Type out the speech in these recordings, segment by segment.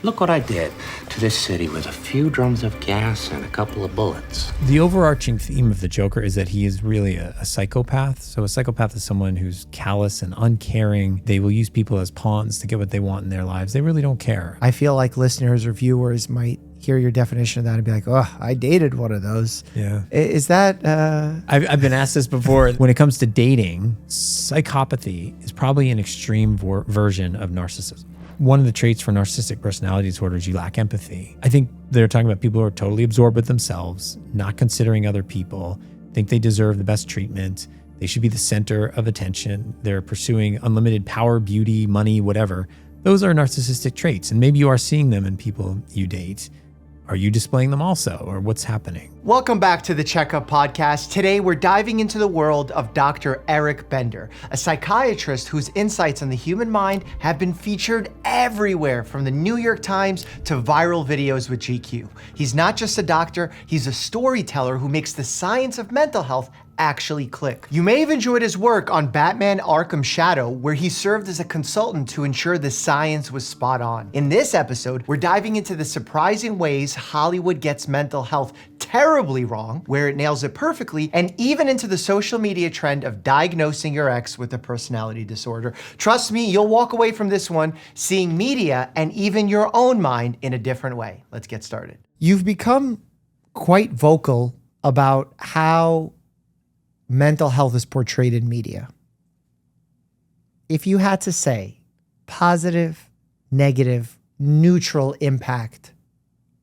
Look what I did to this city with a few drums of gas and a couple of bullets. The overarching theme of the Joker is that he is really a psychopath. So a psychopath is someone who's callous and uncaring. They will use people as pawns to get what they want in their lives. They really don't care. I feel like listeners or viewers might hear your definition of that and be like, oh, I dated one of those. Yeah. Is that... I've been asked this before. When it comes to dating, psychopathy is probably an extreme version of narcissism. One of the traits for narcissistic personality disorder is you lack empathy. I think they're talking about people who are totally absorbed with themselves, not considering other people, think they deserve the best treatment. They should be the center of attention. They're pursuing unlimited power, beauty, money, whatever. Those are narcissistic traits. And maybe you are seeing them in people you date. Are you displaying them also, or what's happening? Welcome back to the Checkup podcast. Today, we're diving into the world of Dr. Eric Bender, a psychiatrist whose insights on the human mind have been featured everywhere, from the New York Times to viral videos with GQ. He's not just a doctor, he's a storyteller who makes the science of mental health actually click. You may have enjoyed his work on Batman Arkham Shadow, where he served as a consultant to ensure the science was spot on. In this episode, we're diving into the surprising ways Hollywood gets mental health terribly wrong, where it nails it perfectly, and even into the social media trend of diagnosing your ex with a personality disorder. Trust me, you'll walk away from this one seeing media and even your own mind in a different way. Let's get started. You've become quite vocal about how mental health is portrayed in media. If you had to say positive, negative, neutral impact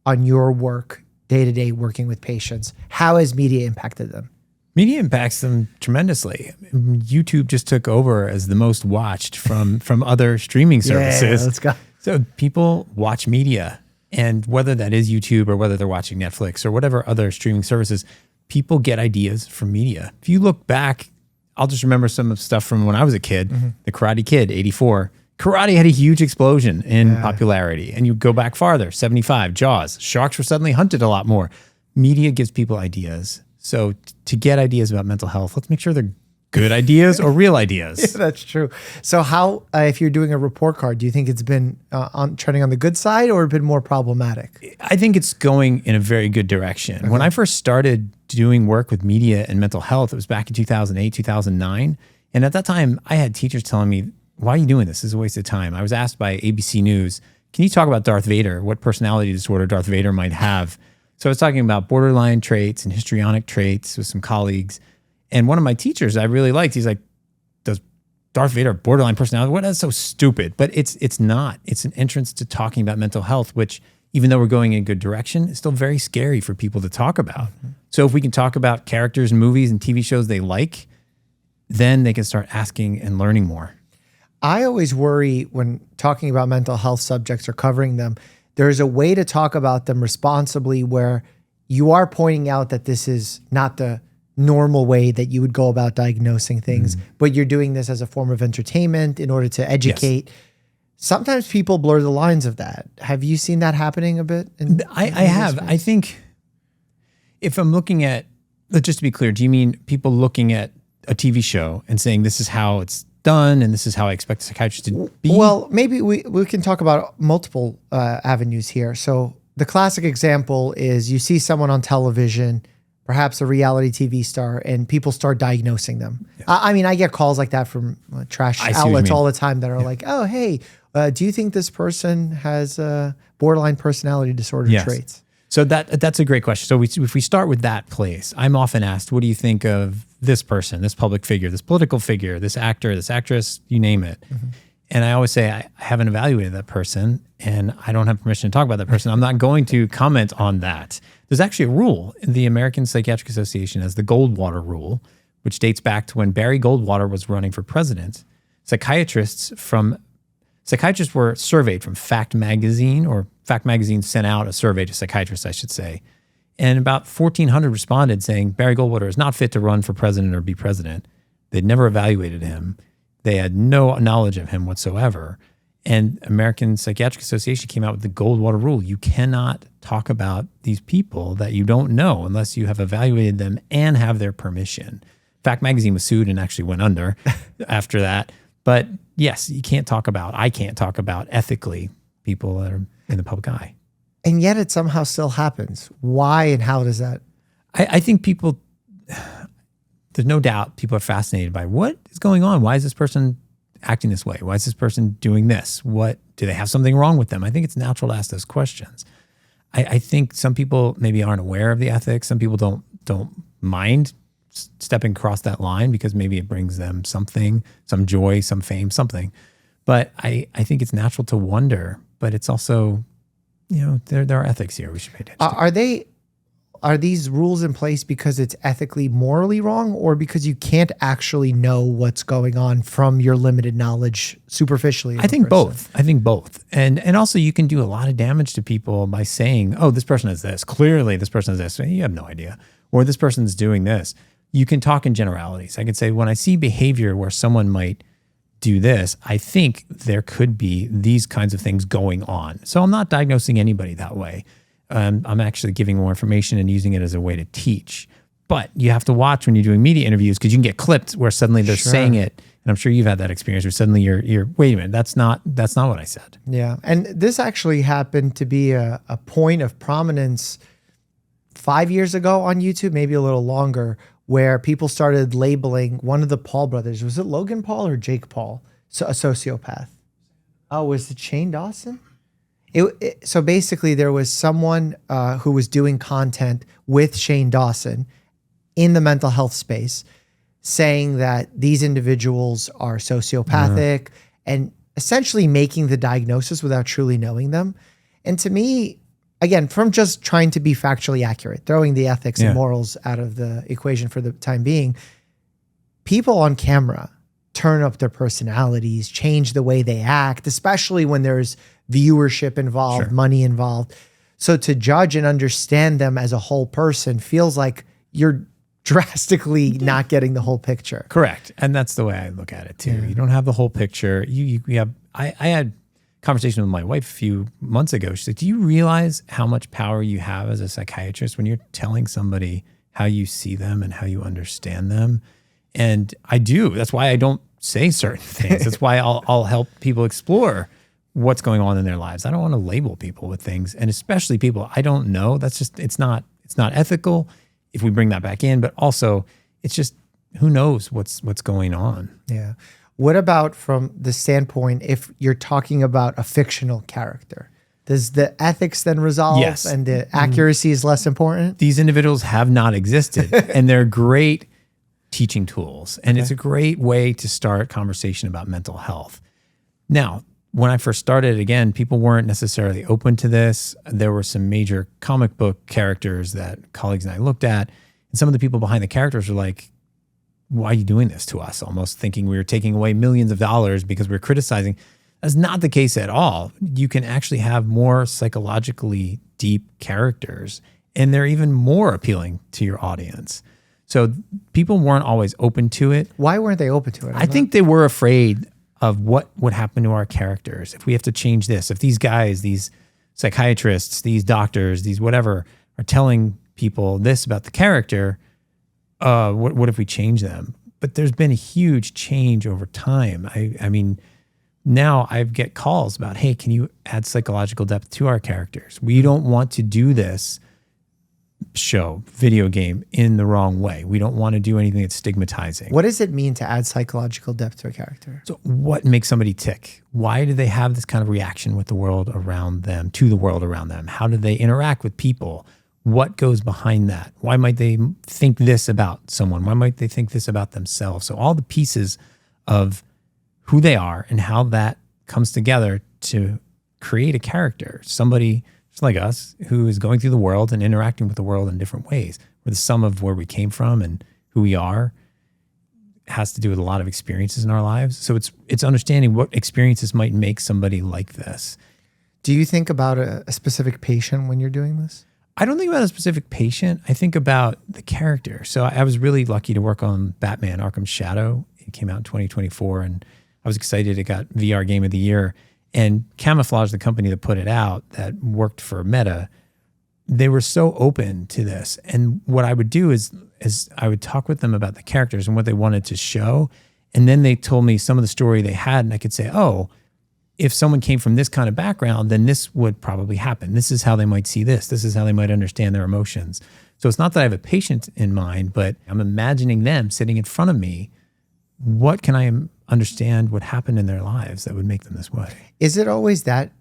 on your work day-to-day working with patients, how has media impacted them? Media impacts them tremendously. YouTube just took over as the most watched from other streaming services. Yeah, let's go. So people watch media, and whether that is YouTube or whether they're watching Netflix or whatever other streaming services, people get ideas from media. If you look back, I'll just remember some of stuff from when I was a kid. The Karate Kid, 84. Karate had a huge explosion in popularity. And you go back farther, 75, Jaws. Sharks were suddenly hunted a lot more. Media gives people ideas. So to get ideas about mental health, let's make sure they're good ideas or real ideas. Yeah, that's true. So how, if you're doing a report card, do you think it's been trending on the good side or been more problematic? I think it's going in a very good direction. When I first started doing work with media and mental health, it was back in 2008, 2009. And at that time, I had teachers telling me, why are you doing this? This is a waste of time. I was asked by ABC News, can you talk about Darth Vader? What personality disorder Darth Vader might have? So I was talking about borderline traits and histrionic traits with some colleagues. And one of my teachers I really liked, he's like, does Darth Vader borderline personality? What? That's so stupid. But it's not. It's an entrance to talking about mental health, which even though we're going in a good direction, it's still very scary for people to talk about. So if we can talk about characters in movies and TV shows they like, then they can start asking and learning more. I always worry when talking about mental health subjects or covering them, there's a way to talk about them responsibly where you are pointing out that this is not the normal way that you would go about diagnosing things, but you're doing this as a form of entertainment in order to educate. Yes. Sometimes people blur the lines of that. Have you seen that happening a bit? I have. I think if I'm looking at, just to be clear, do you mean people looking at a TV show and saying this is how it's done and this is how I expect a psychiatrist to be? Well, maybe we can talk about multiple avenues here. So the classic example is you see someone on television, perhaps a reality TV star, and people start diagnosing them. Yeah. I mean, I get calls like that from trash outlets all the time that are like, oh, hey, do you think this person has borderline personality disorder traits? So that's a great question. So if we start with that place, I'm often asked, what do you think of this person, this public figure, this political figure, this actor, this actress, you name it. And I always say, I haven't evaluated that person and I don't have permission to talk about that person. I'm not going to comment on that. There's actually a rule in the American Psychiatric Association as the Goldwater Rule, which dates back to when Barry Goldwater was running for president. Psychiatrists were surveyed from Fact Magazine, or Fact Magazine sent out a survey to psychiatrists, I should say. And about 1,400 responded saying Barry Goldwater is not fit to run for president or be president. They'd never evaluated him. They had no knowledge of him whatsoever. And American Psychiatric Association came out with the Goldwater Rule. You cannot talk about these people that you don't know unless you have evaluated them and have their permission. Fact Magazine was sued and actually went under after that. But yes, I can't talk about ethically people that are in the public eye. And yet it somehow still happens. Why and how does that? I think people, there's no doubt people are fascinated by what is going on. Why is this person acting this way? Why is this person doing this? What, do they have something wrong with them? I think it's natural to ask those questions. I think some people maybe aren't aware of the ethics. Some people don't mind stepping across that line because maybe it brings them something, some joy, some fame, something. But I think it's natural to wonder, but it's also, there are ethics here we should pay attention to. Are these rules in place because it's ethically, morally wrong, or because you can't actually know what's going on from your limited knowledge superficially? I think both. And also you can do a lot of damage to people by saying, oh, this person has this. Clearly this person has this. You have no idea. Or this person's doing this. You can talk in generalities. I can say when I see behavior where someone might do this, I think there could be these kinds of things going on. So I'm not diagnosing anybody that way. I'm actually giving more information and using it as a way to teach. But you have to watch when you're doing media interviews because you can get clipped where suddenly they're saying it. And I'm sure you've had that experience where suddenly you're wait a minute, that's not what I said. Yeah. And this actually happened to be a point of prominence 5 years ago on YouTube, maybe a little longer, where people started labeling one of the Paul brothers. Was it Logan Paul or Jake Paul? So a sociopath. Oh, was it Shane Dawson? So basically there was someone who was doing content with Shane Dawson in the mental health space saying that these individuals are sociopathic and essentially making the diagnosis without truly knowing them. And to me, again, from just trying to be factually accurate, throwing the ethics and morals out of the equation for the time being, people on camera turn up their personalities, change the way they act, especially when there's viewership involved, money involved. So to judge and understand them as a whole person feels like you're drastically not getting the whole picture. Correct. And that's the way I look at it too. You don't have the whole picture. I had a conversation with my wife a few months ago. She said, do you realize how much power you have as a psychiatrist when you're telling somebody how you see them and how you understand them? And I do. That's why I don't say certain things. That's why I'll help people explore what's going on in their lives. I don't want to label people with things, and especially people I don't know. That's just, it's not ethical if we bring that back in, but also it's just, who knows what's going on. Yeah. What about from the standpoint, if you're talking about a fictional character, does the ethics then resolve and the accuracy is less important? These individuals have not existed and they're great teaching tools. And it's a great way to start conversation about mental health. Now, when I first started, again, people weren't necessarily open to this. There were some major comic book characters that colleagues and I looked at. And some of the people behind the characters were like, why are you doing this to us? Almost thinking we were taking away millions of dollars because we're criticizing. That's not the case at all. You can actually have more psychologically deep characters, and they're even more appealing to your audience. So people weren't always open to it. Why weren't they open to it? I think they were afraid of what would happen to our characters if we have to change this. If these guys, these psychiatrists, these doctors, these whatever, are telling people this about the character, what if we change them? But there's been a huge change over time. I mean, now I get calls about, hey, can you add psychological depth to our characters? We don't want to do this show, video game, in the wrong way. We don't want to do anything that's stigmatizing. What does it mean to add psychological depth to a character? So what makes somebody tick? Why do they have this kind of reaction with the world around them, to the world around them? How do they interact with people? What goes behind that? Why might they think this about someone? Why might they think this about themselves? So all the pieces of who they are and how that comes together to create a character, somebody just like us who is going through the world and interacting with the world in different ways. We're the sum of where we came from and who we are. It has to do with a lot of experiences in our lives. So it's understanding what experiences might make somebody like this. Do you think about a specific patient when you're doing this? I don't think about a specific patient. I think about the character. So I was really lucky to work on Batman Arkham Shadow. It came out in 2024, and I was excited. It got VR Game of the Year. And Camouflage, the company that put it out, that worked for Meta, they were so open to this. And what I would do is I would talk with them about the characters and what they wanted to show. And then they told me some of the story they had, and I could say, oh, if someone came from this kind of background, then this would probably happen. This is how they might see this. This is how they might understand their emotions. So it's not that I have a patient in mind, but I'm imagining them sitting in front of me. What can I understand what happened in their lives that would make them this way? Is it always that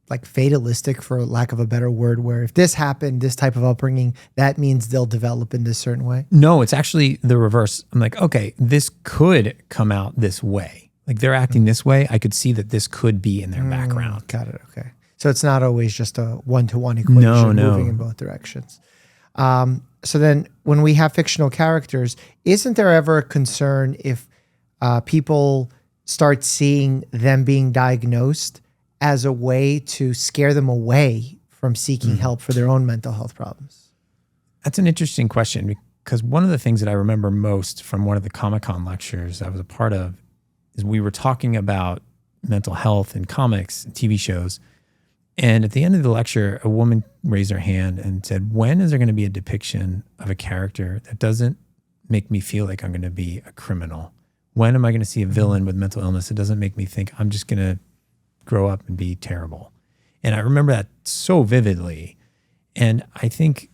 like fatalistic, for lack of a better word, where if this happened, this type of upbringing, that means they'll develop in this certain way? No, it's actually the reverse. I'm like, okay, this could come out this way. Like they're acting this way. I could see that this could be in their background. Got it. Okay. So it's not always just a one-to-one equation moving in both directions. So then when we have fictional characters, isn't there ever a concern if people start seeing them being diagnosed as a way to scare them away from seeking help for their own mental health problems? That's an interesting question, because one of the things that I remember most from one of the Comic-Con lectures I was a part of is we were talking about mental health in comics and TV shows. And at the end of the lecture, a woman raised her hand and said, when is there going to be a depiction of a character that doesn't make me feel like I'm going to be a criminal? When am I going to see a villain with mental illness that doesn't make me think I'm just going to grow up and be terrible? And I remember that so vividly. And I think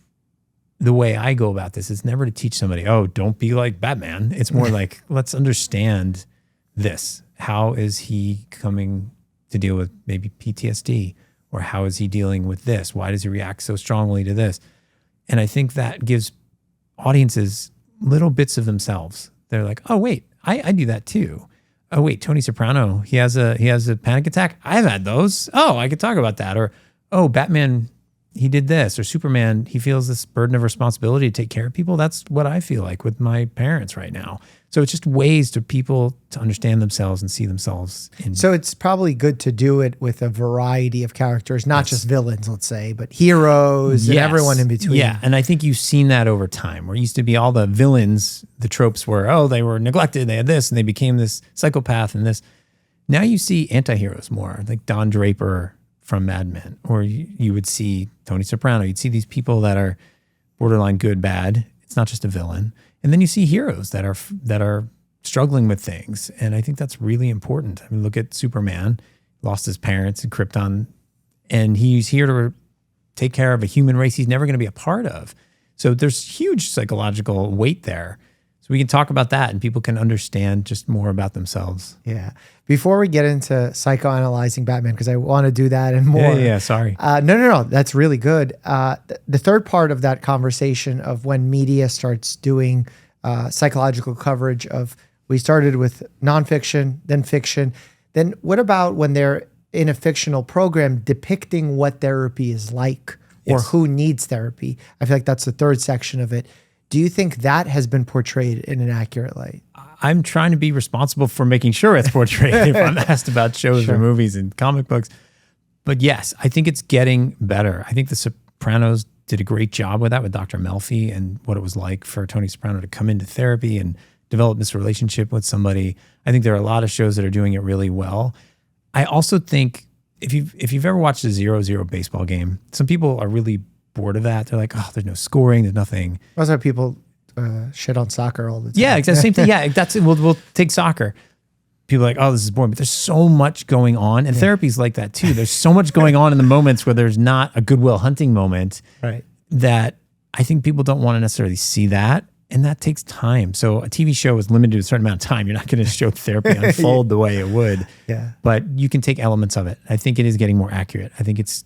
the way I go about this is never to teach somebody, oh, don't be like Batman. It's more like, let's understand this. How is he coming to deal with maybe PTSD? Or how is he dealing with this? Why does he react so strongly to this? And I think that gives audiences little bits of themselves. They're like, oh, wait, I do that too. Oh, wait, Tony Soprano, he has a panic attack. I've had those. Oh, I could talk about that. Or, oh, Batman, he did this. Or Superman, he feels this burden of responsibility to take care of people. That's what I feel like with my parents right now. So it's just ways to people to understand themselves and see themselves. So it's probably good to do it with a variety of characters, not just villains, let's say, but heroes and everyone in between. Yeah, and I think you've seen that over time, where it used to be all the villains, the tropes were, oh, they were neglected, they had this, and they became this psychopath and this. Now you see anti-heroes more, like Don Draper from Mad Men, or you would see Tony Soprano. You'd see these people that are borderline good, bad. It's not just a villain. And then you see heroes that are struggling with things. And I think that's really important. I mean, look at Superman, lost his parents in Krypton, and he's here to take care of a human race he's never going to be a part of. So there's huge psychological weight there. So we can talk about that and people can understand just more about themselves. Yeah. Before we get into psychoanalyzing Batman, because I want to do that and more. Yeah, sorry. No. That's really good. The third part of that conversation of when media starts doing psychological coverage of, we started with nonfiction, then fiction. Then what about when they're in a fictional program depicting what therapy is like or who needs therapy? I feel like that's the third section of it. Do you think that has been portrayed in an accurate light? I'm trying to be responsible for making sure it's portrayed if I'm asked about shows or movies and comic books. But yes, I think it's getting better. I think The Sopranos did a great job with that, with Dr. Melfi, and what it was like for Tony Soprano to come into therapy and develop this relationship with somebody. I think there are a lot of shows that are doing it really well. I also think if you've ever watched a 0-0 baseball game, some people are really bored of that. They're like, oh, there's no scoring, there's nothing. That's why people shit on soccer all the time. Yeah, exactly. Same thing. Yeah, that's it. We'll take soccer. People are like, oh, this is boring, but there's so much going on, and therapy's like that too. There's so much going on in the moments where there's not a Goodwill Hunting moment, right? That I think people don't want to necessarily see that, and that takes time. So a TV show is limited to a certain amount of time. You're not going to show therapy unfold the way it would. Yeah, but you can take elements of it. I think it is getting more accurate. I think it's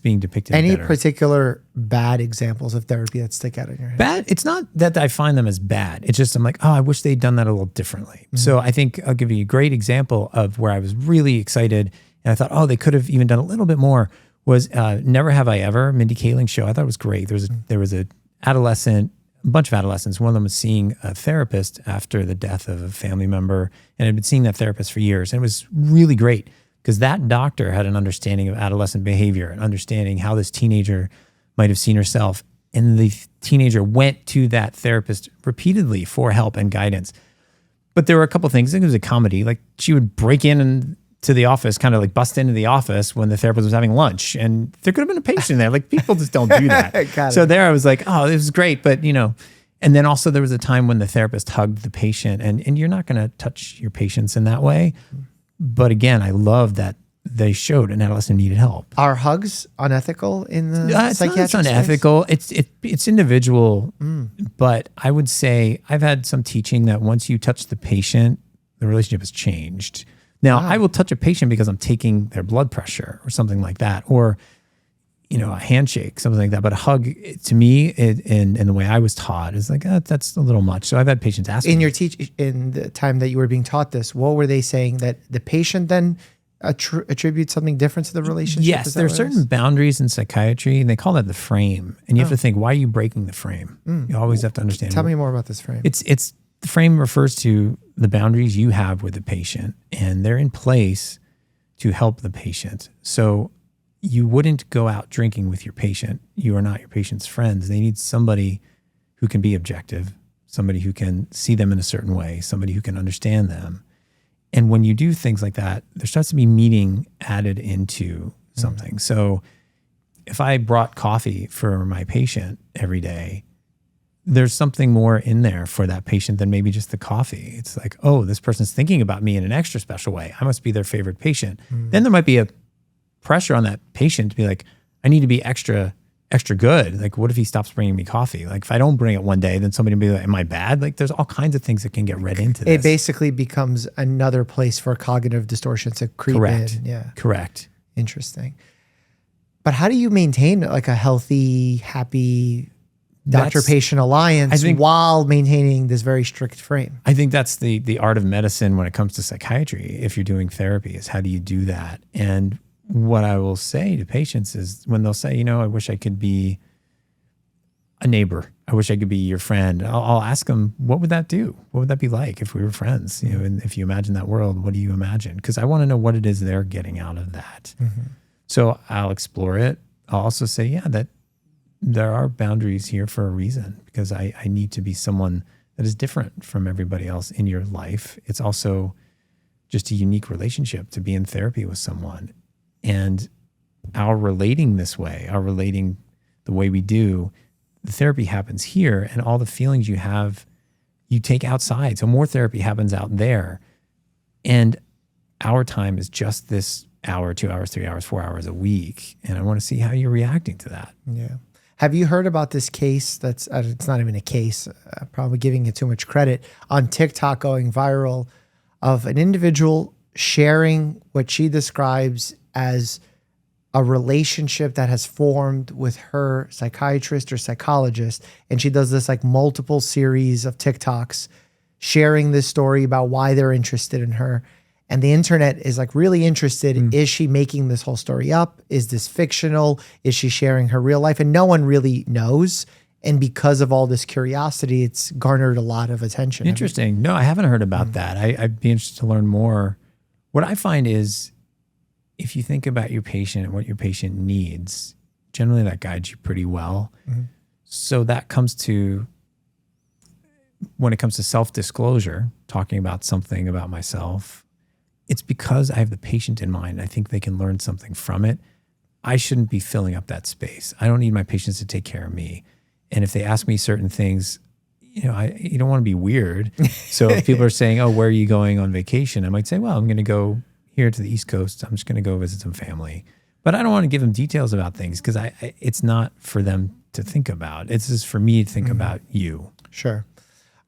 being depicted Any better. Particular bad examples of therapy that stick out in your head? Bad? It's not that I find them as bad. It's just I'm like, oh, I wish they'd done that a little differently. Mm-hmm. So I think I'll give you a great example of where I was really excited and I thought, oh, they could have even done a little bit more, was Never Have I Ever, Mindy Kaling's show. I thought it was great. There was a bunch of adolescents. One of them was seeing a therapist after the death of a family member and had been seeing that therapist for years. And it was really great, because that doctor had an understanding of adolescent behavior and understanding how this teenager might have seen herself. And the teenager went to that therapist repeatedly for help and guidance. But there were a couple of things. I think it was a comedy. Like she would break in to the office, kind of like bust into the office when the therapist was having lunch. And there could have been a patient there. Like people just don't do that. So there I was like, oh, this is great. But and then also there was a time when the therapist hugged the patient, and you're not going to touch your patients in that way. But again, I love that they showed an adolescent needed help. Are hugs unethical in the It's not psychiatric space? unethical. It's individual, but I would say I've had some teaching that once you touch the patient, the relationship has changed. Now, I will touch a patient because I'm taking their blood pressure or something like that, or a handshake, something like that. But a hug, to me, in the way I was taught, is like that's a little much. So I've had patients ask In me, your in the time that you were being taught this, what were they saying, that the patient then attributes something different to the relationship? yes, there are certain boundaries in psychiatry, and they call that the frame. And you have to think, why are you breaking the frame? You always have to understand. Tell me more about this frame. It's the frame refers to the boundaries you have with the patient, and they're in place to help the patient. So you wouldn't go out drinking with your patient. You are not your patient's friends. They need somebody who can be objective, somebody who can see them in a certain way, somebody who can understand them. And when you do things like that, there starts to be meaning added into something. So if I brought coffee for my patient every day, there's something more in there for that patient than maybe just the coffee. It's like, oh, this person's thinking about me in an extra special way. I must be their favorite patient. Then there might be a pressure on that patient to be like, I need to be extra good. Like, what if he stops bringing me coffee? Like, if I don't bring it one day, then somebody will be like, am I bad? Like, there's all kinds of things that can get read into this. It basically becomes another place for cognitive distortion to creep in. Yeah. Correct. Interesting. But how do you maintain like a healthy, happy doctor-patient alliance while maintaining this very strict frame? I think that's the art of medicine when it comes to psychiatry. If you're doing therapy, is how do you do that? And what I will say to patients is when they'll say, I wish I could be a neighbor. I wish I could be your friend. I'll ask them, what would that do? What would that be like if we were friends? And if you imagine that world, what do you imagine? Because I want to know what it is they're getting out of that. So I'll explore it. I'll also say, that there are boundaries here for a reason, because I need to be someone that is different from everybody else in your life. It's also just a unique relationship to be in therapy with someone. And our relating this way, our relating the way we do, the therapy happens here, and all the feelings you have, you take outside. So more therapy happens out there. And our time is just this hour, 2 hours, 3 hours, 4 hours a week. And I want to see how you're reacting to that. Yeah. Have you heard about this case that's, it's not even a case, probably giving it too much credit, on TikTok going viral, of an individual sharing what she describes as a relationship that has formed with her psychiatrist or psychologist. And she does this like multiple series of TikToks sharing this story about why they're interested in her. And the internet is like really interested. Is she making this whole story up? Is this fictional? Is she sharing her real life? And no one really knows. And because of all this curiosity, it's garnered a lot of attention. Interesting. No, I haven't heard about that. I'd be interested to learn more. What I find is, if you think about your patient and what your patient needs, generally that guides you pretty well. So that comes to, when it comes to self-disclosure, talking about something about myself, it's because I have the patient in mind. I think they can learn something from it. I shouldn't be filling up that space. I don't need my patients to take care of me. And if they ask me certain things, you don't want to be weird. So if people are saying, oh, where are you going on vacation? I might say, well, I'm going to go here to the East Coast. I'm just going to go visit some family. But I don't want to give them details about things, because it's not for them to think about. It's just for me to think about you. Sure.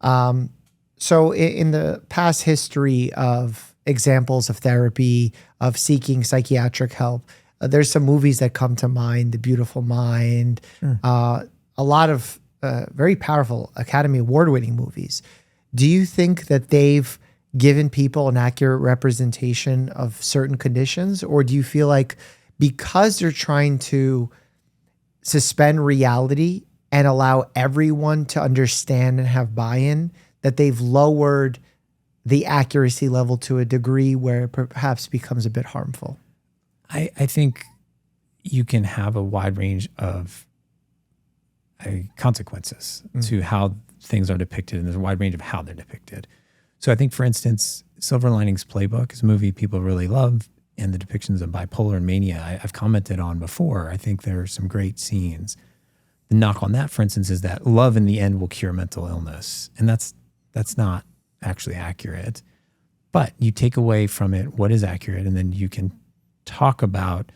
So in the past history of examples of therapy, of seeking psychiatric help, there's some movies that come to mind: The Beautiful Mind, a lot of very powerful Academy Award-winning movies. Do you think that they've given people an accurate representation of certain conditions? Or do you feel like because they're trying to suspend reality and allow everyone to understand and have buy-in, that they've lowered the accuracy level to a degree where it perhaps becomes a bit harmful? I think you can have a wide range of consequences to how things are depicted, and there's a wide range of how they're depicted. So I think, for instance, Silver Linings Playbook is a movie people really love, and the depictions of bipolar and mania I've commented on before. I think there are some great scenes. The knock on that, for instance, is that love in the end will cure mental illness. And that's not actually accurate. But you take away from it what is accurate, and then you can talk about,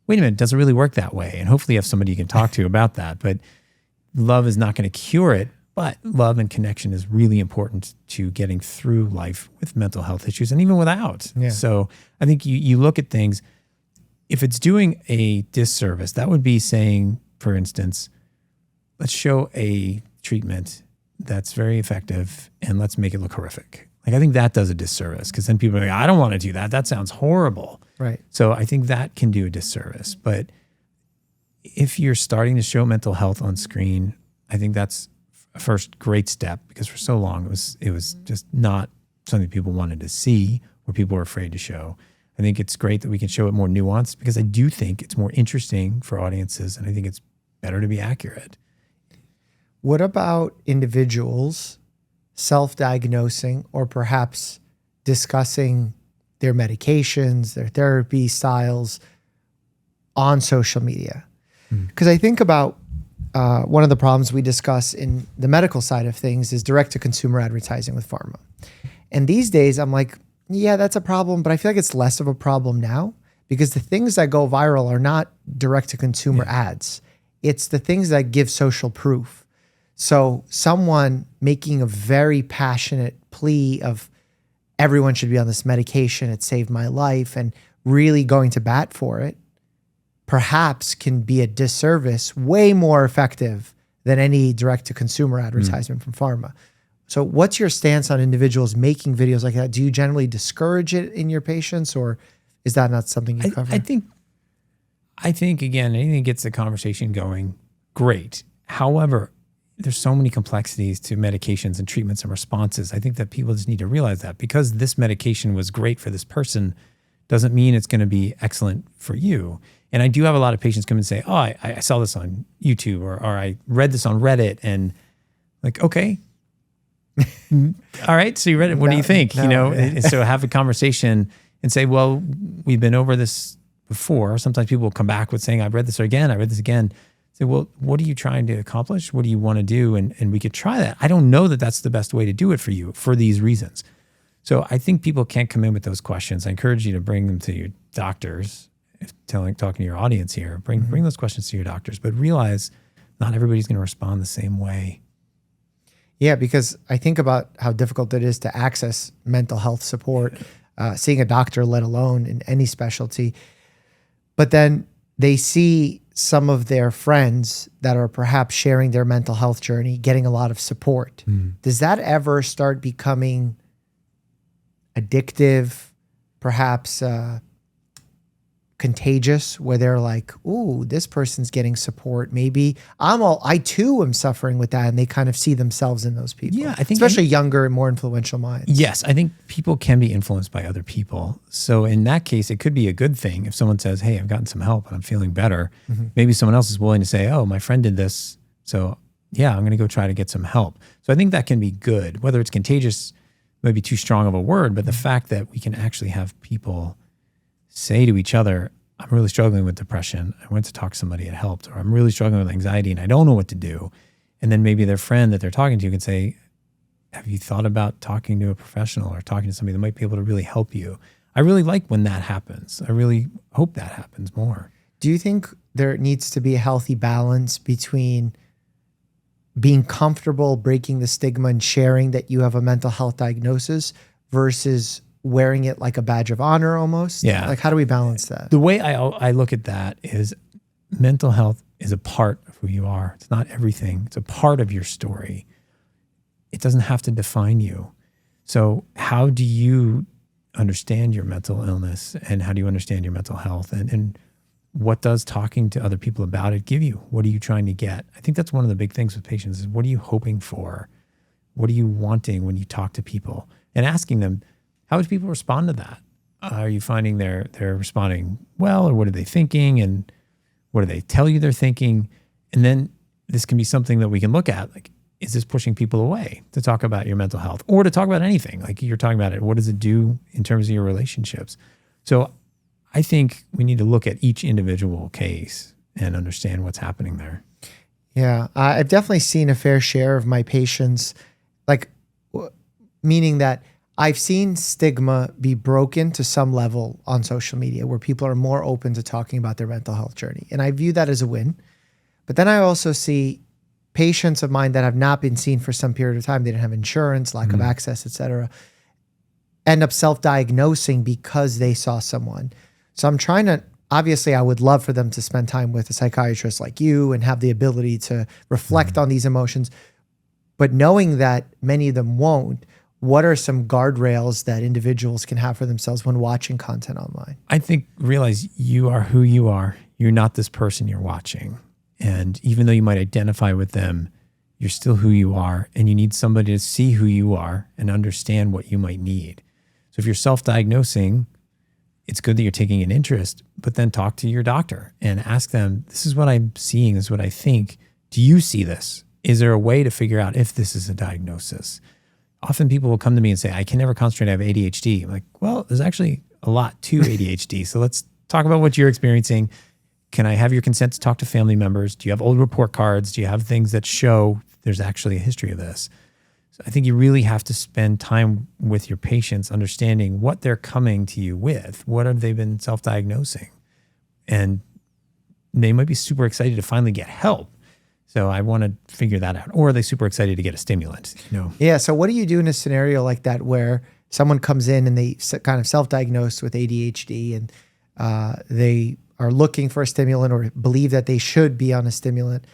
wait a minute, does it really work that way? And hopefully you have somebody you can talk to about that. But love is not going to cure it, but love and connection is really important to getting through life with mental health issues and even without. Yeah. So I think you look at things, if it's doing a disservice, that would be saying, for instance, let's show a treatment that's very effective and let's make it look horrific. Like, I think that does a disservice because then people are like, I don't want to do that. That sounds horrible. Right. So I think that can do a disservice. But if you're starting to show mental health on screen, I think that's a first great step, because for so long it was just not something people wanted to see or people were afraid to show. I think it's great that we can show it more nuanced, because I do think it's more interesting for audiences, and I think it's better to be accurate. What about individuals self-diagnosing or perhaps discussing their medications, their therapy styles on social media? Because I think about one of the problems we discuss in the medical side of things is direct-to-consumer advertising with pharma. And these days I'm like, yeah, that's a problem, but I feel like it's less of a problem now, because the things that go viral are not direct-to-consumer ads. It's the things that give social proof. So someone making a very passionate plea of everyone should be on this medication, it saved my life, and really going to bat for it, perhaps can be a disservice, way more effective than any direct-to-consumer advertisement from pharma. So what's your stance on individuals making videos like that? Do you generally discourage it in your patients, or is that not something you cover? I think again, anything that gets the conversation going, great. However, there's so many complexities to medications and treatments and responses. I think that people just need to realize that because this medication was great for this person doesn't mean it's going to be excellent for you. And I do have a lot of patients come and say, oh, I saw this on YouTube, or I read this on Reddit, and like, okay, all right, so you read it. What do you think? And so have a conversation and say, well, we've been over this before. Sometimes people will come back with saying, I've read this again. Say, well, what are you trying to accomplish? What do you want to do? And we could try that. I don't know that that's the best way to do it for you for these reasons. So I think people can't come in with those questions. I encourage you to bring them to your doctors, talking to your audience here. Bring those questions to your doctors, but realize not everybody's going to respond the same way. Yeah, because I think about how difficult it is to access mental health support, seeing a doctor, let alone in any specialty. But then they see some of their friends that are perhaps sharing their mental health journey, getting a lot of support. Does that ever start becoming addictive, perhaps contagious, where they're like, ooh, this person's getting support. Maybe I too am suffering with that. And they kind of see themselves in those people. Yeah, I think especially younger and more influential minds. Yes, I think people can be influenced by other people. So in that case, it could be a good thing if someone says, hey, I've gotten some help and I'm feeling better. Maybe someone else is willing to say, oh, my friend did this, so yeah, I'm going to go try to get some help. So I think that can be good. Whether it's contagious might be too strong of a word, but the fact that we can actually have people say to each other, I'm really struggling with depression, I went to talk to somebody, it helped, or I'm really struggling with anxiety and I don't know what to do. And then maybe their friend that they're talking to can say, have you thought about talking to a professional or talking to somebody that might be able to really help you? I really like when that happens. I really hope that happens more. Do you think there needs to be a healthy balance between being comfortable breaking the stigma and sharing that you have a mental health diagnosis versus wearing it like a badge of honor almost? Yeah. Like, how do we balance that? The way I look at that is mental health is a part of who you are. It's not everything. It's a part of your story. It doesn't have to define you. So how do you understand your mental illness, and how do you understand your mental health? And what does talking to other people about it give you? What are you trying to get? I think that's one of the big things with patients is, what are you hoping for? What are you wanting when you talk to people? And asking them, how would people respond to that? Are you finding they're responding well, or what are they thinking? And what do they tell you they're thinking? And then this can be something that we can look at, like, is this pushing people away to talk about your mental health or to talk about anything? Like you're talking about it, what does it do in terms of your relationships? So I think we need to look at each individual case and understand what's happening there. Yeah, I've definitely seen a fair share of my patients, like, meaning that I've seen stigma be broken to some level on social media where people are more open to talking about their mental health journey. And I view that as a win. But then I also see patients of mine that have not been seen for some period of time. They didn't have insurance, lack of access, et cetera, end up self-diagnosing because they saw someone. So I'm trying to, obviously I would love for them to spend time with a psychiatrist like you and have the ability to reflect on these emotions. But knowing that many of them won't, what are some guardrails that individuals can have for themselves when watching content online? I think realize you are who you are. You're not this person you're watching. And even though you might identify with them, you're still who you are. And you need somebody to see who you are and understand what you might need. So if you're self-diagnosing, it's good that you're taking an interest, but then talk to your doctor and ask them, this is what I'm seeing, this is what I think. Do you see this? Is there a way to figure out if this is a diagnosis? Often people will come to me and say, I can never concentrate, I have ADHD. I'm like, well, there's actually a lot to ADHD. So let's talk about what you're experiencing. Can I have your consent to talk to family members? Do you have old report cards? Do you have things that show there's actually a history of this? So I think you really have to spend time with your patients understanding what they're coming to you with. What have they been self-diagnosing? And they might be super excited to finally get help. So I want to figure that out. Or are they super excited to get a stimulant? Yeah. So what do you do in a scenario like that where someone comes in and they kind of self-diagnose with ADHD and they are looking for a stimulant or believe that they should be on a stimulant,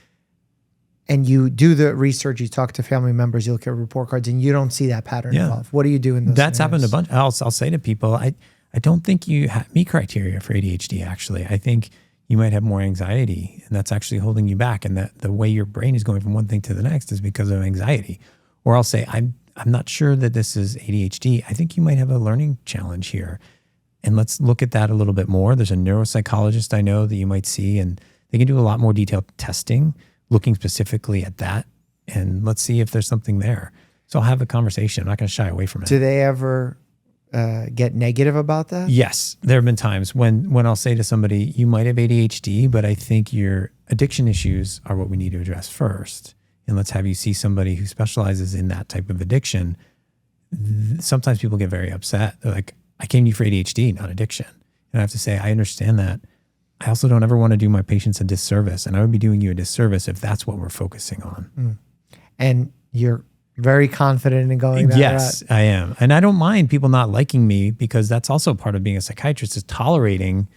and you do the research, you talk to family members, you look at report cards, and you don't see that pattern evolve? What do you do in those That's scenarios? happened a bunch. I'll say to people, I don't think you meet criteria for ADHD, actually. I think you might have more anxiety, and that's actually holding you back. And that the way your brain is going from one thing to the next is because of anxiety. Or I'll say, I'm not sure that this is ADHD. I think you might have a learning challenge here. And let's look at that a little bit more. There's a neuropsychologist I know that you might see, and they can do a lot more detailed testing, looking specifically at that. And let's see if there's something there. So I'll have a conversation. I'm not going to shy away from it. Do they ever get negative about that? Yes. There have been times when I'll say to somebody, you might have ADHD, but I think your addiction issues are what we need to address first. And let's have you see somebody who specializes in that type of addiction. Sometimes people get very upset. They're like, I came to you for ADHD, not addiction. And I have to say, I understand that. I also don't ever want to do my patients a disservice. And I would be doing you a disservice if that's what we're focusing on. And you're very confident in going that Yes, route? I am. And I don't mind people not liking me, because that's also part of being a psychiatrist, is tolerating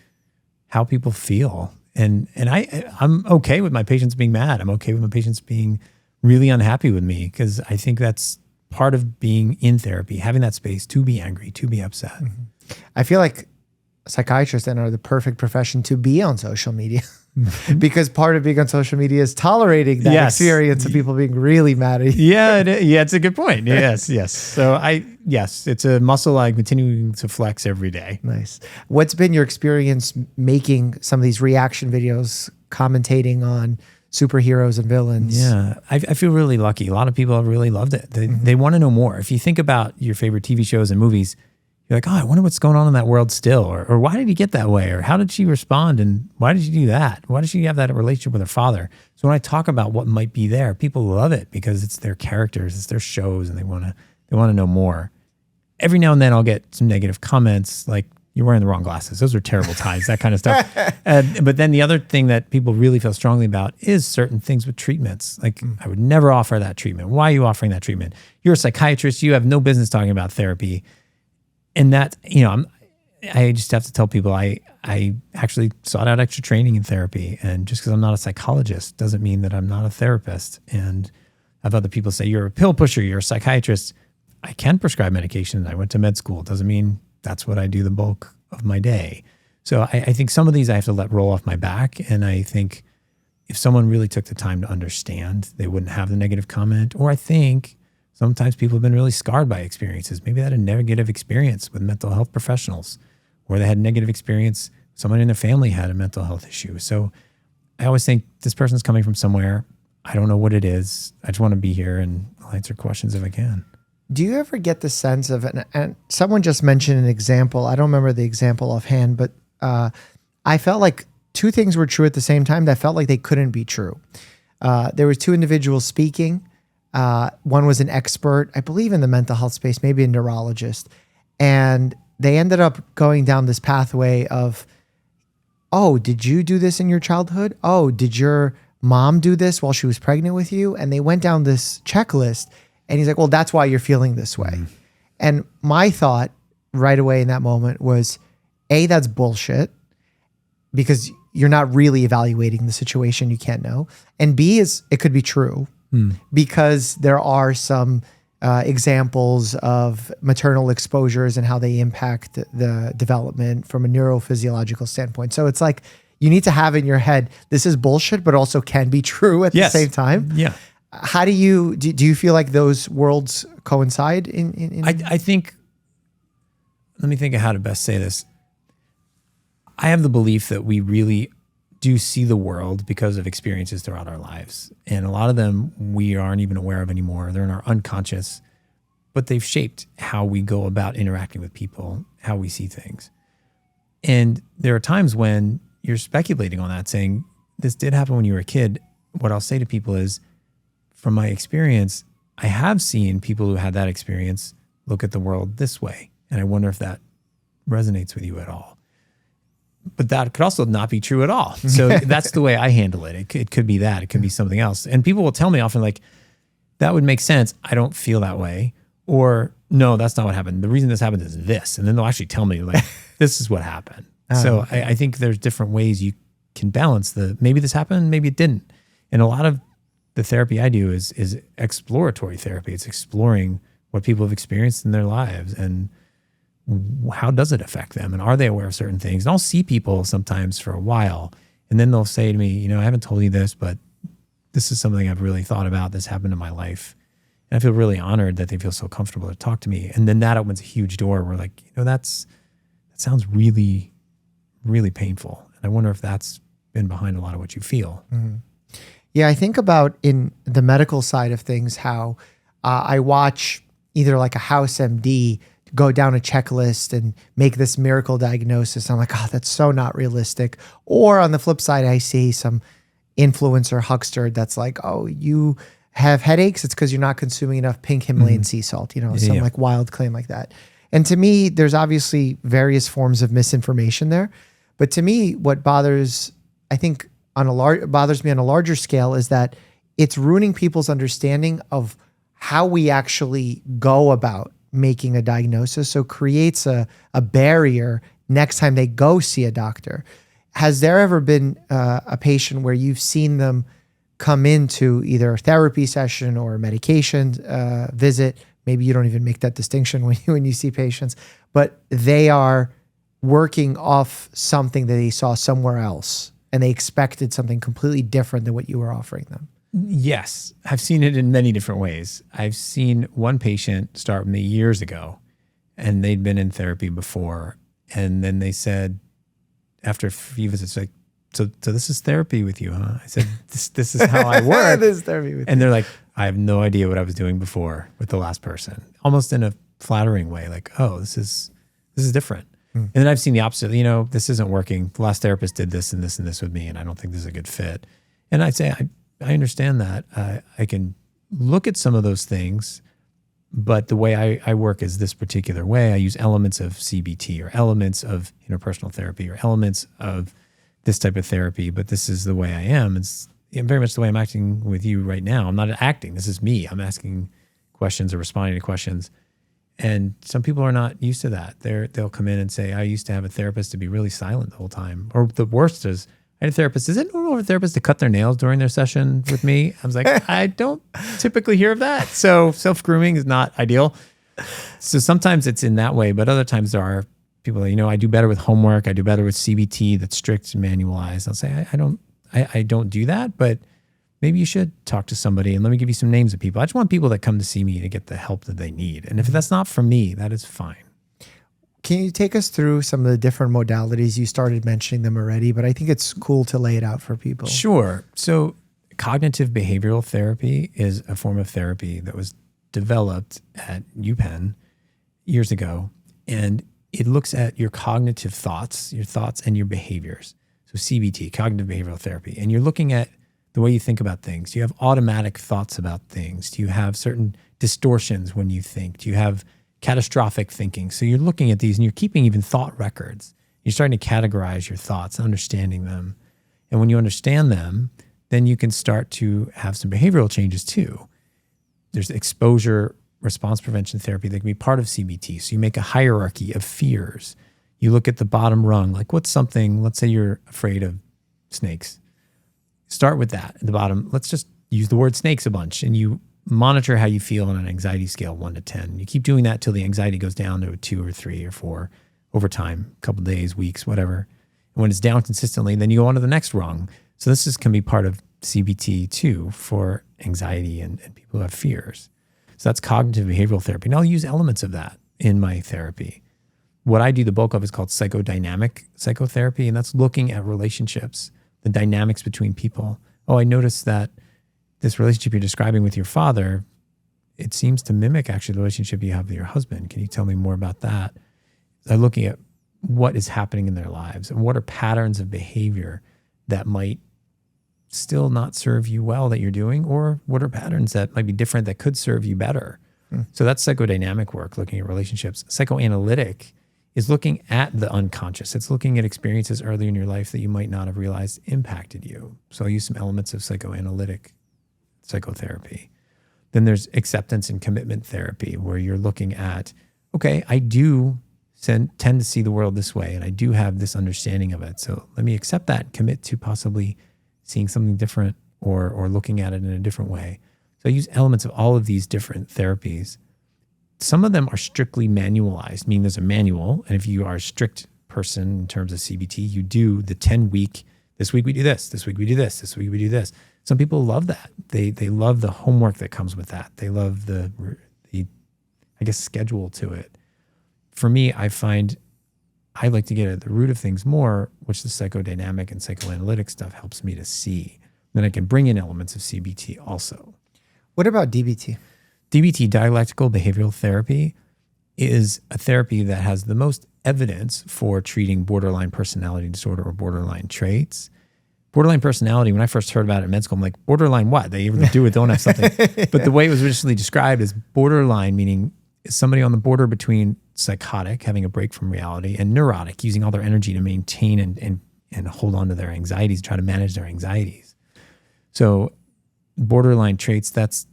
how people feel. And I'm okay with my patients being mad. I'm okay with my patients being really unhappy with me, because I think that's part of being in therapy, having that space to be angry, to be upset. I feel like psychiatrists then are the perfect profession to be on social media because part of being on social media is tolerating that experience of people being really mad at you. Yeah, it's a good point. Yes. So it's a muscle I'm continuing to flex every day. Nice. What's been your experience making some of these reaction videos, commentating on superheroes and villains? Yeah, I feel really lucky. A lot of people have really loved it. They want to know more. If you think about your favorite TV shows and movies, you're like, oh, I wonder what's going on in that world still, or why did he get that way, or how did she respond, and why did she do that? Why did she have that relationship with her father? So when I talk about what might be there, people love it because it's their characters, it's their shows, and they want to know more. Every now and then I'll get some negative comments like, you're wearing the wrong glasses. Those are terrible ties, that kind of stuff. But then the other thing that people really feel strongly about is certain things with treatments. Like, I would never offer that treatment. Why are you offering that treatment? You're a psychiatrist. You have no business talking about therapy. And that, I just have to tell people I actually sought out extra training in therapy. And just because I'm not a psychologist doesn't mean that I'm not a therapist. And I've other people say, you're a pill pusher, you're a psychiatrist. I can prescribe medication. I went to med school. It doesn't mean that's what I do the bulk of my day. So I think some of these I have to let roll off my back. And I think if someone really took the time to understand, they wouldn't have the negative comment. Or I think sometimes people have been really scarred by experiences. Maybe they had a negative experience with mental health professionals, or they had a negative experience, someone in their family had a mental health issue. So I always think this person's coming from somewhere. I don't know what it is. I just want to be here and I'll answer questions if I can. Do you ever get the sense of, and someone just mentioned an example, I don't remember the example offhand, but I felt like two things were true at the same time that felt like they couldn't be true. There were two individuals speaking. One was an expert, I believe, in the mental health space, maybe a neurologist. And they ended up going down this pathway of, oh, did you do this in your childhood? Oh, did your mom do this while she was pregnant with you? And they went down this checklist. And he's like, well, that's why you're feeling this way. And my thought right away in that moment was, A, that's bullshit, because you're not really evaluating the situation. You can't know. And B, is it could be true, because there are some examples of maternal exposures and how they impact the development from a neurophysiological standpoint. So it's like, you need to have in your head, this is bullshit, but also can be true at the same time. Yeah. How do you feel like those worlds coincide in I think, let me think of how to best say this. I have the belief that we really do see the world because of experiences throughout our lives. And a lot of them we aren't even aware of anymore. They're in our unconscious, but they've shaped how we go about interacting with people, how we see things. And there are times when you're speculating on that, saying, this did happen when you were a kid. What I'll say to people is, from my experience, I have seen people who had that experience look at the world this way. And I wonder if that resonates with you at all. But that could also not be true at all. So that's the way I handle it. It could be that. It could be something else. And people will tell me often, like, that would make sense. I don't feel that way. Or, no, that's not what happened. The reason this happened is this. And then they'll actually tell me, like, this is what happened. So I think there's different ways you can balance maybe this happened, maybe it didn't. And a lot of the therapy I do is exploratory therapy. It's exploring what people have experienced in their lives and how does it affect them, and are they aware of certain things? And I'll see people sometimes for a while, and then they'll say to me, I haven't told you this, but this is something I've really thought about. This happened in my life. And I feel really honored that they feel so comfortable to talk to me. And then that opens a huge door where, like, that sounds really, really painful. And I wonder if that's been behind a lot of what you feel. Mm-hmm. Yeah, I think about in the medical side of things, how I watch either like a house MD go down a checklist and make this miracle diagnosis. I'm like, oh, that's so not realistic. Or on the flip side, I see some influencer huckster that's like, oh, you have headaches, it's because you're not consuming enough pink Himalayan sea salt, some like wild claim like that. And to me, there's obviously various forms of misinformation there. But to me, what bothers me on a larger scale is that it's ruining people's understanding of how we actually go about making a diagnosis. So creates a barrier next time they go see a doctor. Has there ever been a patient where you've seen them come into either a therapy session or a medication visit? Maybe you don't even make that distinction when you see patients, but they are working off something that they saw somewhere else and they expected something completely different than what you were offering them. Yes, I've seen it in many different ways. I've seen one patient start with me years ago, and they'd been in therapy before. And then they said, after a few visits, like, so this is therapy with you, huh? I said, this is how I work. This is therapy with and they're like, I have no idea what I was doing before with the last person. Almost in a flattering way, like, oh, this is different. And then I've seen the opposite. This isn't working. The last therapist did this and this and this with me, and I don't think this is a good fit. And I'd say, I understand that. I can look at some of those things, but the way I work is this particular way. I use elements of CBT or elements of interpersonal therapy or elements of this type of therapy, but this is the way I am. It's very much the way I'm acting with you right now. I'm not acting. This is me. I'm asking questions or responding to questions. And some people are not used to that. They'll come in and say, I used to have a therapist to be really silent the whole time. Or the worst is, I had a therapist. Is it normal for a therapist to cut their nails during their session with me? I was like, I don't typically hear of that. So self-grooming is not ideal. So sometimes it's in that way, but other times there are people that, I do better with homework. I do better with CBT that's strict and manualized. I'll say, I don't do that, but maybe you should talk to somebody, and let me give you some names of people. I just want people that come to see me to get the help that they need. And if that's not for me, that is fine. Can you take us through some of the different modalities? You started mentioning them already, but I think it's cool to lay it out for people. Sure. So cognitive behavioral therapy is a form of therapy that was developed at UPenn years ago. And it looks at your cognitive thoughts and your behaviors. So CBT, cognitive behavioral therapy. And you're looking at the way you think about things? Do you have automatic thoughts about things? Do you have certain distortions when you think? Do you have catastrophic thinking? So you're looking at these and you're keeping even thought records. You're starting to categorize your thoughts, understanding them. And when you understand them, then you can start to have some behavioral changes too. There's exposure response prevention therapy that can be part of CBT. So you make a hierarchy of fears. You look at the bottom rung, like what's something, let's say you're afraid of snakes. Start with that at the bottom. Let's just use the word snakes a bunch, and you monitor how you feel on an anxiety scale 1 to 10. You keep doing that till the anxiety goes down to a 2 or 3 or 4 over time, a couple of days, weeks, whatever. And when it's down consistently, then you go on to the next rung. So this can be part of CBT too for anxiety and people who have fears. So that's cognitive behavioral therapy. And I'll use elements of that in my therapy. What I do the bulk of is called psychodynamic psychotherapy, and that's looking at relationships, the dynamics between people. Oh, I noticed that this relationship you're describing with your father, it seems to mimic actually the relationship you have with your husband. Can you tell me more about that? I'm looking at what is happening in their lives and what are patterns of behavior that might still not serve you well that you're doing, or what are patterns that might be different that could serve you better. So that's psychodynamic work, looking at relationships. Psychoanalytic is looking at the unconscious. It's looking at experiences earlier in your life that you might not have realized impacted you. So I'll use some elements of psychoanalytic psychotherapy. Then there's acceptance and commitment therapy, where you're looking at, okay, I do tend to see the world this way, and I do have this understanding of it. So let me accept that, commit to possibly seeing something different or looking at it in a different way. So I use elements of all of these different therapies. Some of them are strictly manualized, meaning there's a manual. And if you are a strict person in terms of CBT, you do the 10-week, this week we do this week we do this week we do this. Some people love that. They love the homework that comes with that. They love the I guess, schedule to it. For me, I find I like to get at the root of things more, which the psychodynamic and psychoanalytic stuff helps me to see. Then I can bring in elements of CBT also. What about DBT? DBT, dialectical behavioral therapy, is a therapy that has the most evidence for treating borderline personality disorder or borderline traits. Borderline personality, when I first heard about it in med school, I'm like, borderline what? They either do or don't have something. But the way it was originally described is borderline, meaning somebody on the border between psychotic, having a break from reality, and neurotic, using all their energy to maintain and hold on to their anxieties, try to manage their anxieties. So borderline traits, that's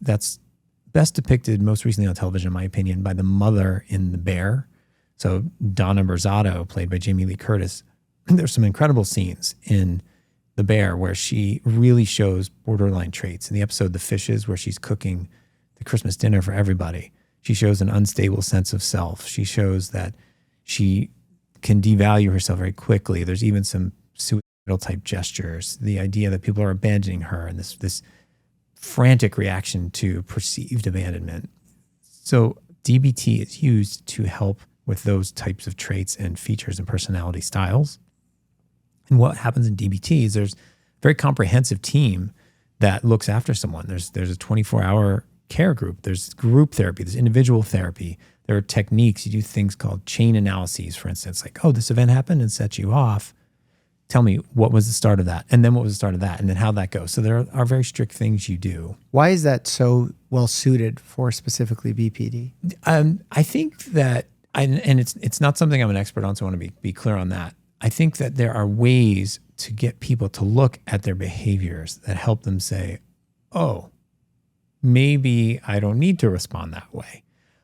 best depicted most recently on television, in my opinion, by the mother in The Bear. So Donna Berzato, played by Jamie Lee Curtis. There's some incredible scenes in The Bear where she really shows borderline traits. In the episode The Fishes, where she's cooking the Christmas dinner for everybody, she shows an unstable sense of self. She shows that she can devalue herself very quickly. There's even some suicidal type gestures, the idea that people are abandoning her, and this frantic reaction to perceived abandonment. So DBT is used to help with those types of traits and features and personality styles. And what happens in DBT is there's a very comprehensive team that looks after someone. There's a 24-hour care group. There's group therapy. There's individual therapy. There are techniques. You do things called chain analyses, for instance, like, oh, this event happened and set you off. Tell me, what was the start of that? And then what was the start of that? And then how'd that go? So there are very strict things you do. Why is that so well suited for specifically BPD? I think that, and it's not something I'm an expert on, so I want to be clear on that. I think that there are ways to get people to look at their behaviors that help them say, oh, maybe I don't need to respond that way.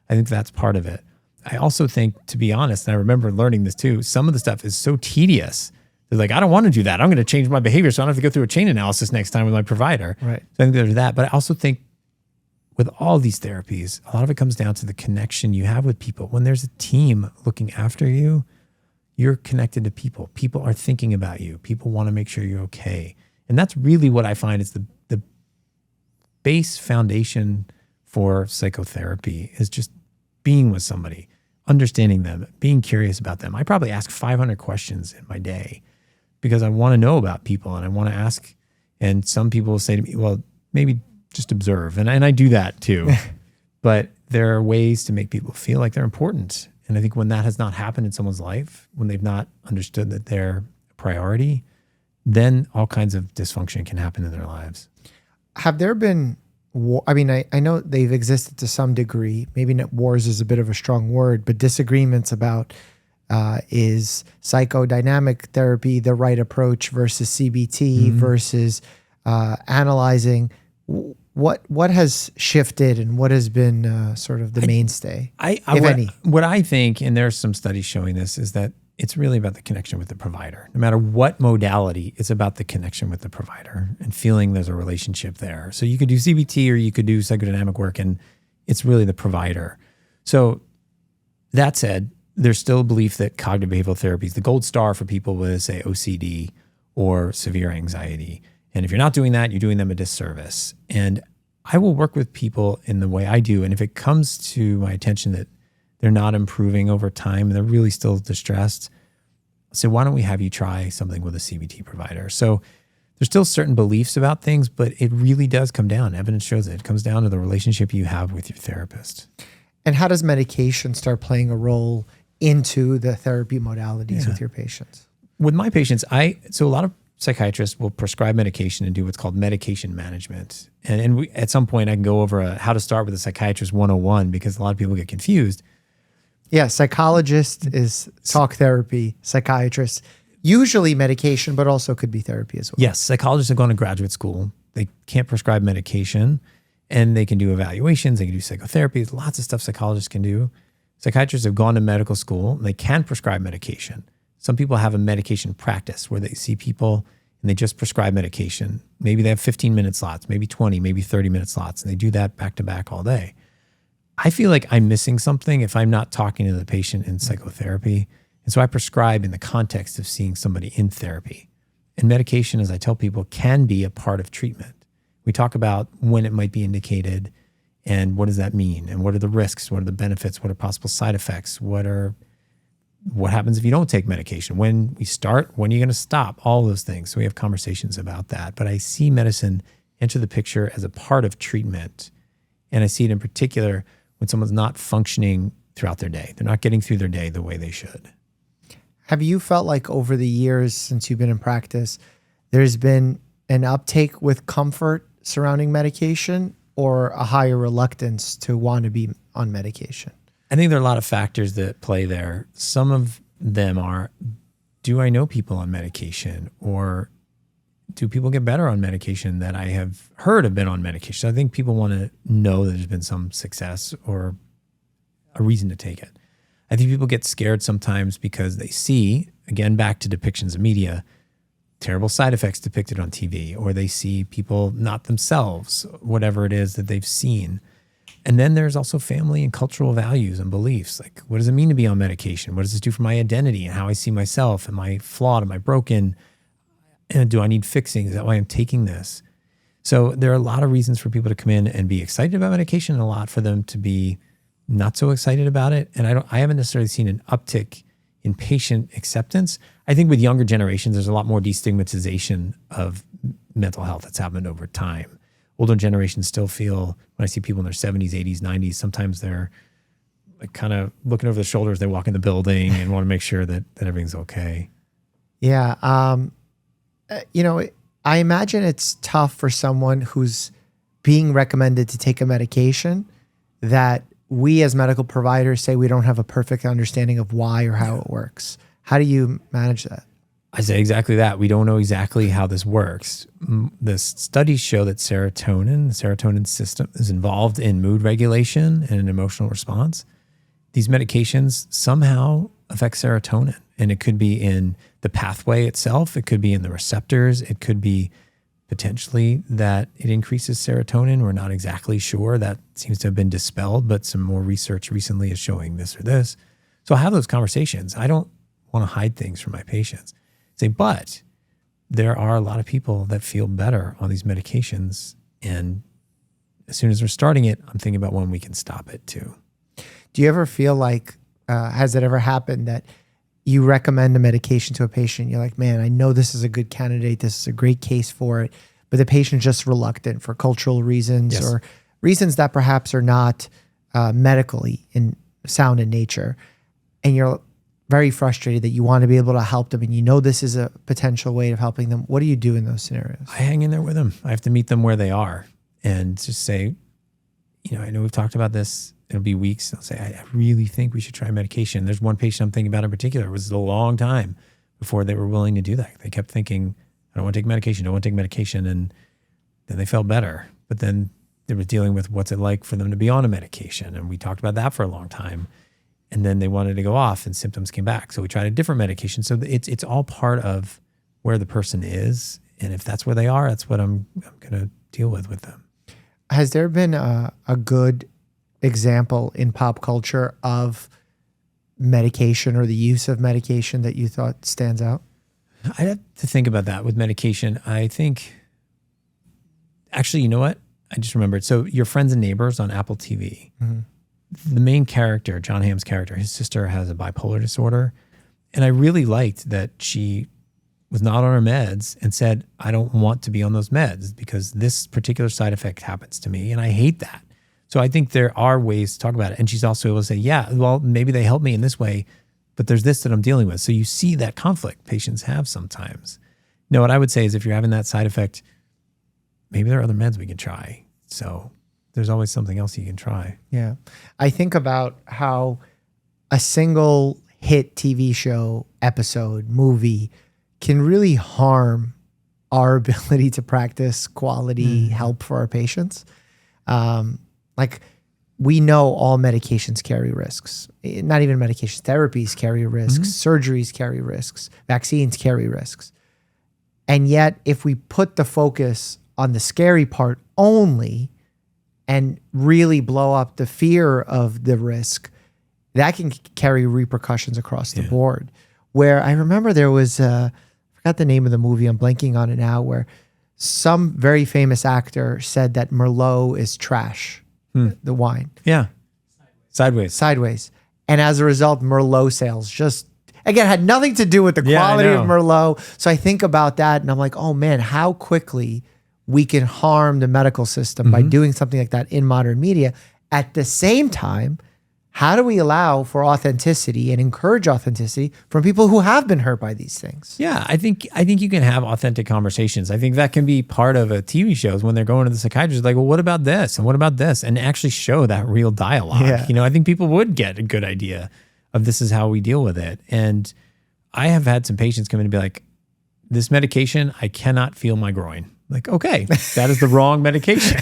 I think that's part of it. I also think, to be honest, and I remember learning this too, some of the stuff is so tedious. They're like, I don't want to do that. I'm going to change my behavior so I don't have to go through a chain analysis next time with my provider. Right. So I think there's that. But I also think with all these therapies, a lot of it comes down to the connection you have with people. When there's a team looking after you, you're connected to people. People are thinking about you. People want to make sure you're okay. And that's really what I find is the base foundation for psychotherapy is just being with somebody, understanding them, being curious about them. I probably ask 500 questions in my day because I want to know about people and I want to ask. And some people will say to me, well, maybe just observe. And I do that too. But there are ways to make people feel like they're important. And I think when that has not happened in someone's life, when they've not understood that they're a priority, then all kinds of dysfunction can happen in their lives. Have there been, I mean, I know they've existed to some degree, maybe not wars is a bit of a strong word, but disagreements about is psychodynamic therapy the right approach versus CBT versus analyzing. What has shifted and what has been sort of the mainstay, if any? What I think, and there's some studies showing this, is that it's really about the connection with the provider. No matter what modality, it's about the connection with the provider and feeling there's a relationship there. So you could do CBT or you could do psychodynamic work, and it's really the provider. So that said, there's still a belief that cognitive behavioral therapy is the gold star for people with, say, OCD or severe anxiety. And if you're not doing that, you're doing them a disservice. And I will work with people in the way I do. And if it comes to my attention that they're not improving over time and they're really still distressed, I'll say, why don't we have you try something with a CBT provider? So there's still certain beliefs about things, but it really does come down. Evidence shows it comes down to the relationship you have with your therapist. And how does medication start playing a role into the therapy modalities with your patients? With my patients, so a lot of psychiatrists will prescribe medication and do what's called medication management. And we, at some point I can go over how to start with a psychiatrist 101 because a lot of people get confused. Yeah, psychologist is talk therapy, psychiatrist, usually medication, but also could be therapy as well. Yes, psychologists have gone to graduate school. They can't prescribe medication and they can do evaluations, they can do psychotherapy, there's lots of stuff psychologists can do. Psychiatrists have gone to medical school and they can prescribe medication. Some people have a medication practice where they see people and they just prescribe medication. Maybe they have 15-minute slots, maybe 20, maybe 30-minute slots, and they do that back to back all day. I feel like I'm missing something if I'm not talking to the patient in psychotherapy. And so I prescribe in the context of seeing somebody in therapy. And medication, as I tell people, can be a part of treatment. We talk about when it might be indicated and what does that mean? And what are the risks? What are the benefits? What are possible side effects? What happens if you don't take medication? When we start, when are you going to stop? All those things. So we have conversations about that. But I see medicine enter the picture as a part of treatment. And I see it in particular when someone's not functioning throughout their day. They're not getting through their day the way they should. Have you felt like over the years since you've been in practice, there's been an uptake with comfort surrounding medication or a higher reluctance to want to be on medication? I think there are a lot of factors that play there. Some of them are, do I know people on medication, or do people get better on medication that I have heard have been on medication? So I think people want to know that there's been some success or a reason to take it. I think people get scared sometimes because they see, again, back to depictions of media, terrible side effects depicted on TV, or they see people not themselves, whatever it is that they've seen. And then there's also family and cultural values and beliefs. Like, what does it mean to be on medication? What does this do for my identity and how I see myself? Am I flawed? Am I broken? And do I need fixing? Is that why I'm taking this? So there are a lot of reasons for people to come in and be excited about medication and a lot for them to be not so excited about it. And I haven't necessarily seen an uptick in patient acceptance. I think with younger generations, there's a lot more destigmatization of mental health that's happened over time. Older generations still feel, when I see people in their 70s, 80s, 90s, sometimes they're like kind of looking over their shoulders. They walk in the building and want to make sure that everything's okay. Yeah. I imagine it's tough for someone who's being recommended to take a medication that we as medical providers say we don't have a perfect understanding of why or how it works. How do you manage that? I say exactly that. We don't know exactly how this works. The studies show that the serotonin system is involved in mood regulation and an emotional response. These medications somehow affect serotonin, and it could be in the pathway itself. It could be in the receptors. It could be potentially that it increases serotonin. We're not exactly sure. That seems to have been dispelled, but some more research recently is showing this or this. So I have those conversations. I don't want to hide things from my patients. But there are a lot of people that feel better on these medications. And as soon as we're starting it, I'm thinking about when we can stop it too. Do you ever feel like, has it ever happened that you recommend a medication to a patient? You're like, man, I know this is a good candidate. This is a great case for it. But the patient's just reluctant for cultural reasons or reasons that perhaps are not medically sound in nature. And you're very frustrated that you want to be able to help them and you know this is a potential way of helping them, what do you do in those scenarios? I hang in there with them. I have to meet them where they are and just say, I know we've talked about this. It'll be weeks. I'll say, I really think we should try medication. There's one patient I'm thinking about in particular. It was a long time before they were willing to do that. They kept thinking, I don't want to take medication. I don't want to take medication. And then they felt better. But then they were dealing with what's it like for them to be on a medication. And we talked about that for a long time. And then they wanted to go off and symptoms came back. So we tried a different medication. So it's all part of where the person is. And if that's where they are, that's what I'm going to deal with them. Has there been a good example in pop culture of medication or the use of medication that you thought stands out? I'd have to think about that with medication. I think, actually, you know what? I just remembered. So your Friends and Neighbors on Apple TV, the main character, John Hamm's character, his sister has a bipolar disorder. And I really liked that she was not on her meds and said, I don't want to be on those meds because this particular side effect happens to me and I hate that. So I think there are ways to talk about it. And she's also able to say, yeah, well, maybe they help me in this way, but there's this that I'm dealing with. So you see that conflict patients have sometimes. No, what I would say is if you're having that side effect, maybe there are other meds we can try. So there's always something else you can try. Yeah. I think about how a single hit TV show, episode, movie can really harm our ability to practice quality help for our patients. Like we know all medications carry risks, not even medications, therapies carry risks, surgeries carry risks, vaccines carry risks. And yet if we put the focus on the scary part only and really blow up the fear of the risk, that can carry repercussions across the board. Where I remember there was, I forgot the name of the movie, I'm blanking on it now, where some very famous actor said that Merlot is trash, the wine. Yeah. Sideways. And as a result, Merlot sales just, again, had nothing to do with the quality of Merlot. So I think about that and I'm like, oh man, how quickly we can harm the medical system by doing something like that in modern media. At the same time, how do we allow for authenticity and encourage authenticity from people who have been hurt by these things? Yeah, I think you can have authentic conversations. I think that can be part of a TV shows when they're going to the psychiatrist, like, well, what about this? And what about this? And actually show that real dialogue. Yeah. I think people would get a good idea of this is how we deal with it. And I have had some patients come in and be like, this medication, I cannot feel my groin. Like, okay, that is the wrong medication.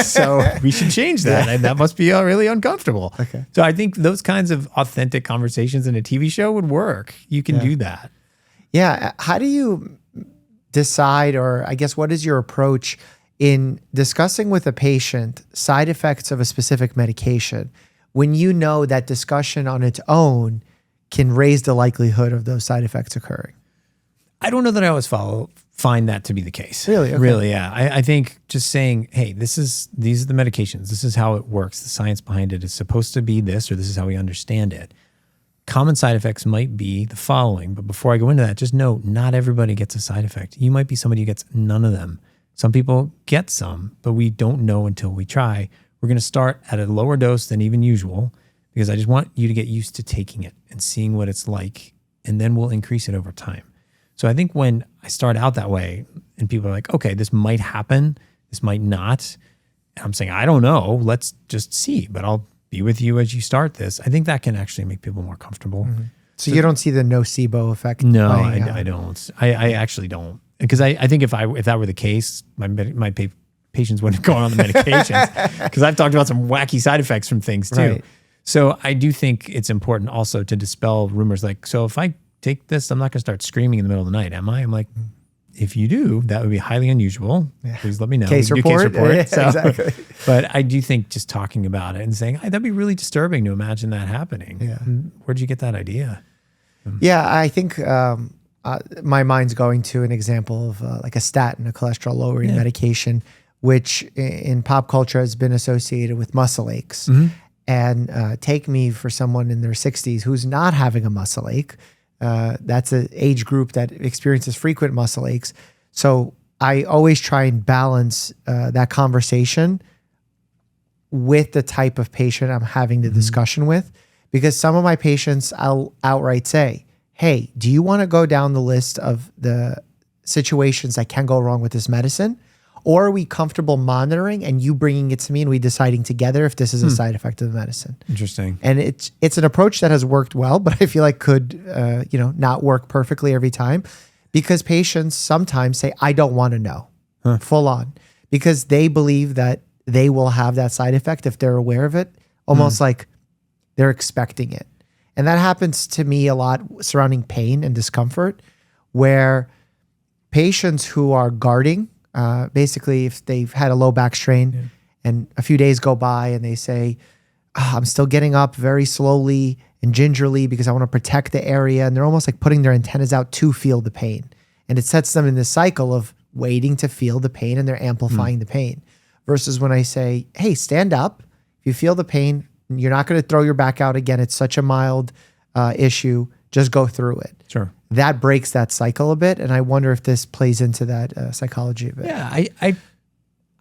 So we should change that. And that must be really uncomfortable. Okay. So I think those kinds of authentic conversations in a TV show would work. You can do that. Yeah. How do you decide, or I guess, what is your approach in discussing with a patient side effects of a specific medication when you know that discussion on its own can raise the likelihood of those side effects occurring? I don't know that I always find that to be the case. Really? Okay. Really, yeah. I think just saying, hey, these are the medications. This is how it works. The science behind it is supposed to be this, or this is how we understand it. Common side effects might be the following, but before I go into that, just know not everybody gets a side effect. You might be somebody who gets none of them. Some people get some, but we don't know until we try. We're going to start at a lower dose than even usual because I just want you to get used to taking it and seeing what it's like, and then we'll increase it over time. So I think when I start out that way and people are like, okay, this might happen, this might not. And I'm saying, I don't know, let's just see, but I'll be with you as you start this. I think that can actually make people more comfortable. So you don't see the nocebo effect? No, I don't. I actually don't. Because I think if that were the case, my patients wouldn't go on the medications because I've talked about some wacky side effects from things too. Right. So I do think it's important also to dispel rumors like, so if I take this, I'm not going to start screaming in the middle of the night, am I? I'm like, if you do, that would be highly unusual. Yeah. Please let me know. Case report. Yeah, so, exactly. But I do think just talking about it and saying, hey, that'd be really disturbing to imagine that happening. Yeah. Where'd you get that idea? Yeah, I think my mind's going to an example of like a statin, a cholesterol lowering medication, which in pop culture has been associated with muscle aches. And take me for someone in their 60s who's not having a muscle ache. That's an age group that experiences frequent muscle aches. So I always try and balance that conversation with the type of patient I'm having the discussion with, Because some of my patients, I'll outright say, hey, do you want to go down the list of the situations that can go wrong with this medicine? Or are we comfortable monitoring and you bringing it to me and we deciding together if this is a side effect of the medicine? Interesting. And it's an approach that has worked well, but I feel like could not work perfectly every time, because patients sometimes say, I don't want to know, full on, because they believe that they will have that side effect if they're aware of it, almost like they're expecting it. And that happens to me a lot surrounding pain and discomfort, where patients who are guarding, basically if they've had a low back strain and a few days go by and they say, I'm still getting up very slowly and gingerly because I want to protect the area. And they're almost like putting their antennas out to feel the pain. And it sets them in this cycle of waiting to feel the pain, and they're amplifying the pain. Versus when I say, hey, stand up. If you feel the pain, you're not going to throw your back out again. It's such a mild issue. Just go through it. Sure. That breaks that cycle a bit. And I wonder if this plays into that psychology a bit. Yeah,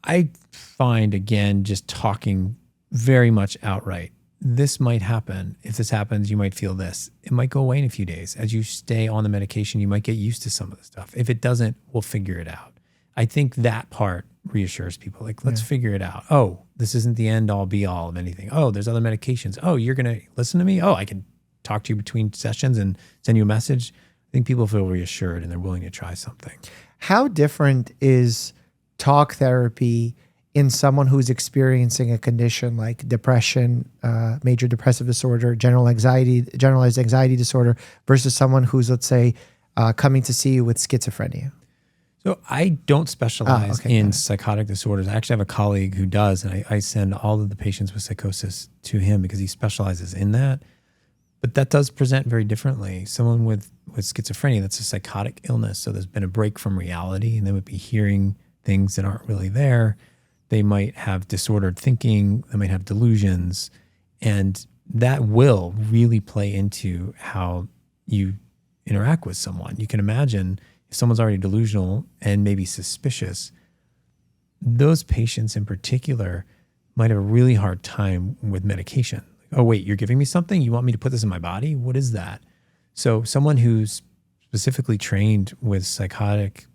I find, again, just talking very much outright, this might happen. If this happens, you might feel this. It might go away in a few days. As you stay on the medication, you might get used to some of the stuff. If it doesn't, we'll figure it out. I think that part reassures people. Like, let's figure it out. Oh, this isn't the end all be all of anything. Oh, there's other medications. Oh, you're going to listen to me? Oh, I can talk to you between sessions and send you a message. I think people feel reassured and they're willing to try something. How different is talk therapy in someone who's experiencing a condition like depression, major depressive disorder, generalized anxiety disorder, versus someone who's, let's say, coming to see you with schizophrenia? So I don't specialize in psychotic disorders. I actually have a colleague who does, and I send all of the patients with psychosis to him because he specializes in that. But that does present very differently. Someone with schizophrenia, that's a psychotic illness. So there's been a break from reality, and they would be hearing things that aren't really there. They might have disordered thinking. They might have delusions. And that will really play into how you interact with someone. You can imagine if someone's already delusional and maybe suspicious, those patients in particular might have a really hard time with medication. Oh, wait, you're giving me something? You want me to put this in my body? What is that? So someone who's specifically trained with psychotic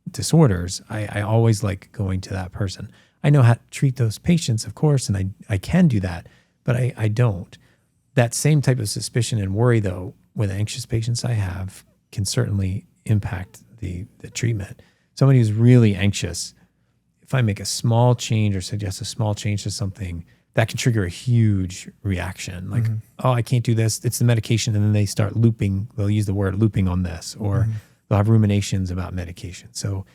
disorders, I always like going to that person. I know how to treat those patients, of course, and I can do that, but I don't. That same type of suspicion and worry, though, with anxious patients I have can certainly impact the treatment. Someone who's really anxious, if I make a small change or suggest a small change to something, that can trigger a huge reaction. Like, oh, I can't do this. It's the medication. And then they start looping. They'll use the word looping on this, or they'll have ruminations about medication. So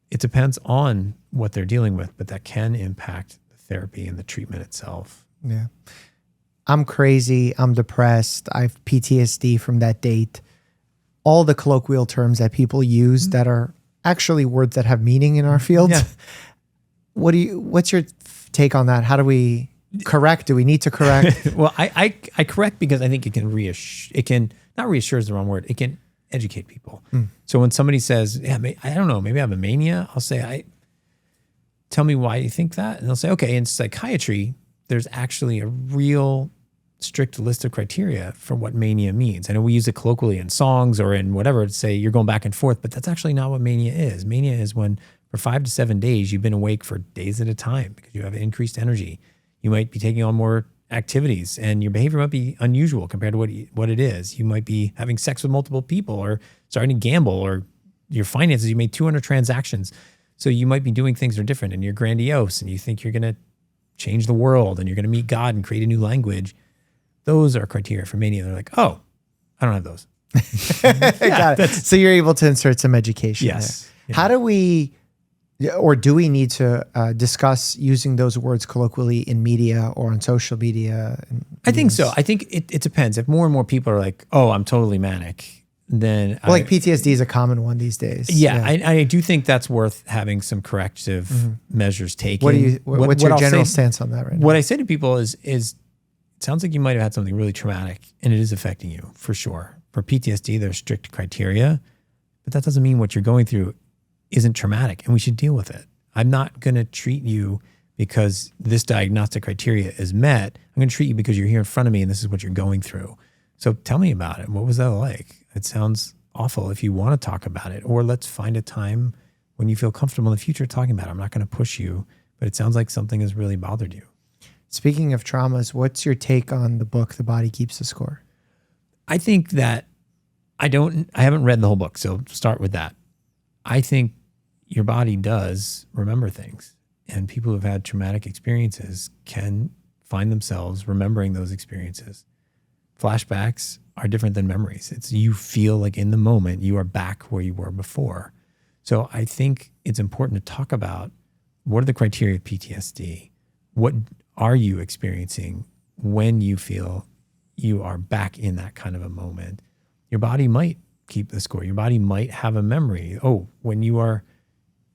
it depends on what they're dealing with, but that can impact the therapy and the treatment itself. Yeah. I'm crazy. I'm depressed. I have PTSD from that date. All the colloquial terms that people use that are actually words that have meaning in our field. Yeah. What's your take on that? How do we correct? Do we need to correct? Well, I correct because I think it can not reassure is the wrong word. It can educate people. So when somebody says, yeah, I don't know, maybe I have a mania, I'll say, tell me why you think that. And they'll say, okay, in psychiatry, there's actually a real strict list of criteria for what mania means. I know we use it colloquially in songs or in whatever to say you're going back and forth, but that's actually not what mania is. Mania is when for 5 to 7 days, you've been awake for days at a time because you have increased energy. You might be taking on more activities and your behavior might be unusual compared to what it is. You might be having sex with multiple people or starting to gamble, or your finances, you made 200 transactions. So you might be doing things that are different and you're grandiose and you think you're going to change the world and you're going to meet God and create a new language. Those are criteria for mania. They're like, oh, I don't have those. Got it. So you're able to insert some education. Yes. Yeah. How do we, or do we need to discuss using those words colloquially in media or on social media? I think so. I think it depends. If more and more people are like, oh, I'm totally manic, then like PTSD is a common one these days. Yeah. I do think that's worth having some corrective measures taken. What's your general stance on that right now? What I say to people is it sounds like you might have had something really traumatic and it is affecting you for sure. For PTSD, there's strict criteria, but that doesn't mean what you're going through isn't traumatic and we should deal with it. I'm not going to treat you because this diagnostic criteria is met. I'm going to treat you because you're here in front of me and this is what you're going through. So tell me about it. What was that like? It sounds awful if you want to talk about it, or let's find a time when you feel comfortable in the future talking about it. I'm not going to push you, but it sounds like something has really bothered you. Speaking of traumas, what's your take on the book, The Body Keeps the Score? I think that I haven't read the whole book, so start with that. I think your body does remember things, and people who've had traumatic experiences can find themselves remembering those experiences. Flashbacks are different than memories. It's you feel like in the moment you are back where you were before. So I think it's important to talk about what are the criteria of PTSD? What are you experiencing when you feel you are back in that kind of a moment? Your body might keep the score. Your body might have a memory. Oh, when you are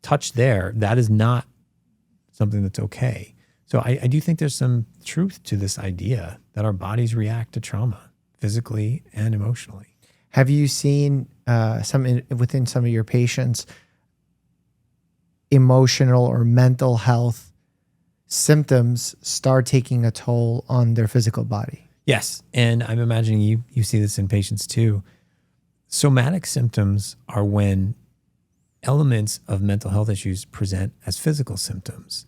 touched there, that is not something that's okay. So I do think there's some truth to this idea that our bodies react to trauma physically and emotionally. Have you seen within some of your patients emotional or mental health symptoms start taking a toll on their physical body? Yes, and I'm imagining you see this in patients too. Somatic symptoms are when elements of mental health issues present as physical symptoms.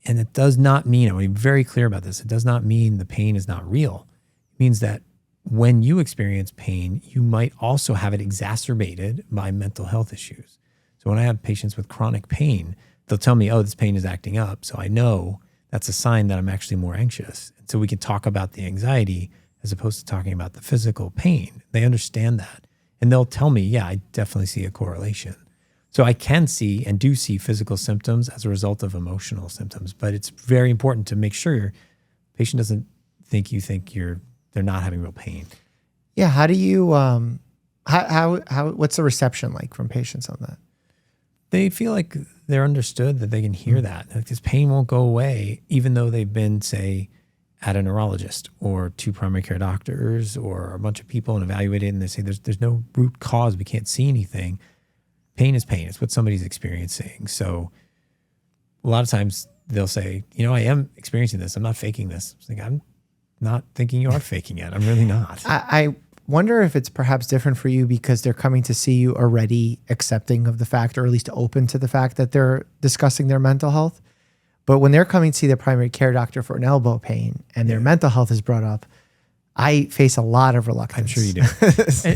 And it does not mean, I want to be very clear about this, it does not mean the pain is not real. It means that when you experience pain, you might also have it exacerbated by mental health issues. So when I have patients with chronic pain, they'll tell me, oh, this pain is acting up. So I know that's a sign that I'm actually more anxious. And so we can talk about the anxiety as opposed to talking about the physical pain. They understand that. And they'll tell me, yeah, I definitely see a correlation. So I can see and do see physical symptoms as a result of emotional symptoms, but it's very important to make sure your patient doesn't think you think they're not having real pain. Yeah. How do you, what's the reception like from patients on that? They feel like they're understood, that they can hear that. Like this pain won't go away, even though they've been, say, at a neurologist or 2 primary care doctors or a bunch of people and evaluated, and they say there's no root cause. We can't see anything. Pain is pain. It's what somebody's experiencing. So a lot of times they'll say, I am experiencing this. I'm not faking this. It's like, I'm not thinking you are faking it. I'm really not. I wonder if it's perhaps different for you because they're coming to see you already accepting of the fact, or at least open to the fact that they're discussing their mental health. But when they're coming to see their primary care doctor for an elbow pain and their mental health is brought up, I face a lot of reluctance. I'm sure you do.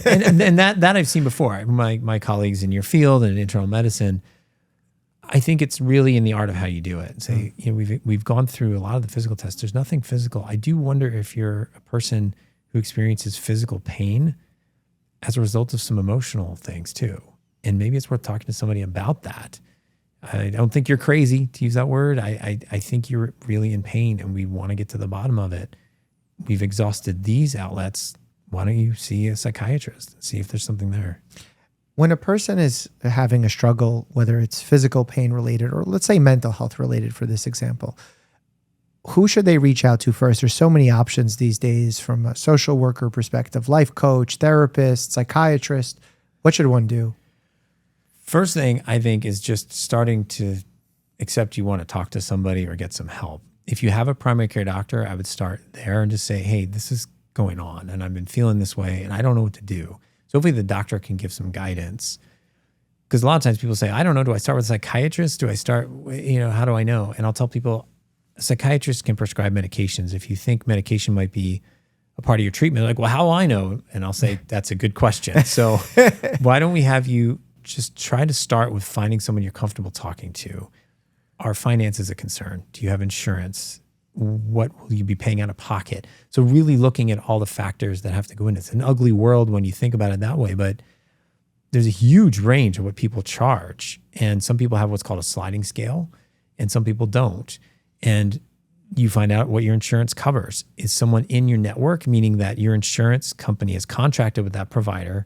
and that I've seen before. My colleagues in your field and in internal medicine, I think it's really in the art of how you do it. Say, we've gone through a lot of the physical tests. There's nothing physical. I do wonder if you're a person who experiences physical pain as a result of some emotional things too. And maybe it's worth talking to somebody about that. I don't think you're crazy, to use that word. I think you're really in pain and we want to get to the bottom of it. We've exhausted these outlets. Why don't you see a psychiatrist and see if there's something there? When a person is having a struggle, whether it's physical pain related or let's say mental health related for this example, who should they reach out to first? There's so many options these days from a social worker perspective, life coach, therapist, psychiatrist. What should one do? First thing I think is just starting to accept you want to talk to somebody or get some help. If you have a primary care doctor, I would start there and just say, hey, this is going on and I've been feeling this way and I don't know what to do. So hopefully the doctor can give some guidance. Because a lot of times people say, I don't know, do I start with a psychiatrist? Do I start, how do I know? And I'll tell people, a psychiatrist can prescribe medications. If you think medication might be a part of your treatment, like, well, how will I know? And I'll say, that's a good question. So why don't we have you just try to start with finding someone you're comfortable talking to. Are finances a concern? Do you have insurance? What will you be paying out of pocket? So really looking at all the factors that have to go in. It's an ugly world when you think about it that way, but there's a huge range of what people charge. And some people have what's called a sliding scale and some people don't. And you find out what your insurance covers. Is someone in your network, meaning that your insurance company is contracted with that provider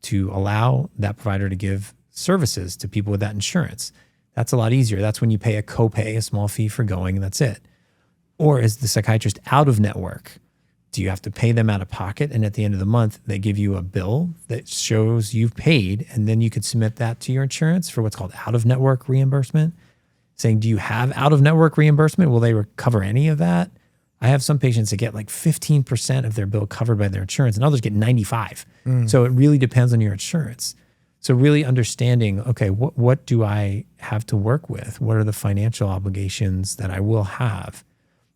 to allow that provider to give services to people with that insurance? That's a lot easier. That's when you pay a copay, a small fee for going, and that's it. Or is the psychiatrist out of network? Do you have to pay them out of pocket? And at the end of the month, they give you a bill that shows you've paid, and then you could submit that to your insurance for what's called out of network reimbursement. saying, do you have out-of-network reimbursement? Will they cover any of that? I have some patients that get like 15% of their bill covered by their insurance, and others get 95. So it really depends on your insurance. So really understanding, okay, what do I have to work with? What are the financial obligations that I will have?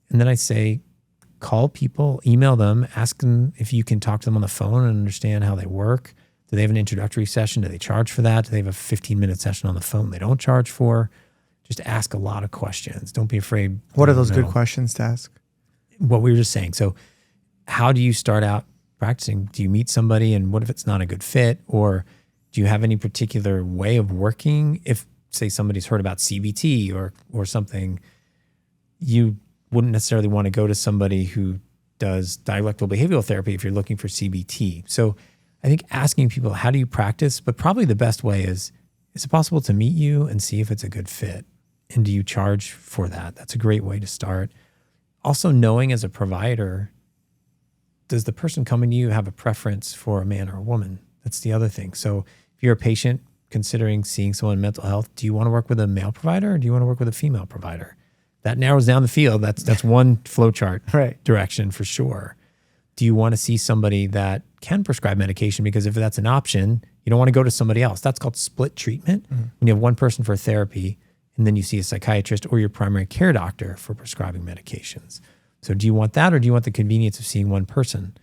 And then I say, call people, email them, ask them if you can talk to them on the phone and understand how they work. Do they have an introductory session? Do they charge for that? Do they have a 15-minute session on the phone they don't charge for? Just ask a lot of questions. Don't be afraid. What are those good questions to ask? What we were just saying. So how do you start out practicing? Do you meet somebody and what if it's not a good fit? Or do you have any particular way of working? If, say, somebody's heard about CBT or something, you wouldn't necessarily want to go to somebody who does dialectical behavioral therapy if you're looking for CBT. So I think asking people, how do you practice? But probably the best way is it possible to meet you and see if it's a good fit? And do you charge for that? That's a great way to start. Also knowing as a provider, does the person coming to you have a preference for a man or a woman? That's the other thing. So if you're a patient considering seeing someone in mental health, do you want to work with a male provider or do you want to work with a female provider? That narrows down the field. That's one flowchart direction for sure. Do you want to see somebody that can prescribe medication? Because if that's an option, you don't want to go to somebody else. That's called split treatment. When you have one person for therapy and then you see a psychiatrist or your primary care doctor for prescribing medications. So do you want that or do you want the convenience of seeing one person?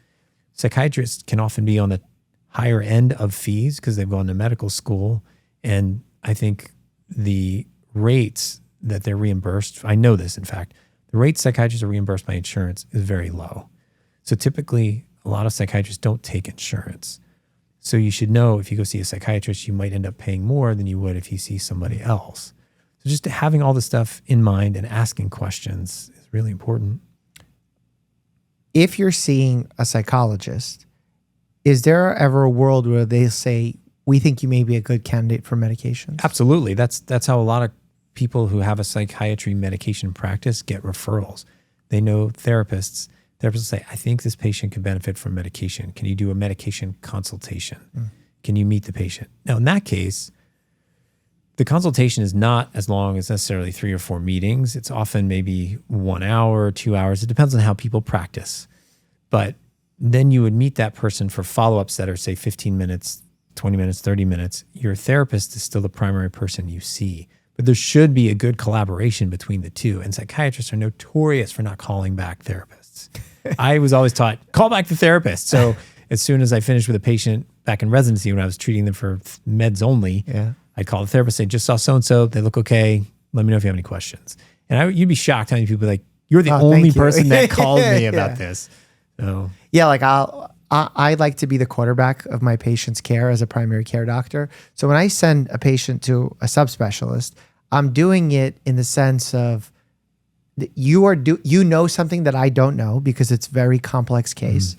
Psychiatrists can often be on the higher end of fees because they've gone to medical school. And I think the rates that they're reimbursed, I know this in fact, the rates psychiatrists are reimbursed by insurance is very low. So typically a lot of psychiatrists don't take insurance. So you should know if you go see a psychiatrist, you might end up paying more than you would if you see somebody else. So just having all this stuff in mind and asking questions is really important. If you're seeing a psychologist, is there ever a world where they say, we think you may be a good candidate for medications? Absolutely. That's how a lot of people who have a psychiatry medication practice get referrals. They know therapists. Therapists will say, I think this patient could benefit from medication. Can you do a medication consultation? Can you meet the patient? Now, in that case, the consultation is not as long as necessarily 3 or 4 meetings. It's often maybe 1 hour, 2 hours. It depends on how people practice. But then you would meet that person for follow-ups that are, say, 15 minutes, 20 minutes, 30 minutes. Your therapist is still the primary person you see. But there should be a good collaboration between the two. And psychiatrists are notorious for not calling back therapists. I was always taught, call back the therapist. So as soon as I finished with a patient back in residency, when I was treating them for meds only, I'd call the therapist, say, just saw so-and-so, they look okay. Let me know if you have any questions. And you'd be shocked how many people are like, you're the only person that called me about this. So yeah, like I like to be the quarterback of my patient's care as a primary care doctor. So when I send a patient to a subspecialist, I'm doing it in the sense of you know something that I don't know because it's a very complex case,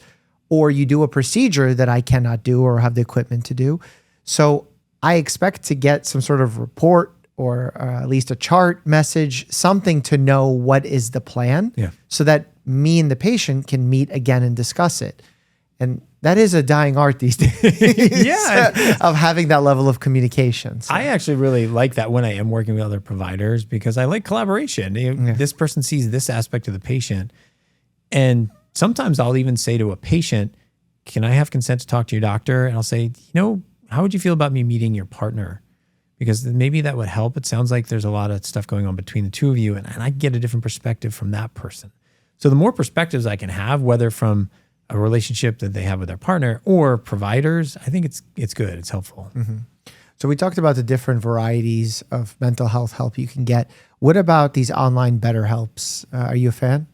or you do a procedure that I cannot do or have the equipment to do. So I expect to get some sort of report or at least a chart message, something to know what is the plan so that me and the patient can meet again and discuss it. And that is a dying art these days of having that level of communication. So. I actually really like that when I am working with other providers because I like collaboration. This person sees this aspect of the patient. And sometimes I'll even say to a patient, can I have consent to talk to your doctor? And I'll say, how would you feel about me meeting your partner? Because maybe that would help. It sounds like there's a lot of stuff going on between the two of you, and I get a different perspective from that person. So the more perspectives I can have, whether from a relationship that they have with their partner or providers, I think it's good. It's helpful. So we talked about the different varieties of mental health help you can get. What about these online BetterHelps? Are you a fan?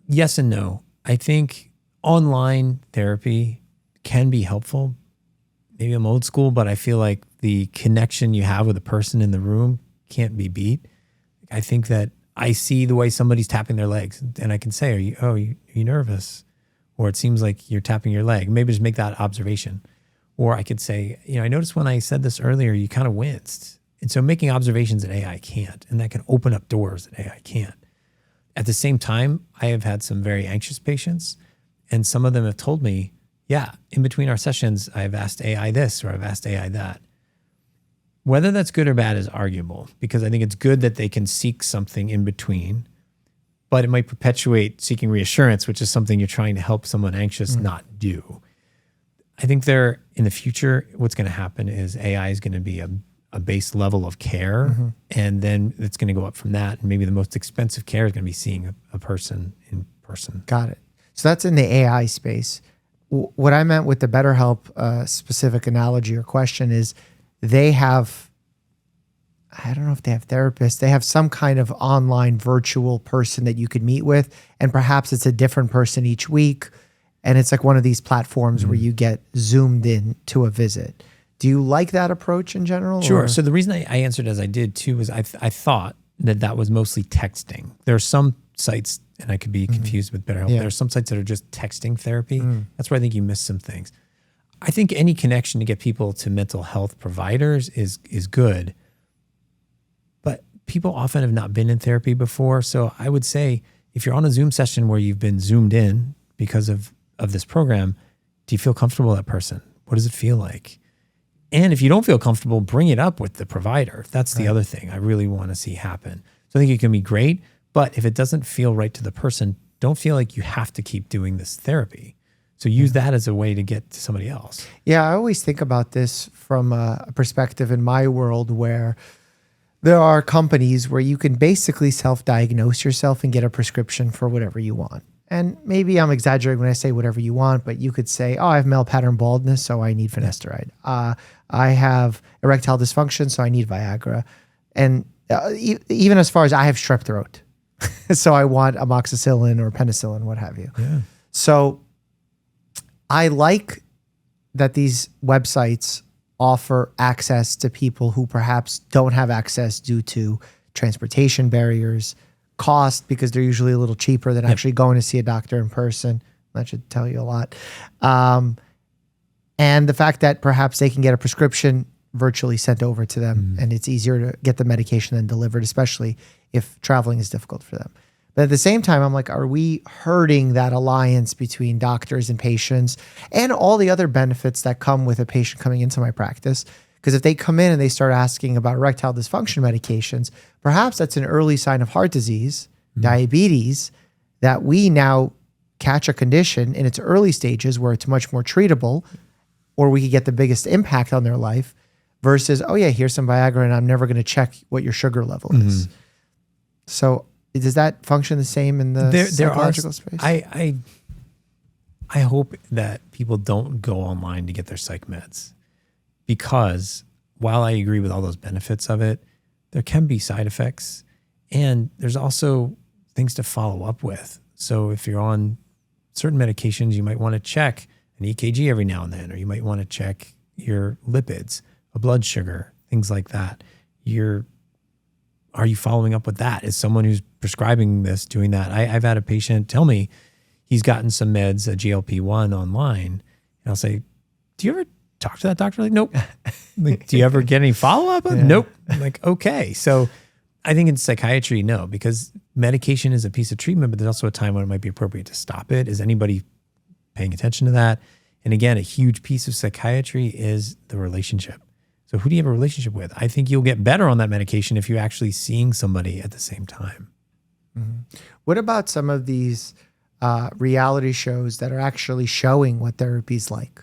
Yes and no. I think online therapy can be helpful. Maybe I'm old school, but I feel like the connection you have with a person in the room can't be beat. I think that I see the way somebody's tapping their legs and I can say, are you nervous? Or it seems like you're tapping your leg. Maybe just make that observation. Or I could say, I noticed when I said this earlier, you kind of winced. And so making observations that AI can't, and that can open up doors that AI can't. At the same time, I have had some very anxious patients, and some of them have told me, in between our sessions, I've asked AI this or I've asked AI that. Whether that's good or bad is arguable, because I think it's good that they can seek something in between, but it might perpetuate seeking reassurance, which is something you're trying to help someone anxious not do. I think in the future, what's going to happen is AI is going to be a base level of care, and then it's going to go up from that. And maybe the most expensive care is going to be seeing a person in person. Got it. So that's in the AI space. What I meant with the BetterHelp specific analogy or question is they have, I don't know if they have therapists, they have some kind of online virtual person that you could meet with, and perhaps it's a different person each week. And it's like one of these platforms where you get zoomed in to a visit. Do you like that approach in general? Sure. Or? So the reason I answered as I did too was I thought that was mostly texting. There are some sites, and I could be confused with BetterHelp. Yeah. There are some sites that are just texting therapy. That's where I think you miss some things. I think any connection to get people to mental health providers is good, but people often have not been in therapy before. So I would say if you're on a Zoom session where you've been zoomed in because of this program, do you feel comfortable with that person? What does it feel like? And if you don't feel comfortable, bring it up with the provider. That's the other thing I really want to see happen. So I think it can be great, but if it doesn't feel right to the person, don't feel like you have to keep doing this therapy. So use that as a way to get to somebody else. Yeah, I always think about this from a perspective in my world where there are companies where you can basically self-diagnose yourself and get a prescription for whatever you want. And maybe I'm exaggerating when I say whatever you want, but you could say, oh, I have male pattern baldness, so I need finasteride. I have erectile dysfunction, so I need Viagra. And even as far as I have strep throat, so I want amoxicillin or penicillin, what have you. Yeah. So I like that these websites offer access to people who perhaps don't have access due to transportation barriers, cost, because they're usually a little cheaper than actually going to see a doctor in person. That should tell you a lot. And the fact that perhaps they can get a prescription virtually sent over to them, and it's easier to get the medication than delivered, especially if traveling is difficult for them. But at the same time, I'm like, are we hurting that alliance between doctors and patients and all the other benefits that come with a patient coming into my practice? Because if they come in and they start asking about erectile dysfunction medications, perhaps that's an early sign of heart disease, diabetes, that we now catch a condition in its early stages where it's much more treatable, or we could get the biggest impact on their life versus, oh yeah, here's some Viagra and I'm never going to check what your sugar level is. So does that function the same in the psychological space? I hope that people don't go online to get their psych meds, because while I agree with all those benefits of it, there can be side effects, and there's also things to follow up with. So if you're on certain medications, you might want to check an EKG every now and then, or you might want to check your lipids, a blood sugar, things like that. Are you following up with that? Is someone who's prescribing this doing that? I've had a patient tell me he's gotten some meds, a GLP-1 online, and I'll say, do you ever talk to that doctor? Like, nope. Like, do you ever get any follow-up? Nope. I'm like, okay. So I think in psychiatry, no, because medication is a piece of treatment, but there's also a time when it might be appropriate to stop it. Is anybody paying attention to that? And again, a huge piece of psychiatry is the relationship. So who do you have a relationship with? I think you'll get better on that medication if you're actually seeing somebody at the same time. What about some of these reality shows that are actually showing what therapy's like?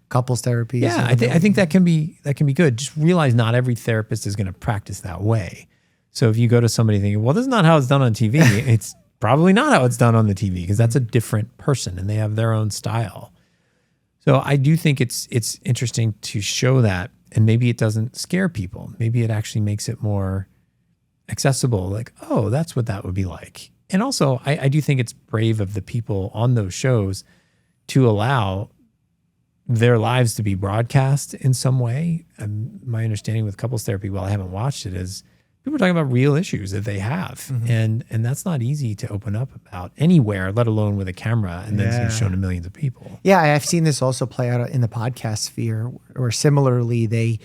Couples therapy. Yeah, I think that can be good. Just realize not every therapist is going to practice that way. So if you go to somebody thinking, well, this is not how it's done on TV, it's probably not how it's done on the TV, because that's a different person and they have their own style. So I do think it's interesting to show that, and maybe it doesn't scare people. Maybe it actually makes it more accessible. Like, oh, that's what that would be like. And also, I do think it's brave of the people on those shows to allow their lives to be broadcast in some way. My understanding with couples therapy, while I haven't watched it, is people are talking about real issues that they have. And that's not easy to open up about anywhere, let alone with a camera and then shown to millions of people. Yeah, I've seen this also play out in the podcast sphere, or similarly, they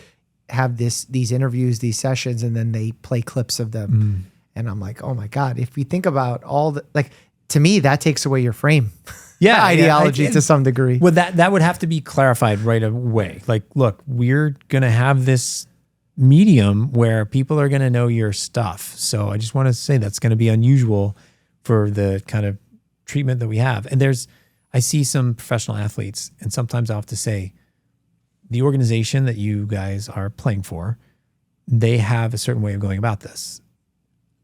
have these interviews, these sessions, and then they play clips of them. And I'm like, oh my God, if we think about all the, like, to me, that takes away your frame. Ideology to some degree. Well, that would have to be clarified right away. Like, look, we're going to have this medium where people are going to know your stuff. So I just want to say that's going to be unusual for the kind of treatment that we have. And I see some professional athletes, and sometimes I'll have to say, the organization that you guys are playing for, they have a certain way of going about this.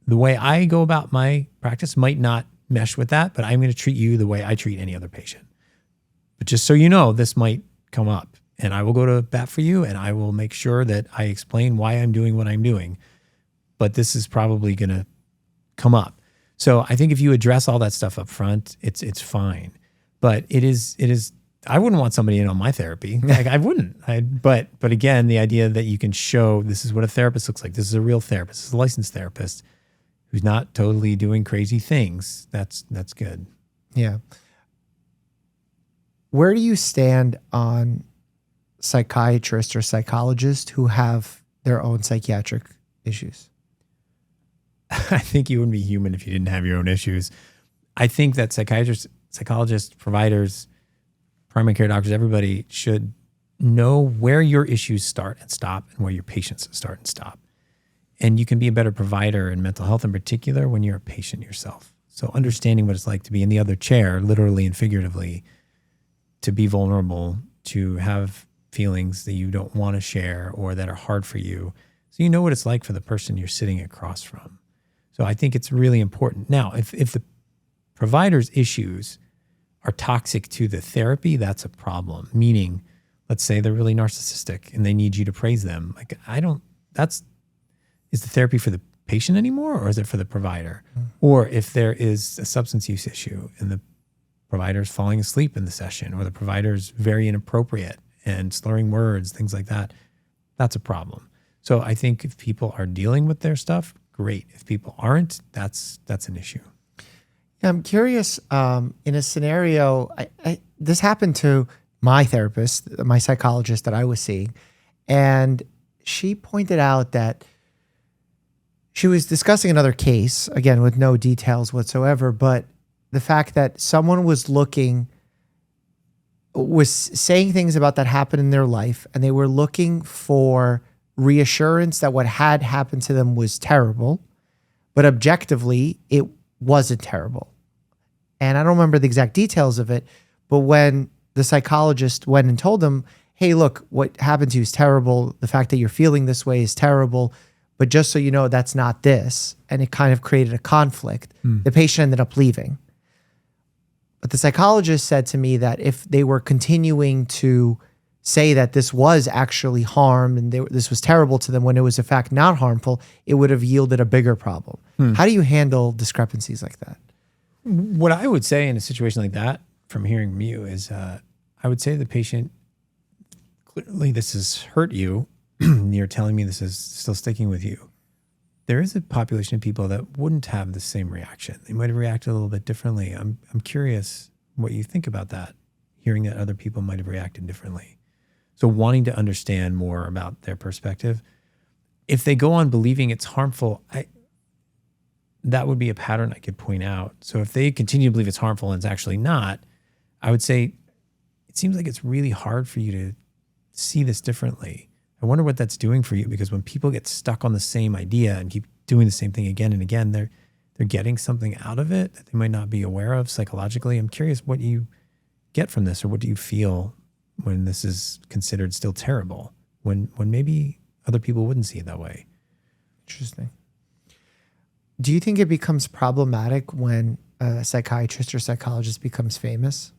The way I go about my practice might not mesh with that, but I'm going to treat you the way I treat any other patient. But just so you know, this might come up, and I will go to bat for you, and I will make sure that I explain why I'm doing what I'm doing. But this is probably going to come up. So I think if you address all that stuff up front, it's fine. But it is. I wouldn't want somebody in on my therapy. Like I wouldn't. But again, the idea that you can show this is what a therapist looks like. This is a real therapist. This is a licensed therapist who's not totally doing crazy things. That's good. Yeah. Where do you stand on psychiatrists or psychologists who have their own psychiatric issues? I think you wouldn't be human if you didn't have your own issues. I think that psychiatrists, psychologists, providers, primary care doctors, everybody should know where your issues start and stop and where your patients start and stop. And you can be a better provider in mental health in particular when you're a patient yourself. So understanding what it's like to be in the other chair, literally and figuratively, to be vulnerable, to have feelings that you don't want to share or that are hard for you. So you know what it's like for the person you're sitting across from. So I think it's really important. Now, if the provider's issues are toxic to the therapy, that's a problem. Meaning, let's say they're really narcissistic and they need you to praise them. Like, is the therapy for the patient anymore, or is it for the provider? Or if there is a substance use issue and the provider's falling asleep in the session, or the provider's very inappropriate and slurring words, things like that, that's a problem. So I think if people are dealing with their stuff, great. If people aren't, that's an issue. I'm curious, in a scenario, this happened to my therapist, my psychologist that I was seeing, and she pointed out that she was discussing another case, again, with no details whatsoever, but the fact that someone was saying things about that happened in their life, and they were looking for reassurance that what had happened to them was terrible, but objectively, it wasn't terrible. And I don't remember the exact details of it, but when the psychologist went and told them, hey, look, what happened to you is terrible. The fact that you're feeling this way is terrible, but just so you know, that's not this. And it kind of created a conflict. The patient ended up leaving. But the psychologist said to me that if they were continuing to say that this was actually harm and this was terrible to them when it was in fact not harmful, it would have yielded a bigger problem. How do you handle discrepancies like that? What I would say in a situation like that, from hearing from you, is I would say to the patient, clearly this has hurt you. You're telling me this is still sticking with you. There is a population of people that wouldn't have the same reaction. They might have reacted a little bit differently. I'm curious what you think about that, hearing that other people might have reacted differently. So wanting to understand more about their perspective. If they go on believing it's harmful, that would be a pattern I could point out. So if they continue to believe it's harmful and it's actually not, I would say it seems like it's really hard for you to see this differently. I wonder what that's doing for you, because when people get stuck on the same idea and keep doing the same thing again and again, they're getting something out of it that they might not be aware of psychologically. I'm curious what you get from this, or what do you feel when this is considered still terrible, when maybe other people wouldn't see it that way. Interesting. Do you think it becomes problematic when a psychiatrist or psychologist becomes famous?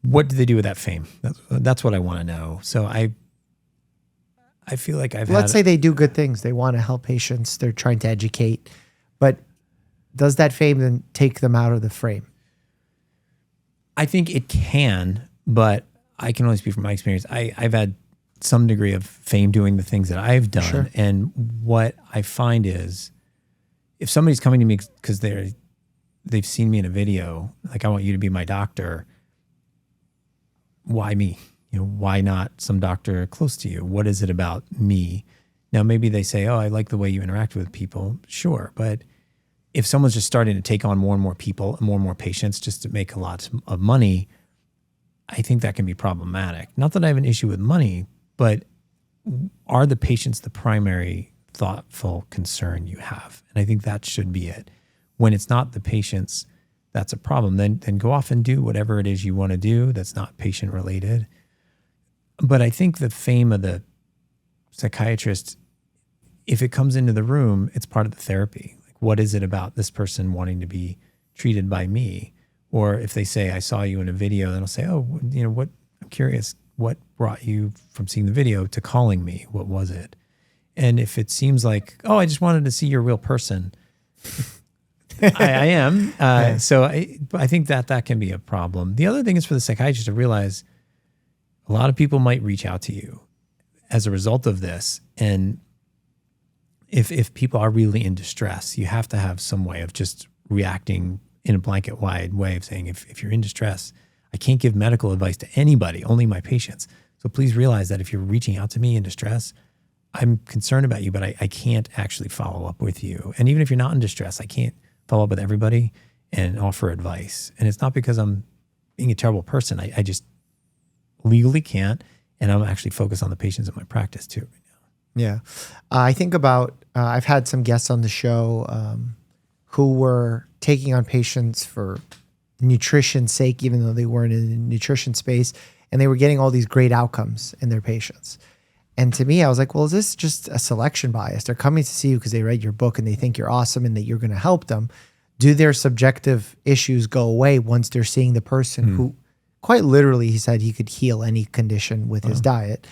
What do they do with that fame? That's what I want to know. So I feel like let's say they do good things. They want to help patients. They're trying to educate. But does that fame then take them out of the frame? I think it can, but I can only speak from my experience. I've had some degree of fame doing the things that I've done. Sure. And what I find is, if somebody's coming to me because they've seen me in a video, like, I want you to be my doctor, why me? Why not some doctor close to you? What is it about me? Now, maybe they say, oh, I like the way you interact with people. Sure. But if someone's just starting to take on more and more people and more patients just to make a lot of money, I think that can be problematic. Not that I have an issue with money, but are the patients the primary thoughtful concern you have? And I think that should be it. When it's not the patients, that's a problem. Then go off and do whatever it is you want to do that's not patient related. But I think the fame of the psychiatrist, if it comes into the room, it's part of the therapy. Like, what is it about this person wanting to be treated by me? Or if they say, I saw you in a video, then I'll say, oh, what, I'm curious, what brought you from seeing the video to calling me? What was it? And if it seems like, oh, I just wanted to see your real person, I am. So I think that can be a problem. The other thing is for the psychiatrist to realize a lot of people might reach out to you as a result of this. And if people are really in distress, you have to have some way of just reacting in a blanket wide way of saying, if you're in distress, I can't give medical advice to anybody, only my patients. So please realize that if you're reaching out to me in distress, I'm concerned about you, but I can't actually follow up with you. And even if you're not in distress, I can't follow up with everybody and offer advice. And it's not because I'm being a terrible person. I just legally can't. And I'm actually focused on the patients in my practice too right now. Yeah. I think about, I've had some guests on the show who were taking on patients for nutrition's sake, even though they weren't in the nutrition space, and they were getting all these great outcomes in their patients. And to me, I was like, well, is this just a selection bias? They're coming to see you because they read your book and they think you're awesome and that you're going to help them. Do their subjective issues go away once they're seeing the person who, quite literally, he said he could heal any condition with his diet?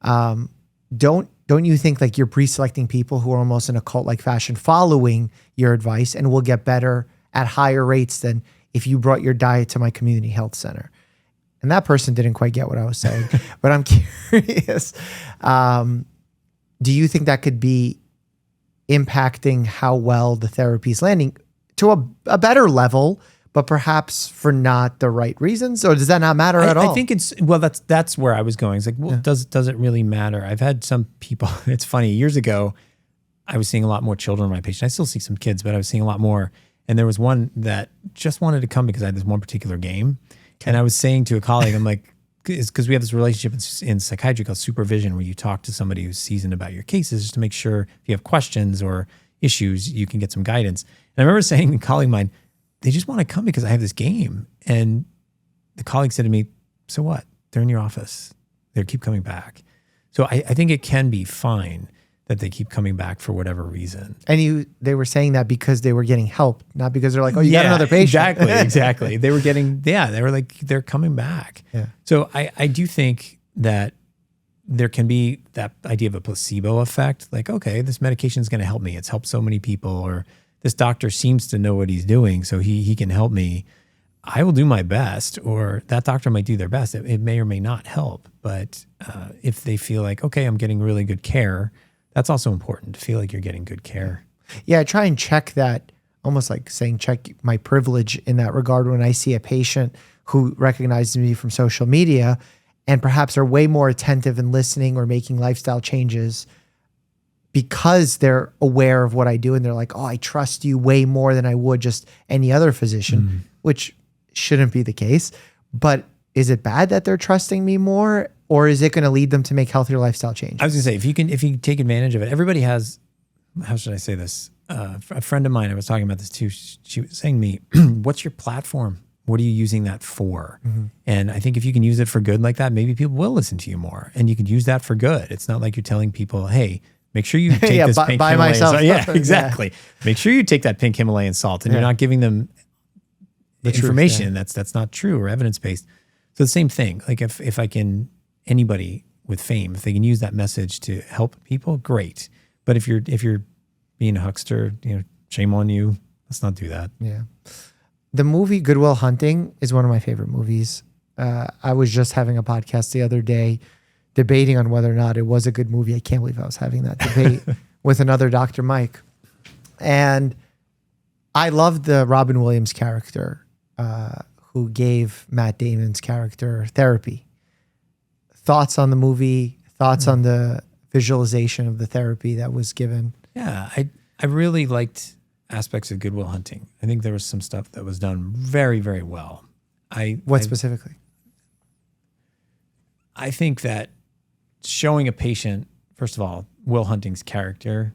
Don't you think like you're pre-selecting people who are almost in a cult-like fashion following your advice and will get better at higher rates than if you brought your diet to my community health center? And that person didn't quite get what I was saying, but I'm curious. Do you think that could be impacting how well the therapy is landing to a better level, but perhaps for not the right reasons? Or does that not matter at all? I think that's where I was going. It's like, well, does it really matter? I've had some people, it's funny, years ago, I was seeing a lot more children in my patient. I still see some kids, but I was seeing a lot more. And there was one that just wanted to come because I had this one particular game. And I was saying to a colleague, I'm like, because we have this relationship in psychiatry called supervision, where you talk to somebody who's seasoned about your cases just to make sure if you have questions or issues, you can get some guidance. And I remember saying to a colleague of mine, they just want to come because I have this game. And the colleague said to me, so what? They're in your office. They keep coming back. So I think it can be fine that they keep coming back for whatever reason. And they were saying that because they were getting help, not because they're like, oh, you got another patient. Exactly. They were like, they're coming back. Yeah. So I do think that there can be that idea of a placebo effect. Like, okay, this medication is going to help me. It's helped so many people, or this doctor seems to know what he's doing, so he can help me. I will do my best, or that doctor might do their best. It may or may not help. But if they feel like, okay, I'm getting really good care, that's also important to feel like you're getting good care. Yeah, I try and check that, almost like saying check my privilege in that regard when I see a patient who recognizes me from social media and perhaps are way more attentive and listening or making lifestyle changes because they're aware of what I do and they're like, oh, I trust you way more than I would just any other physician, which shouldn't be the case. But is it bad that they're trusting me more? Or is it going to lead them to make healthier lifestyle changes? I was going to say, if you take advantage of it, everybody has, how should I say this? A friend of mine, I was talking about this too. She was saying to me, what's your platform? What are you using that for? And I think if you can use it for good like that, maybe people will listen to you more. And you can use that for good. It's not like you're telling people, hey, make sure you take this pink Himalayan salt. Yeah, exactly. Make sure you take that pink Himalayan salt. And you're not giving them the information that's not true or evidence-based. So the same thing. Like if I can, anybody with fame, if they can use that message to help people, great. But if you're being a huckster, shame on you. Let's not do that. Yeah. The movie Good Will Hunting is one of my favorite movies. I was just having a podcast the other day debating on whether or not it was a good movie. I can't believe I was having that debate with another Dr. Mike. And I loved the Robin Williams character who gave Matt Damon's character therapy. Thoughts on the movie, thoughts on the visualization of the therapy that was given. Yeah, I really liked aspects of Good Will Hunting. I think there was some stuff that was done very, very well. What specifically? I think that showing a patient first of all, Will Hunting's character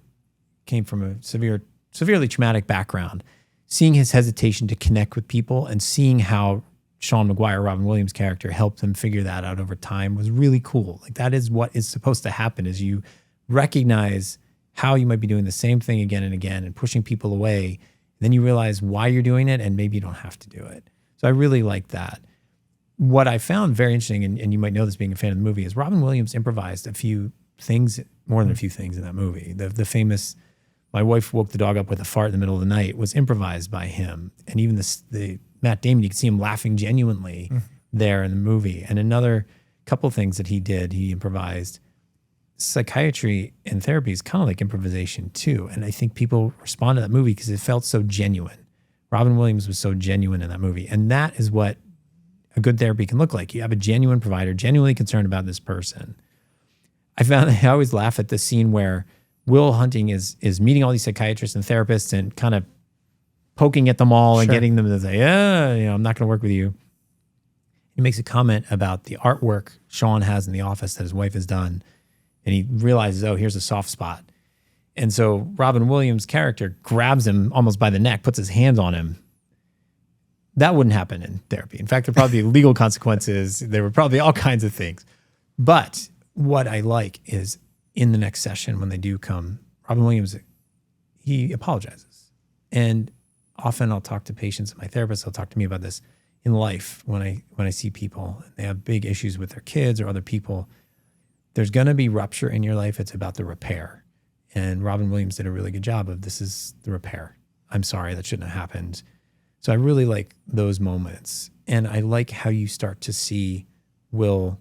came from a severely traumatic background. Seeing his hesitation to connect with people and seeing how Sean Maguire, Robin Williams' character, helped him figure that out over time was really cool. Like, that is what is supposed to happen, is you recognize how you might be doing the same thing again and again and pushing people away. Then you realize why you're doing it, and maybe you don't have to do it. So I really like that. What I found very interesting, and you might know this being a fan of the movie, is Robin Williams improvised a few things, more than a few things in that movie. The famous, my wife woke the dog up with a fart in the middle of the night, was improvised by him. And even the Matt Damon, you can see him laughing genuinely there in the movie. And another couple things that he did, he improvised. Psychiatry and therapy is kind of like improvisation too. And I think people respond to that movie because it felt so genuine. Robin Williams was so genuine in that movie. And that is what a good therapy can look like. You have a genuine provider, genuinely concerned about this person. I always laugh at the scene where Will Hunting is meeting all these psychiatrists and therapists and kind of poking at them all and getting them to say, I'm not going to work with you. He makes a comment about the artwork Sean has in the office that his wife has done. And he realizes, here's a soft spot. And so Robin Williams' character grabs him almost by the neck, puts his hands on him. That wouldn't happen in therapy. In fact, there'd probably be legal consequences. There were probably all kinds of things. But what I like is in the next session, when they do come, Robin Williams, he apologizes. And often I'll talk to patients, and my therapist will talk to me about this in life when I see people, they have big issues with their kids or other people. There's going to be rupture in your life. It's about the repair. And Robin Williams did a really good job of, this is the repair. I'm sorry, that shouldn't have happened. So I really like those moments. And I like how you start to see Will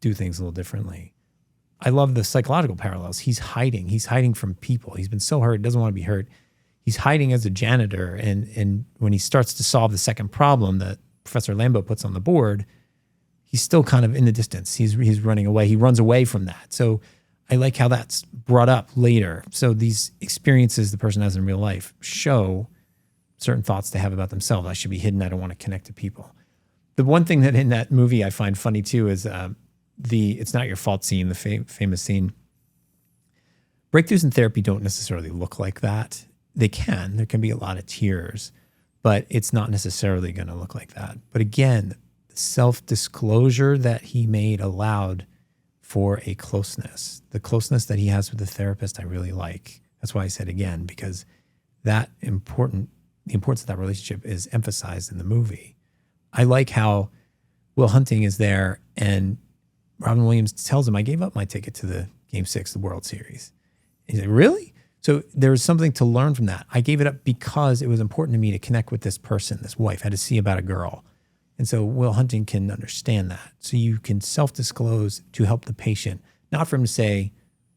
do things a little differently. I love the psychological parallels. He's hiding from people. He's been so hurt, doesn't want to be hurt. He's hiding as a janitor. And when he starts to solve the second problem that Professor Lambeau puts on the board, he's still kind of in the distance. He's running away. He runs away from that. So I like how that's brought up later. So these experiences the person has in real life show certain thoughts they have about themselves. I should be hidden. I don't want to connect to people. The one thing that in that movie I find funny too is the "It's Not Your Fault" scene, the famous scene. Breakthroughs in therapy don't necessarily look like that. They can. There can be a lot of tears, but it's not necessarily going to look like that. But again, the self-disclosure that he made allowed for a closeness. The closeness that he has with the therapist I really like. That's why I said again, because the importance of that relationship is emphasized in the movie. I like how Will Hunting is there and Robin Williams tells him, I gave up my ticket to the Game 6, the World Series. And he's like, really? So there was something to learn from that. I gave it up because it was important to me to connect with this person, this wife. I had to see about a girl. And so Will Hunting can understand that. So you can self-disclose to help the patient, not for him to say,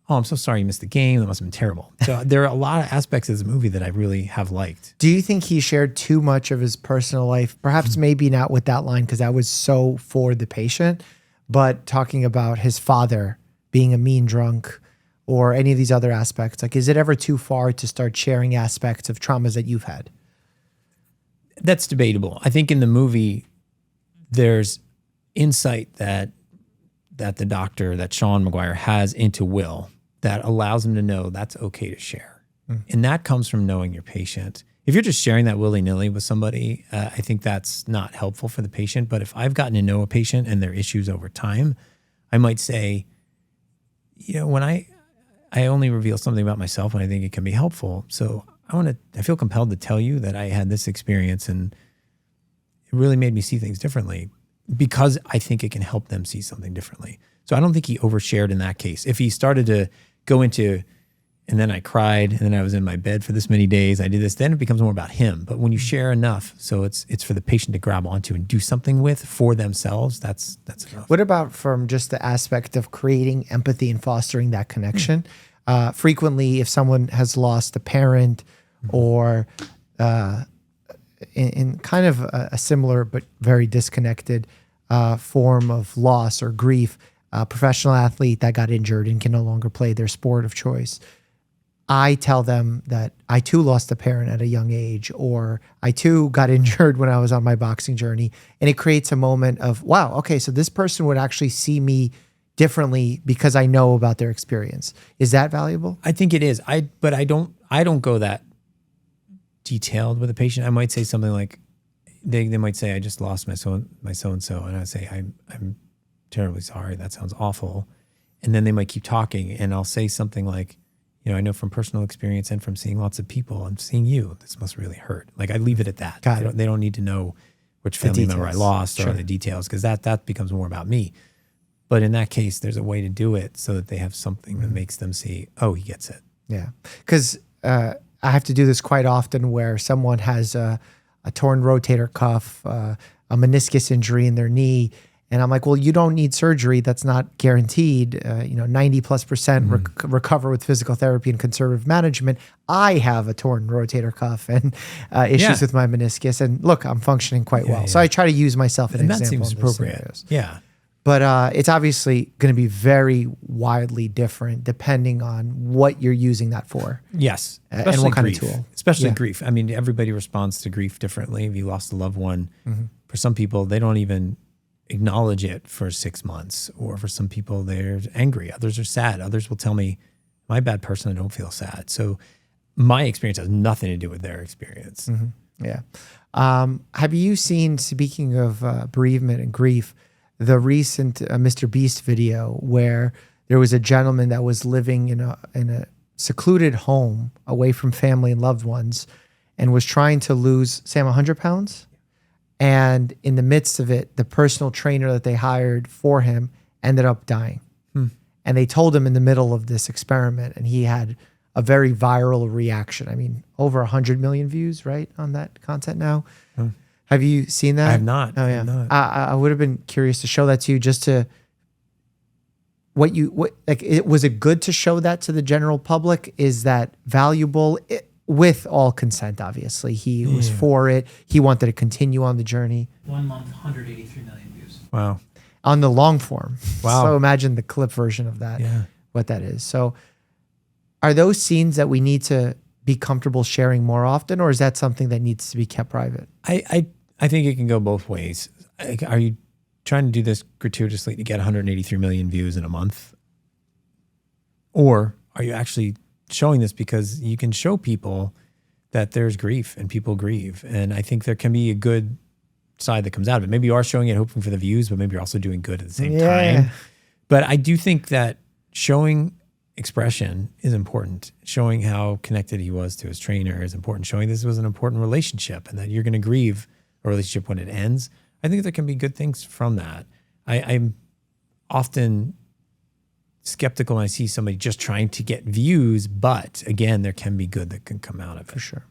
oh, I'm so sorry you missed the game. That must have been terrible. So there are a lot of aspects of this movie that I really have liked. Do you think he shared too much of his personal life? Perhaps maybe not with that line, because that was so for the patient, but talking about his father being a mean drunk or any of these other aspects. Like, is it ever too far to start sharing aspects of traumas that you've had? That's debatable. I think in the movie, there's insight that the doctor, that Sean Maguire has into Will that allows him to know that's okay to share. And that comes from knowing your patient. If you're just sharing that willy-nilly with somebody, I think that's not helpful for the patient. But if I've gotten to know a patient and their issues over time, I might say, when I only reveal something about myself when I think it can be helpful. So I feel compelled to tell you that I had this experience and it really made me see things differently because I think it can help them see something differently. So I don't think he overshared in that case. If he started to go into, and then I cried, and then I was in my bed for this many days, I did this, then it becomes more about him. But when you share enough, so it's for the patient to grab onto and do something with for themselves, that's enough. What about from just the aspect of creating empathy and fostering that connection? Frequently, if someone has lost a parent or in kind of a similar but very disconnected form of loss or grief, a professional athlete that got injured and can no longer play their sport of choice, I tell them that I too lost a parent at a young age, or I too got injured when I was on my boxing journey. And it creates a moment of, wow, okay, so this person would actually see me differently because I know about their experience. Is that valuable? I think it is. But I don't go that detailed with a patient. I might say something like, they might say, I just lost my so-and-so. And I say, I'm terribly sorry. That sounds awful. And then they might keep talking, and I'll say something like, I know from personal experience and from seeing lots of people and seeing you, this must really hurt. Like, I leave it at that. They don't need to know which family member I lost or the details, because that becomes more about me. But in that case, there's a way to do it so that they have something that makes them see, oh, he gets it. Yeah. Because I have to do this quite often where someone has a torn rotator cuff, a meniscus injury in their knee. And I'm like, well, you don't need surgery. That's not guaranteed. 90+% recover with physical therapy and conservative management. I have a torn rotator cuff and issues with my meniscus. And look, I'm functioning quite well. So I try to use myself as an example. And that seems appropriate. Scenarios. Yeah. But it's obviously going to be very widely different depending on what you're using that for. Yes. And what kind of tool. Especially grief. I mean, everybody responds to grief differently. If you lost a loved one, for some people, they don't even acknowledge it for 6 months. Or for some people, they're angry. Others are sad. Others will tell me, I'm a bad person, I don't feel sad. So my experience has nothing to do with their experience. Yeah. Have you seen, speaking of bereavement and grief, the recent MrBeast video where there was a gentleman that was living in a secluded home away from family and loved ones and was trying to lose, Sam, 100 pounds? And in the midst of it, the personal trainer that they hired for him ended up dying. And they told him in the middle of this experiment, and he had a very viral reaction. I mean, over 100 million views, right, on that content now. Have you seen that? I have not. Oh, yeah. I would have been curious to show that to you, just to was it good to show that to the general public? Is that valuable? With all consent, obviously. He was for it. He wanted to continue on the journey. 1 month, 183 million views. Wow. On the long form. Wow. So imagine the clip version of that, what that is. So are those scenes that we need to be comfortable sharing more often, or is that something that needs to be kept private? I think it can go both ways. Are you trying to do this gratuitously to get 183 million views in a month? Or are you actually showing this because you can show people that there's grief and people grieve? And I think there can be a good side that comes out of it. Maybe you are showing it hoping for the views, but maybe you're also doing good at the same time. But I do think that showing expression is important. Showing how connected he was to his trainer is important. Showing this was an important relationship and that you're going to grieve a relationship when it ends. I think there can be good things from that. I'm often skeptical when I see somebody just trying to get views, but again, there can be good that can come out of it. For sure.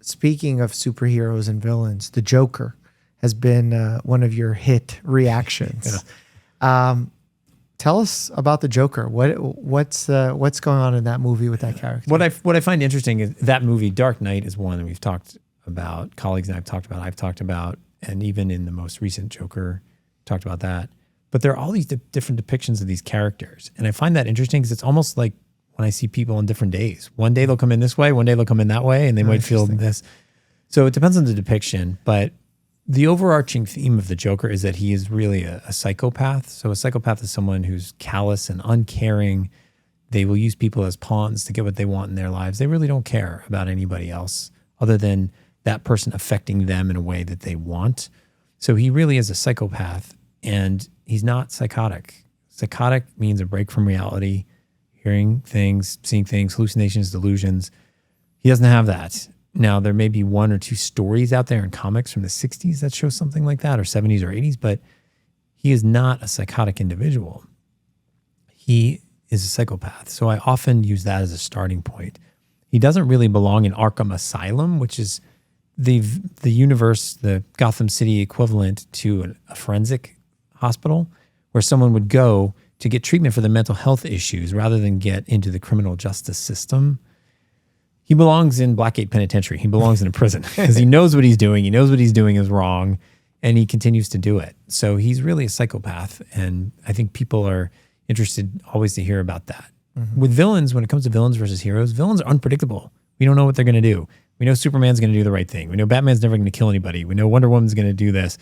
Speaking of superheroes and villains, the Joker has been one of your hit reactions. Tell us about the Joker. What's going on in that movie with that character? What I find interesting is that movie, Dark Knight, is one that we've talked about. Colleagues and I've talked about, and even in the most recent Joker, talked about that. But there are all these different depictions of these characters. And I find that interesting because it's almost like when I see people on different days. One day they'll come in this way, one day they'll come in that way, and they might feel this. So it depends on the depiction. But the overarching theme of the Joker is that he is really a psychopath. So a psychopath is someone who's callous and uncaring. They will use people as pawns to get what they want in their lives. They really don't care about anybody else other than that person affecting them in a way that they want. So he really is a psychopath. And he's not psychotic. Psychotic means a break from reality, hearing things, seeing things, hallucinations, delusions. He doesn't have that. Now, there may be 1 or 2 stories out there in comics from the 60s that show something like that, or 70s or 80s, but he is not a psychotic individual. He is a psychopath. So I often use that as a starting point. He doesn't really belong in Arkham Asylum, which is the universe, the Gotham City equivalent to a forensic hospital where someone would go to get treatment for their mental health issues rather than get into the criminal justice system. He belongs in Blackgate Penitentiary. He belongs in a prison because he knows what he's doing. He knows what he's doing is wrong, and he continues to do it. So he's really a psychopath, and I think people are interested always to hear about that. With villains, when it comes to villains versus heroes, villains are unpredictable. We don't know what they're going to do. We know Superman's going to do the right thing. We know Batman's never going to kill anybody. We know Wonder Woman's going to do this.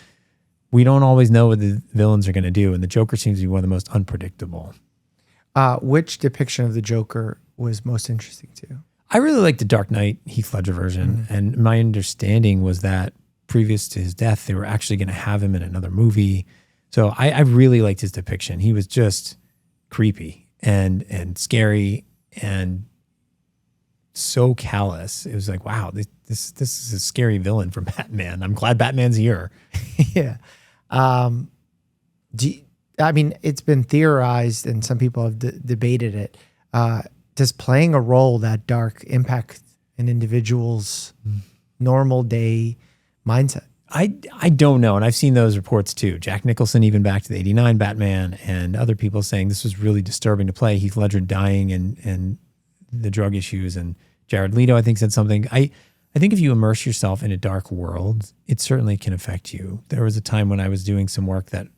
we don't always know what the villains are going to do. And the Joker seems to be one of the most unpredictable. Which depiction of the Joker was most interesting to you? I really like the Dark Knight Heath Ledger version. And my understanding was that previous to his death, they were actually going to have him in another movie. So I really liked his depiction. He was just creepy and scary and so callous. It was like, wow, this is a scary villain from Batman. I'm glad Batman's here. Yeah. I mean, it's been theorized and some people have debated it. Does playing a role that dark impact an individual's normal day mindset? I don't know. And I've seen those reports too. Jack Nicholson, even back to the 89 Batman, and other people saying this was really disturbing to play. Heath Ledger dying and the drug issues, and Jared Leto, I think, said something. I think if you immerse yourself in a dark world, it certainly can affect you. There was a time when I was doing some work that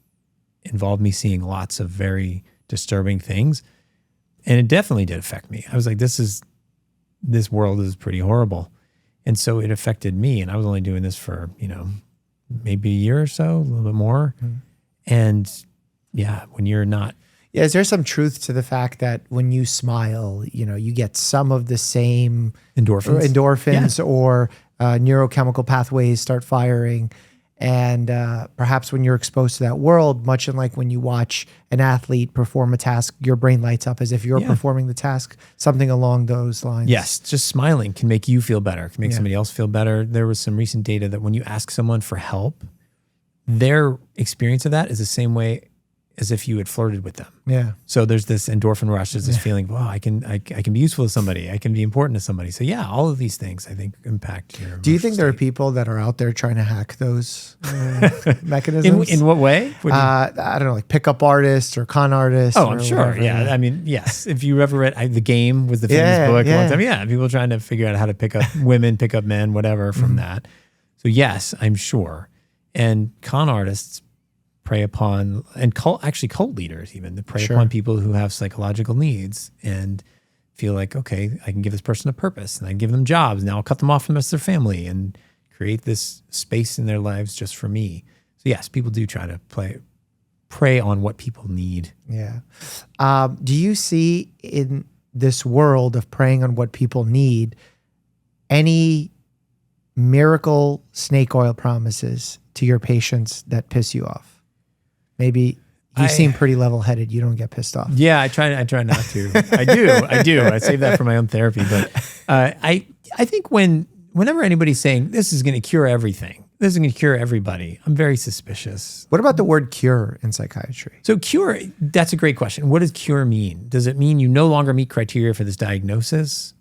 involved me seeing lots of very disturbing things, and it definitely did affect me. I was like, this world is pretty horrible. And so it affected me, and I was only doing this for, maybe a year or so, a little bit more. And yeah, when you're not. Yeah, is there some truth to the fact that when you smile, you get some of the same endorphins or neurochemical pathways start firing? And perhaps when you're exposed to that world, much like when you watch an athlete perform a task, your brain lights up as if you're performing the task, something along those lines. Yes, just smiling can make you feel better, can make somebody else feel better. There was some recent data that when you ask someone for help, their experience of that is the same way as if you had flirted with them. Yeah. So there's this endorphin rush, there's this feeling, wow, I can be useful to somebody, I can be important to somebody. So yeah, all of these things I think impact your. Do you think there are people that are out there trying to hack those mechanisms? In what way? I don't know, like pickup artists or con artists. Oh, I'm sure. Whatever. Yeah. I mean, yes. If you ever read The Game was the famous book. Yeah. One time. Yeah. People trying to figure out how to pick up women, pick up men, whatever from that. So yes, I'm sure. And con artists prey upon, and cult leaders even, that prey upon people who have psychological needs and feel like, okay, I can give this person a purpose and I give them jobs. Now I'll cut them off from the rest of their family and create this space in their lives just for me. So yes, people do try to prey on what people need. Yeah. Do you see in this world of preying on what people need any miracle snake oil promises to your patients that piss you off? Maybe you seem pretty level-headed. You don't get pissed off. Yeah, I try not to. I do. I save that for my own therapy. But I think whenever anybody's saying this is going to cure everything, this is going to cure everybody, I'm very suspicious. What about the word cure in psychiatry? So cure, that's a great question. What does cure mean? Does it mean you no longer meet criteria for this diagnosis?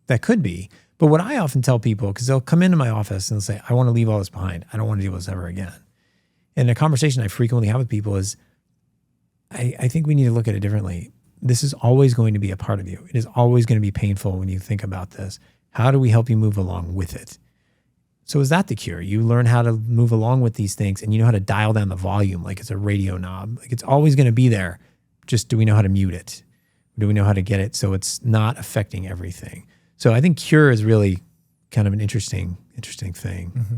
That could be. But what I often tell people, because they'll come into my office and they'll say, I want to leave all this behind. I don't want to deal with this ever again. And a conversation I frequently have with people is, I think we need to look at it differently. This is always going to be a part of you. It is always going to be painful when you think about this. How do we help you move along with it? So is that the cure? You learn how to move along with these things and you know how to dial down the volume like it's a radio knob. Like it's always going to be there. Just do we know how to mute it? Do we know how to get it so it's not affecting everything? So I think cure is really kind of an interesting thing. Mm-hmm.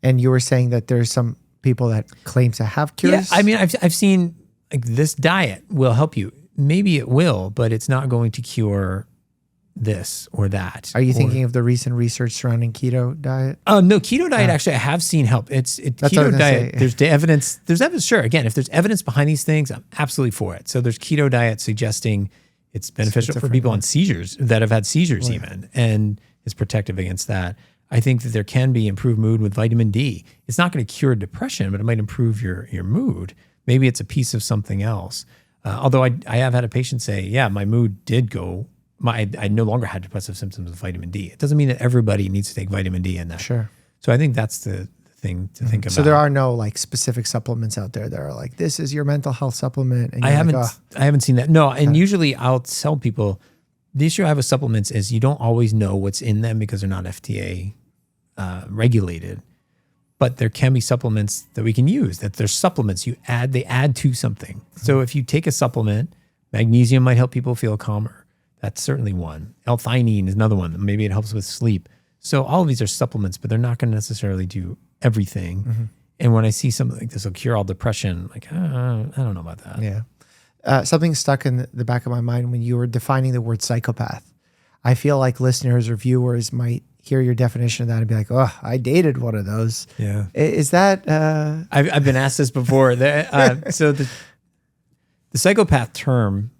And you were saying that there's some people that claim to have cures? Yeah, I mean, I've seen like this diet will help you. Maybe it will, but it's not going to cure this or that. Are you thinking of the recent research surrounding keto diet? Oh, no, keto diet actually I have seen help. It's keto diet. Say. There's evidence. Sure. Again, if there's evidence behind these things, I'm absolutely for it. So there's keto diet suggesting it's beneficial for people on seizures that have had seizures even, and is protective against that. I think that there can be improved mood with vitamin D. It's not going to cure depression, but it might improve your mood. Maybe it's a piece of something else. Although I have had a patient say, yeah, my mood did go, I no longer had depressive symptoms with vitamin D. It doesn't mean that everybody needs to take vitamin D in that. Sure. So I think that's the thing to think about. So there are no like specific supplements out there that are like, this is your mental health supplement. And I haven't seen that. No, and usually I'll tell people, the issue I have with supplements is you don't always know what's in them because they're not FDA regulated. But there can be supplements that we can use, that there's supplements they add to something. So if you take a supplement, magnesium might help people feel calmer. That's certainly one. L-theanine is another one. Maybe it helps with sleep. So all of these are supplements, but they're not going to necessarily do everything. And when I see something like this will cure all depression, like, I don't know about that. Yeah. Something stuck in the back of my mind when you were defining the word psychopath. I feel like listeners or viewers might hear your definition of that and be like, oh, I dated one of those. Yeah. Is that... I've been asked this before. So the psychopath term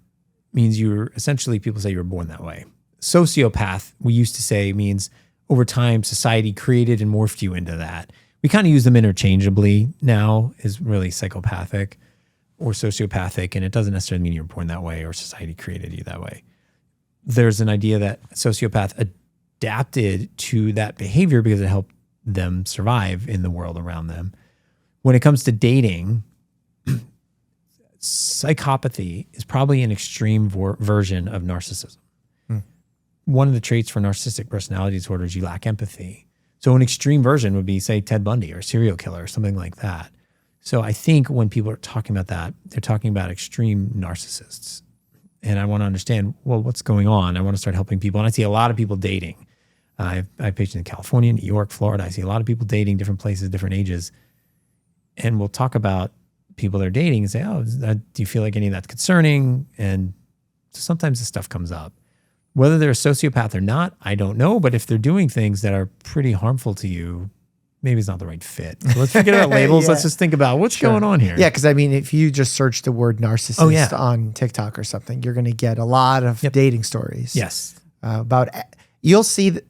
means essentially people say you were born that way. Sociopath, we used to say, means over time society created and morphed you into that. We kind of use them interchangeably now, is really psychopathic or sociopathic, and it doesn't necessarily mean you're born that way or society created you that way. There's an idea that sociopath adapted to that behavior because it helped them survive in the world around them. When it comes to dating, psychopathy is probably an extreme version of narcissism. One of the traits for narcissistic personality disorder is you lack empathy. So an extreme version would be, say, Ted Bundy or a serial killer or something like that. So I think when people are talking about that, they're talking about extreme narcissists. And I want to understand, well, what's going on? I want to start helping people. And I see a lot of people dating. I have patients in California, New York, Florida. I see a lot of people dating different places, different ages. And we'll talk about people they're dating and say, oh, do you feel like any of that's concerning? And sometimes this stuff comes up. Whether they're a sociopath or not, I don't know. But if they're doing things that are pretty harmful to you, maybe it's not the right fit. So let's forget about labels. Yeah. Let's just think about what's going on here. Yeah, because I mean, if you just search the word narcissist on TikTok or something, you're going to get a lot of dating stories. Yes. You'll see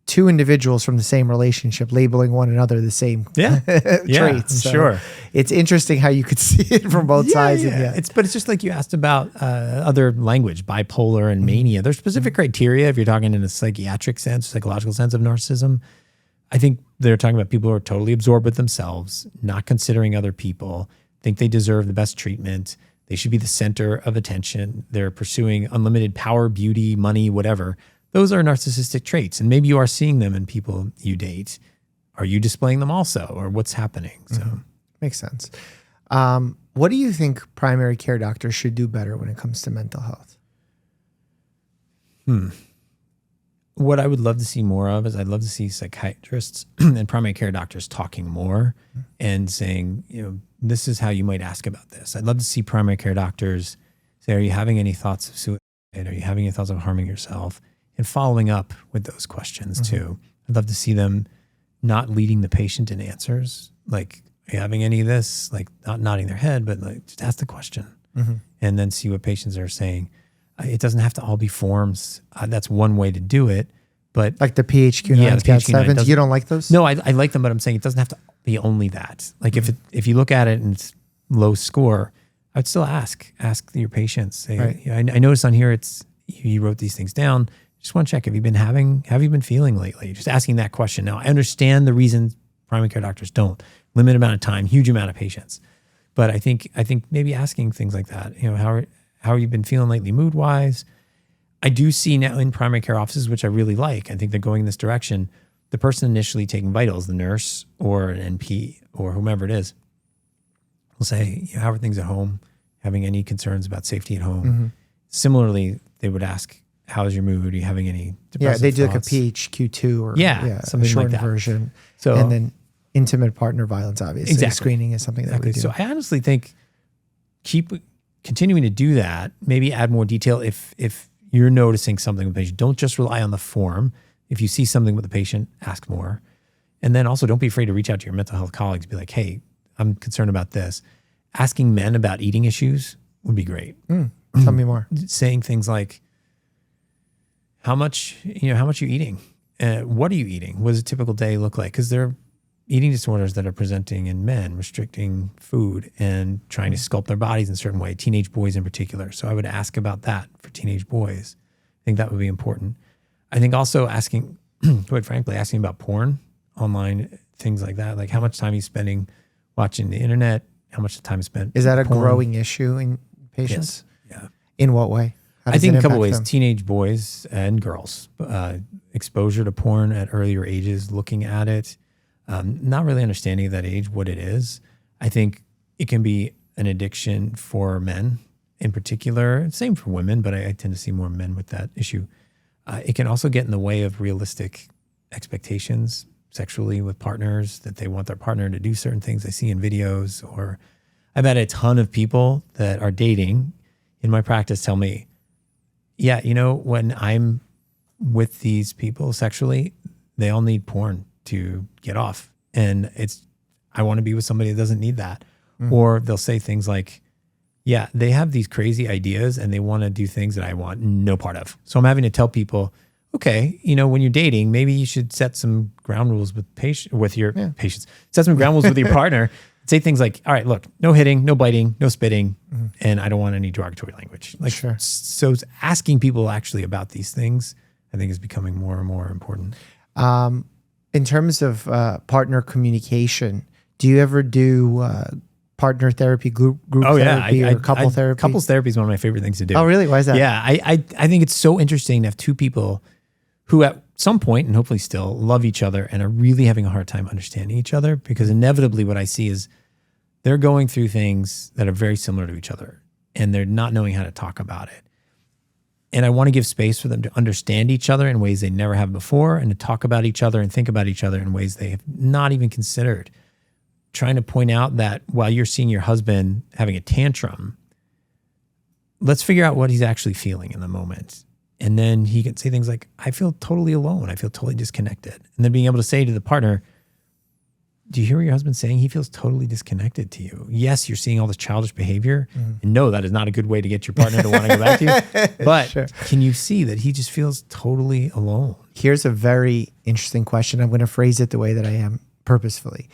two individuals from the same relationship labeling one another the same traits. Sure. It's interesting how you could see it from both sides. Yeah. But it's just like you asked about other language, bipolar and mania. There's specific criteria if you're talking in a psychiatric sense, psychological sense of narcissism. I think they're talking about people who are totally absorbed with themselves, not considering other people, think they deserve the best treatment. They should be the center of attention. They're pursuing unlimited power, beauty, money, whatever. Those are narcissistic traits. And maybe you are seeing them in people you date. Are you displaying them also? Or what's happening? So Makes sense. What do you think primary care doctors should do better when it comes to mental health? What I would love to see more of is I'd love to see psychiatrists and primary care doctors talking more and saying, this is how you might ask about this. I'd love to see primary care doctors say, are you having any thoughts of suicide? Are you having any thoughts of harming yourself? And following up with those questions too. I'd love to see them not leading the patient in answers. Like, are you having any of this? Like, not nodding their head, but like just ask the question and then see what patients are saying. It doesn't have to all be forms. That's one way to do it. But like the PHQ-9s, the PHQ-9, you don't like those? No, I like them, but I'm saying it doesn't have to be only that. Like if you look at it and it's low score, I would still ask your patients. Say, I noticed on here you wrote these things down. Just want to check, have you been feeling lately? Just asking that question. Now, I understand the reason primary care doctors don't. Limited amount of time, huge amount of patients. But I think maybe asking things like that, how have you been feeling lately mood-wise? I do see now in primary care offices, which I really like, I think they're going in this direction, the person initially taking vitals, the nurse or an NP or whomever it is, will say, how are things at home? Having any concerns about safety at home? Similarly, they would ask, how's your mood? Are you having any depressive they do thoughts? like a PHQ-2 or something a shortened like that. version. So, and then intimate partner violence, obviously. Exactly. Screening is something that we do. So I honestly think keep continuing to do that, maybe add more detail if you're noticing something with the patient. Don't just rely on the form. If you see something with the patient, ask more. And then also don't be afraid to reach out to your mental health colleagues. Be like, hey, I'm concerned about this. Asking men about eating issues would be great. Tell me more. Saying things like, how much are you eating? What are you eating? What does a typical day look like? Because there are eating disorders that are presenting in men, restricting food and trying to sculpt their bodies in a certain way, teenage boys in particular. So I would ask about that for teenage boys. I think that would be important. I think also asking, quite frankly, asking about porn, online, things like that. Like how much time are you spending watching the internet? How much time is spent? Is that a porn? growing issue in patients? Yes. Yeah. In what way? I think a couple ways. Teenage boys and girls, exposure to porn at earlier ages, looking at it, not really understanding at that age what it is. I think it can be an addiction for men in particular. Same for women, but I tend to see more men with that issue. It can also get in the way of realistic expectations. sexually with partners, that they want their partner to do certain things they see in videos. Or I've had a ton of people that are dating in my practice tell me, yeah, when I'm with these people sexually, they all need porn to get off. And I want to be with somebody that doesn't need that. Or they'll say things like, yeah, they have these crazy ideas and they want to do things that I want no part of. So I'm having to tell people, okay, when you're dating, maybe you should set some ground rules with your patients. Set some ground rules with your partner. Say things like, all right, look, no hitting, no biting, no spitting, and I don't want any derogatory language. Sure. So asking people actually about these things, I think, is becoming more and more important. In terms of partner communication, do you ever do partner therapy, group therapy, or couple therapy? Couples therapy is one of my favorite things to do. Oh, really? Why is that? Yeah, I think it's so interesting to have two people who at some point, and hopefully still, love each other and are really having a hard time understanding each other, because inevitably what I see is they're going through things that are very similar to each other and they're not knowing how to talk about it. And I want to give space for them to understand each other in ways they never have before, and to talk about each other and think about each other in ways they have not even considered. Trying to point out that while you're seeing your husband having a tantrum, let's figure out what he's actually feeling in the moment. And then he can say things like, I feel totally alone. I feel totally disconnected. And then being able to say to the partner, do you hear what your husband's saying? He feels totally disconnected to you. Yes, you're seeing all this childish behavior. And no, that is not a good way to get your partner to want to go back to you. But can you see that he just feels totally alone? Here's a very interesting question. I'm going to phrase it the way that I am purposefully.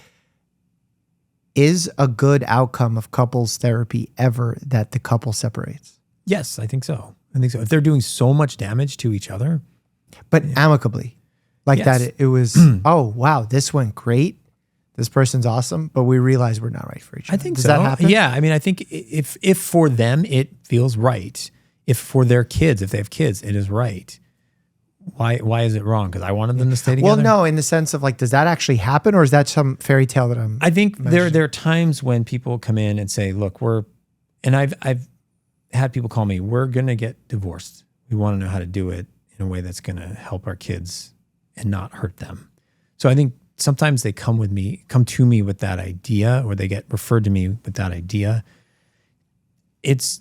Is a good outcome of couples therapy ever that the couple separates? Yes, I think so. If they're doing so much damage to each other. But amicably. Like that it was, oh, wow, this went great. This person's awesome, but we realize we're not right for each other. I think Does so. that happen? Yeah, I think if for them it feels right, if for their kids, if they have kids, it is right. Why is it wrong? Because I wanted them to stay together? Well, no, in the sense of does that actually happen, or is that some fairy tale that I'm I think there are times when people come in and say, look, I've had people call me, we're going to get divorced. We want to know how to do it in a way that's going to help our kids and not hurt them. So I think sometimes they come to me with that idea, or they get referred to me with that idea. It's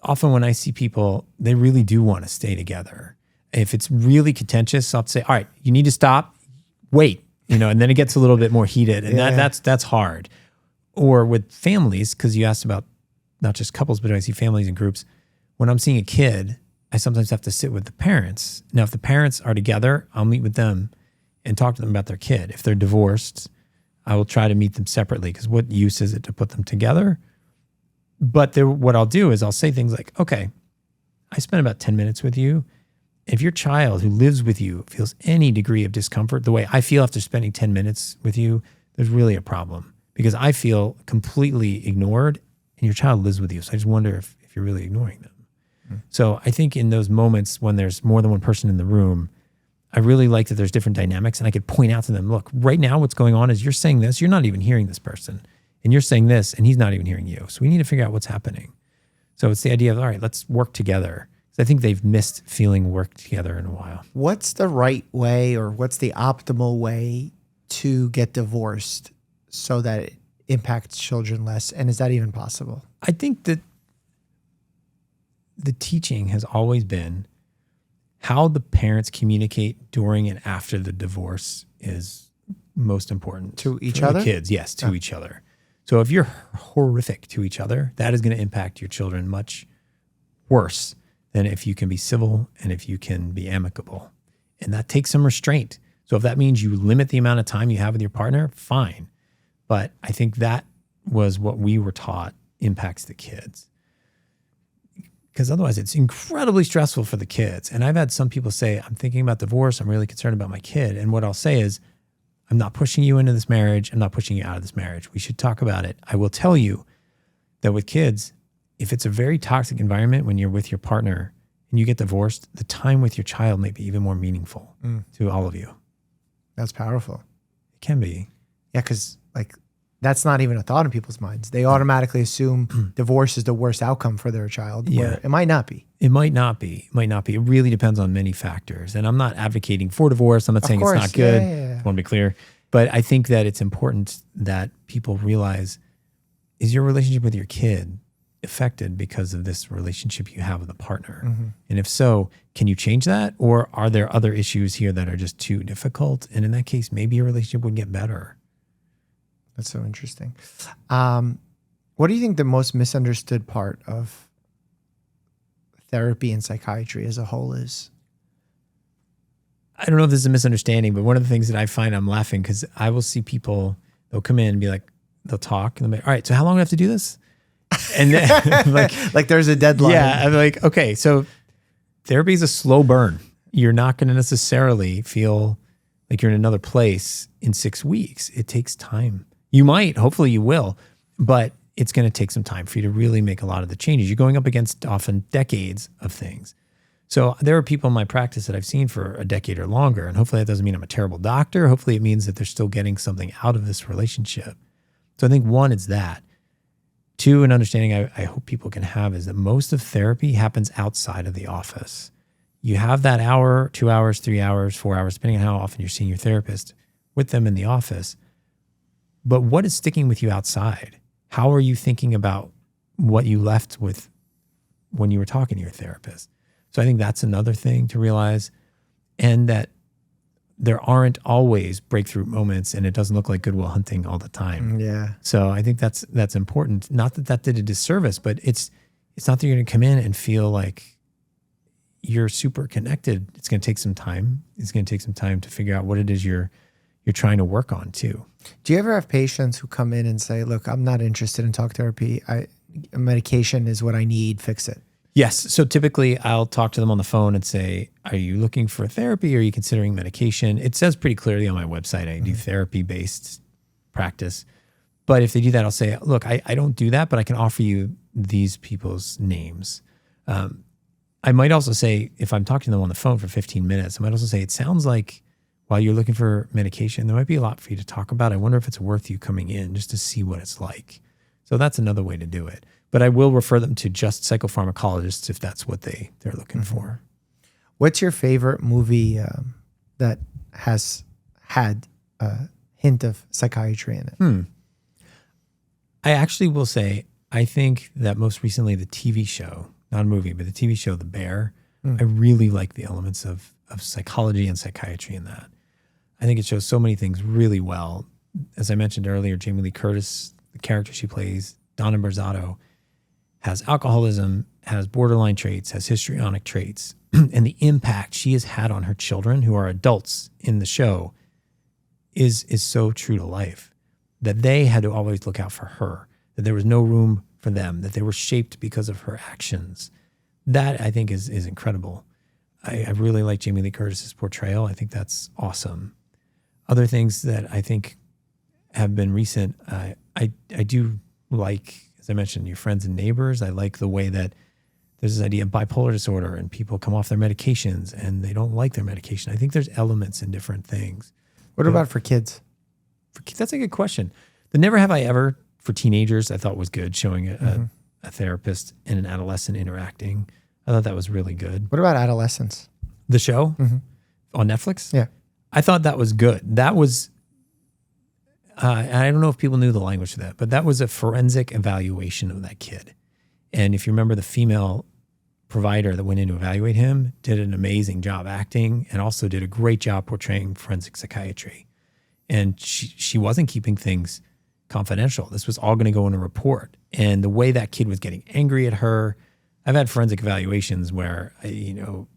often when I see people, they really do want to stay together. If it's really contentious, I'll say, all right, you need to stop, wait, and then it gets a little bit more heated, and that's hard. Or with families, because you asked about not just couples, but I see families and groups. When I'm seeing a kid, I sometimes have to sit with the parents. Now, if the parents are together, I'll meet with them and talk to them about their kid. If they're divorced, I will try to meet them separately, because what use is it to put them together? But what I'll do is I'll say things like, okay, I spent about 10 minutes with you. If your child who lives with you feels any degree of discomfort the way I feel after spending 10 minutes with you, there's really a problem, because I feel completely ignored and your child lives with you. So I just wonder if you're really ignoring them. So I think in those moments when there's more than one person in the room, I really like that there's different dynamics, and I could point out to them, look, right now what's going on is you're saying this, you're not even hearing this person, and you're saying this and he's not even hearing you. So we need to figure out what's happening. So it's the idea of, all right, let's work together. I think they've missed feeling work together in a while. What's the right way, or what's the optimal way to get divorced so that it impacts children less? And is that even possible? I think that the teaching has always been how the parents communicate during and after the divorce is most important. To each other? The kids, yes, to each other. So if you're horrific to each other, that is going to impact your children much worse than if you can be civil and if you can be amicable. And that takes some restraint. So if that means you limit the amount of time you have with your partner, fine. But I think that was what we were taught impacts the kids. Because otherwise it's incredibly stressful for the kids. And I've had some people say, I'm thinking about divorce. I'm really concerned about my kid. And what I'll say is, I'm not pushing you into this marriage. I'm not pushing you out of this marriage. We should talk about it. I will tell you that with kids, if it's a very toxic environment when you're with your partner and you get divorced, the time with your child may be even more meaningful to all of you. That's powerful. It can be. Yeah, because that's not even a thought in people's minds. They automatically assume divorce is the worst outcome for their child. Where it might not be. It might not be. It might not be. It really depends on many factors. And I'm not advocating for divorce. I'm not saying it's not good. I want to be clear. But I think that it's important that people realize, is your relationship with your kid affected because of this relationship you have with a partner? And if so, can you change that? Or are there other issues here that are just too difficult? And in that case, maybe your relationship would get better. That's so interesting. What do you think the most misunderstood part of therapy and psychiatry as a whole is? I don't know if this is a misunderstanding, but one of the things that I find, I'm laughing because I will see people, they'll come in and be like, they'll talk and they'll be like, all right, so how long do I have to do this? And then, like there's a deadline. Yeah, I'm like, okay, so therapy is a slow burn. You're not going to necessarily feel like you're in another place in 6 weeks. It takes time. You might, hopefully you will, but it's going to take some time for you to really make a lot of the changes. You're going up against often decades of things. So there are people in my practice that I've seen for a decade or longer, and hopefully that doesn't mean I'm a terrible doctor. Hopefully it means that they're still getting something out of this relationship. So I think one is that. Two, an understanding I hope people can have is that most of therapy happens outside of the office. You have that hour, 2 hours, 3 hours, 4 hours, depending on how often you're seeing your therapist, with them in the office. But what is sticking with you outside? How are you thinking about what you left with when you were talking to your therapist? So I think that's another thing to realize, and that there aren't always breakthrough moments, and it doesn't look like Good Will Hunting all the time. Yeah. So I think that's important. Not that that did a disservice, but it's not that you're going to come in and feel like you're super connected. It's going to take some time. It's going to take some time to figure out what it is you're trying to work on too. Do you ever have patients who come in and say, look, I'm not interested in talk therapy. Medication is what I need. Fix it. Yes. So typically I'll talk to them on the phone and say, are you looking for therapy? Or are you considering medication? It says pretty clearly on my website, I do therapy-based practice. But if they do that, I'll say, look, I don't do that, but I can offer you these people's names. I might also say, if I'm talking to them on the phone for 15 minutes, I might also say, it sounds like while you're looking for medication, there might be a lot for you to talk about. I wonder if it's worth you coming in just to see what it's like. So that's another way to do it. But I will refer them to just psychopharmacologists if that's what they're looking for. What's your favorite movie that has had a hint of psychiatry in it? I actually will say, I think that most recently the TV show, not a movie, but the TV show, The Bear, I really like the elements of psychology and psychiatry in that. I think it shows so many things really well. As I mentioned earlier, Jamie Lee Curtis, the character she plays, Donna Berzato, has alcoholism, has borderline traits, has histrionic traits, and the impact she has had on her children, who are adults in the show, is so true to life, that they had to always look out for her, that there was no room for them, that they were shaped because of her actions. That, I think, is incredible. I really like Jamie Lee Curtis's portrayal. I think that's awesome. Other things that I think have been recent, I do like, as I mentioned, Your Friends and Neighbors. I like the way that there's this idea of bipolar disorder and people come off their medications and they don't like their medication. I think there's elements in different things. What about for kids? For kids, that's a good question. The Never Have I Ever for teenagers, I thought was good, showing a therapist and an adolescent interacting. I thought that was really good. What about Adolescence? The show on Netflix? Yeah. I thought that was good. That was, and I don't know if people knew the language for that, but that was a forensic evaluation of that kid. And if you remember, the female provider that went in to evaluate him did an amazing job acting and also did a great job portraying forensic psychiatry. And she wasn't keeping things confidential. This was all going to go in a report. And the way that kid was getting angry at her, I've had forensic evaluations where,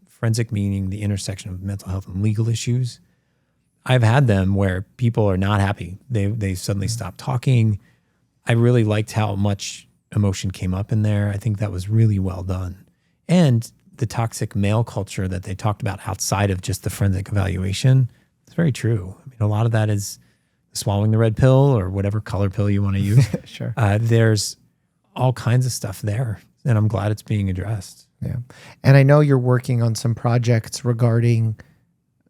forensic meaning the intersection of mental health and legal issues. I've had them where people are not happy. They suddenly stop talking. I really liked how much emotion came up in there. I think that was really well done. And the toxic male culture that they talked about outside of just the forensic evaluation, it's very true. I mean, a lot of that is swallowing the red pill or whatever color pill you want to use. Sure. There's all kinds of stuff there, and I'm glad it's being addressed. Yeah. And I know you're working on some projects regarding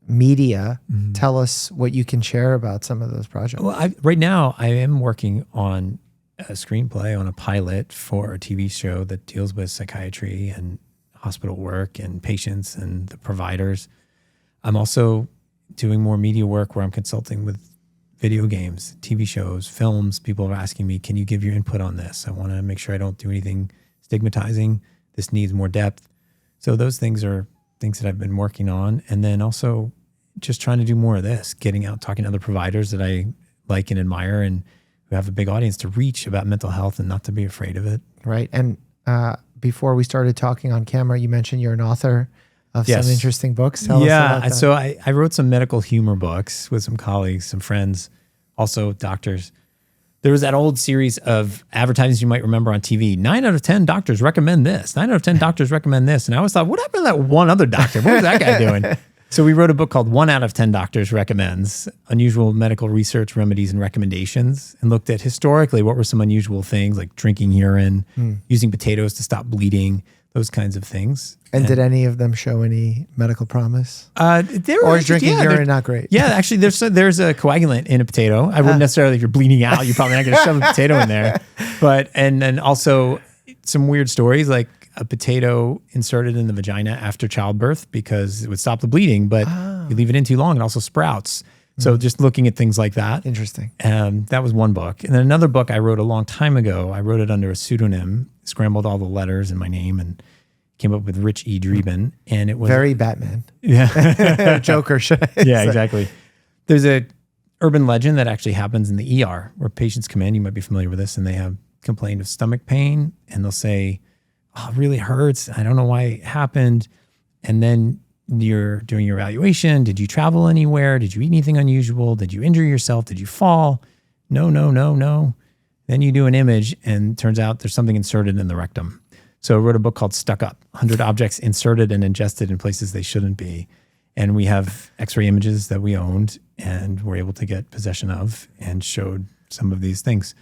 media. Tell us what you can share about some of those projects. Well, right now I am working on a screenplay on a pilot for a TV show that deals with psychiatry and hospital work and patients and the providers. I'm also doing more media work where I'm consulting with video games, TV shows, films. People are asking me, can you give your input on this? I want to make sure I don't do anything stigmatizing. This needs more depth. So those things are things that I've been working on. And then also just trying to do more of this, getting out, talking to other providers that I like and admire and who have a big audience to reach about mental health and not to be afraid of it. Right. And before we started talking on camera, you mentioned you're an author of some interesting books. Tell us about that. So I wrote some medical humor books with some colleagues, some friends, also doctors. There was that old series of advertisements you might remember on TV. 9 out of 10 doctors recommend this. 9 out of 10 doctors recommend this. And I always thought, what happened to that one other doctor? What was that guy doing? So we wrote a book called 1 out of 10 Doctors Recommends, Unusual Medical Research, Remedies, and Recommendations, and looked at historically what were some unusual things like drinking urine, using potatoes to stop bleeding, those kinds of things. And did any of them show any medical promise? Or is drinking urine not great? Yeah, actually, there's a coagulant in a potato. I wouldn't necessarily, if you're bleeding out, you're probably not going to shove a potato in there. But and then also some weird stories like a potato inserted in the vagina after childbirth because it would stop the bleeding, but you leave it in too long, it also sprouts. So just looking at things like that. Interesting. That was one book. And then another book I wrote a long time ago, I wrote it under a pseudonym, scrambled all the letters in my name and came up with Rich E. Drieben. And it was very Batman. Yeah. Joker. Yeah, exactly. There's a urban legend that actually happens in the ER where patients come in, you might be familiar with this, and they have complained of stomach pain and they'll say, oh, it really hurts. I don't know why it happened. And then you're doing your evaluation. Did you travel anywhere? Did you eat anything unusual? Did you injure yourself? Did you fall? No. Then you do an image and turns out there's something inserted in the rectum. So I wrote a book called Stuck Up, 100 Objects Inserted and Ingested in Places They Shouldn't Be. And we have x-ray images that we owned and were able to get possession of and showed some of these things.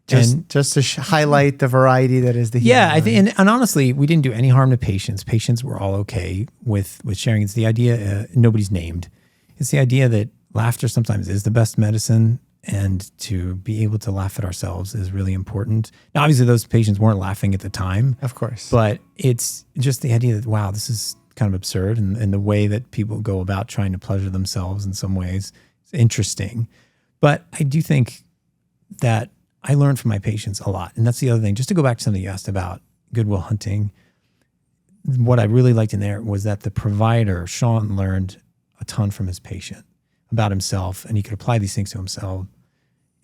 Just to highlight the variety that is the human mind. I think, and honestly, we didn't do any harm to patients. Patients were all okay with sharing. It's the idea, nobody's named. It's the idea that laughter sometimes is the best medicine, and to be able to laugh at ourselves is really important. Now, obviously, those patients weren't laughing at the time. Of course. But it's just the idea that, wow, this is kind of absurd. And the way that people go about trying to pleasure themselves in some ways is interesting. But I do think that I learned from my patients a lot. And that's the other thing. Just to go back to something you asked about Good Will Hunting, what I really liked in there was that the provider, Sean, learned a ton from his patient about himself, and he could apply these things to himself.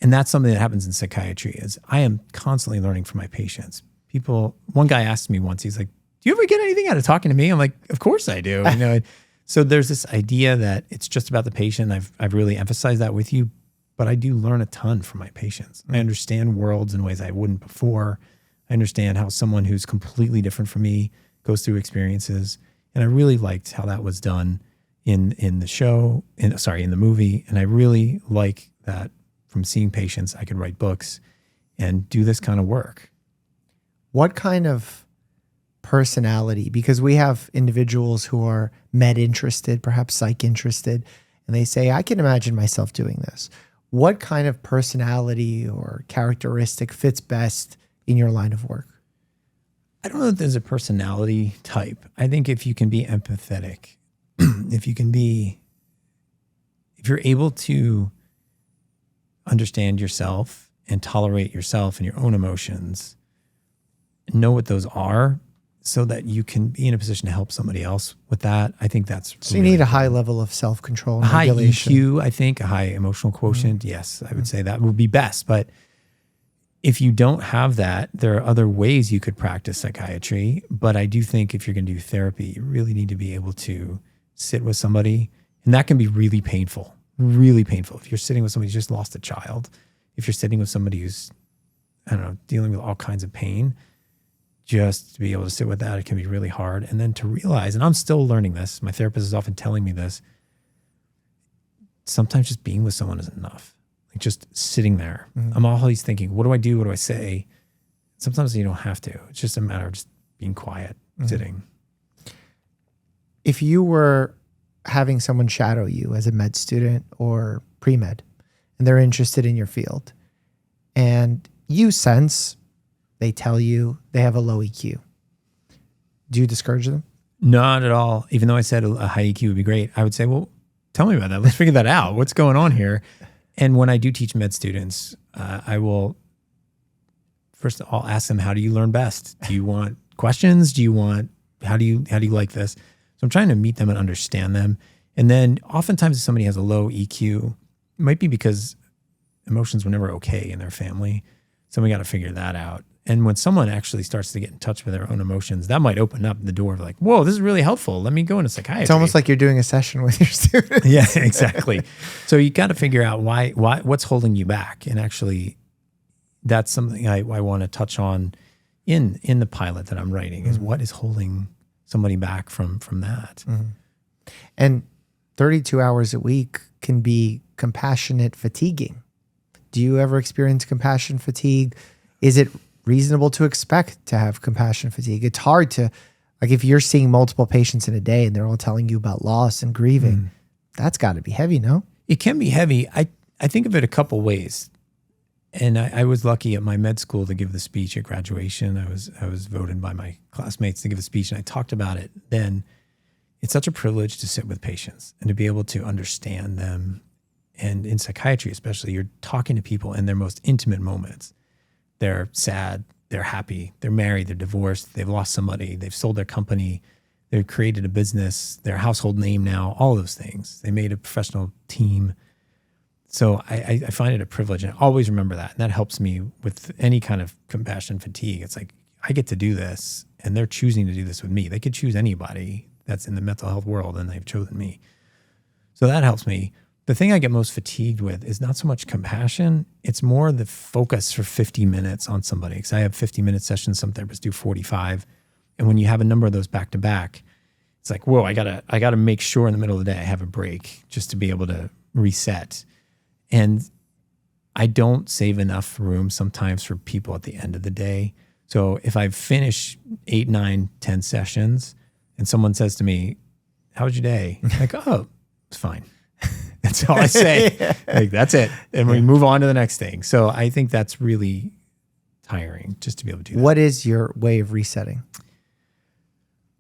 And that's something that happens in psychiatry is I am constantly learning from my patients. One guy asked me once, he's like, do you ever get anything out of talking to me? I'm like, of course I do. So there's this idea that it's just about the patient. I've really emphasized that with you. But I do learn a ton from my patients. I understand worlds in ways I wouldn't before. I understand how someone who's completely different from me goes through experiences. And I really liked how that was done in the show, in the movie. And I really like that from seeing patients, I could write books and do this kind of work. What kind of personality? Because we have individuals who are med interested, perhaps psych interested, and they say, I can imagine myself doing this. What kind of personality or characteristic fits best in your line of work? I don't know if there's a personality type. I think if you can be empathetic, if you're able to understand yourself and tolerate yourself and your own emotions, know what those are so that you can be in a position to help somebody else with that. I think that's so you need a high level of self-control, and high regulation. EQ, I think, a high emotional quotient. Yes, I would say that would be best. But if you don't have that, there are other ways you could practice psychiatry. But I do think if you're going to do therapy, you really need to be able to sit with somebody, and that can be really painful, really painful. If you're sitting with somebody who's just lost a child, if you're sitting with somebody who's, I don't know, dealing with all kinds of pain, just to be able to sit with that, it can be really hard. And then to realize, and I'm still learning this, my therapist is often telling me this, sometimes just being with someone is enough. Like just sitting there. I'm always thinking, what do I do? What do I say? Sometimes you don't have to. It's just a matter of just being quiet, sitting. If you were having someone shadow you as a med student or pre-med, and they're interested in your field, and you sense, they tell you they have a low EQ, do you discourage them? Not at all. Even though I said a high EQ would be great, I would say, well, tell me about that. Let's figure that out. What's going on here? And when I do teach med students, I will first of all ask them, how do you learn best? Do you want questions? How do you like this? So I'm trying to meet them and understand them. And then oftentimes if somebody has a low EQ, it might be because emotions were never okay in their family. So we got to figure that out. And when someone actually starts to get in touch with their own emotions, that might open up the door of like, whoa, this is really helpful. Let me go into psychiatry. It's almost like you're doing a session with your students. Yeah, exactly. So you got to figure out what's holding you back. And actually, that's something I want to touch on in the pilot that I'm writing is what is holding somebody back from that. And 32 hours a week can be compassionate fatiguing. Do you ever experience compassion fatigue? Is it reasonable to expect to have compassion fatigue? It's hard to, like if you're seeing multiple patients in a day and they're all telling you about loss and grieving, that's got to be heavy, no? It can be heavy. I think of it a couple ways. And I was lucky at my med school to give the speech at graduation. I was voted by my classmates to give a speech, and I talked about it then. It's such a privilege to sit with patients and to be able to understand them. And in psychiatry especially, you're talking to people in their most intimate moments. They're sad, they're happy, they're married, they're divorced, they've lost somebody, they've sold their company, they've created a business, they're a household name now, all those things. They made a professional team. So I find it a privilege, and I always remember that. And that helps me with any kind of compassion fatigue. It's like, I get to do this, and they're choosing to do this with me. They could choose anybody that's in the mental health world, and they've chosen me. So that helps me. The thing I get most fatigued with is not so much compassion. It's more the focus for 50 minutes on somebody. Because I have 50-minute sessions. Some therapists do 45. And when you have a number of those back to back, it's like, whoa, I gotta make sure in the middle of the day I have a break just to be able to reset. And I don't save enough room sometimes for people at the end of the day. So if I finish 8, 9, 10 sessions and someone says to me, how was your day? I'm like, oh, it's fine. That's all I say. Like, that's it. And we move on to the next thing. So I think that's really tiring just to be able to do that. What is your way of resetting?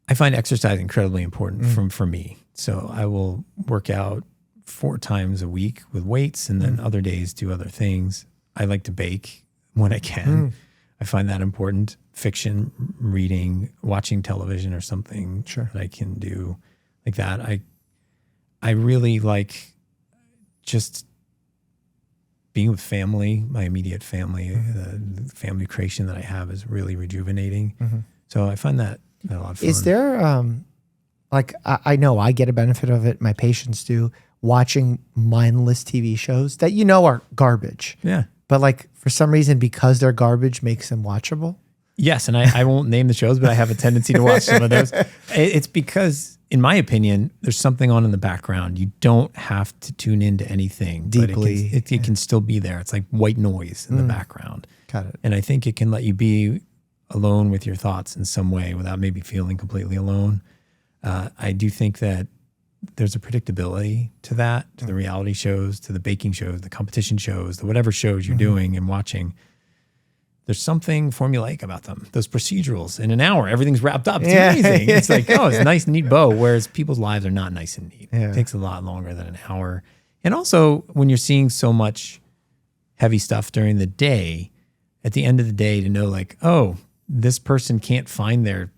I find exercise incredibly important for me. So I will work out 4 times a week with weights, and then other days do other things. I like to bake when I can. I find that important. Fiction, reading, watching television or something that I can do like that. I really like just being with family, my immediate family. The family creation that I have is really rejuvenating. So I find that a lot of fun. Is there, like, I know I get a benefit of it, my patients do, watching mindless TV shows that are garbage. Yeah. But like for some reason, because they're garbage, makes them watchable. Yes, and I won't name the shows, but I have a tendency to watch some of those. It's because, in my opinion, there's something on in the background. You don't have to tune into anything Deeply. But it can still be there. It's like white noise in the background. Got it. And I think it can let you be alone with your thoughts in some way without maybe feeling completely alone. I do think that there's a predictability to that, to the reality shows, to the baking shows, the competition shows, the whatever shows you're doing and watching. There's something formulaic about them. Those procedurals, in an hour, everything's wrapped up. It's amazing. It's like, oh, it's a nice, neat bow, whereas people's lives are not nice and neat. It takes a lot longer than an hour. And also, when you're seeing so much heavy stuff during the day, at the end of the day, to know like, oh, this person can't find their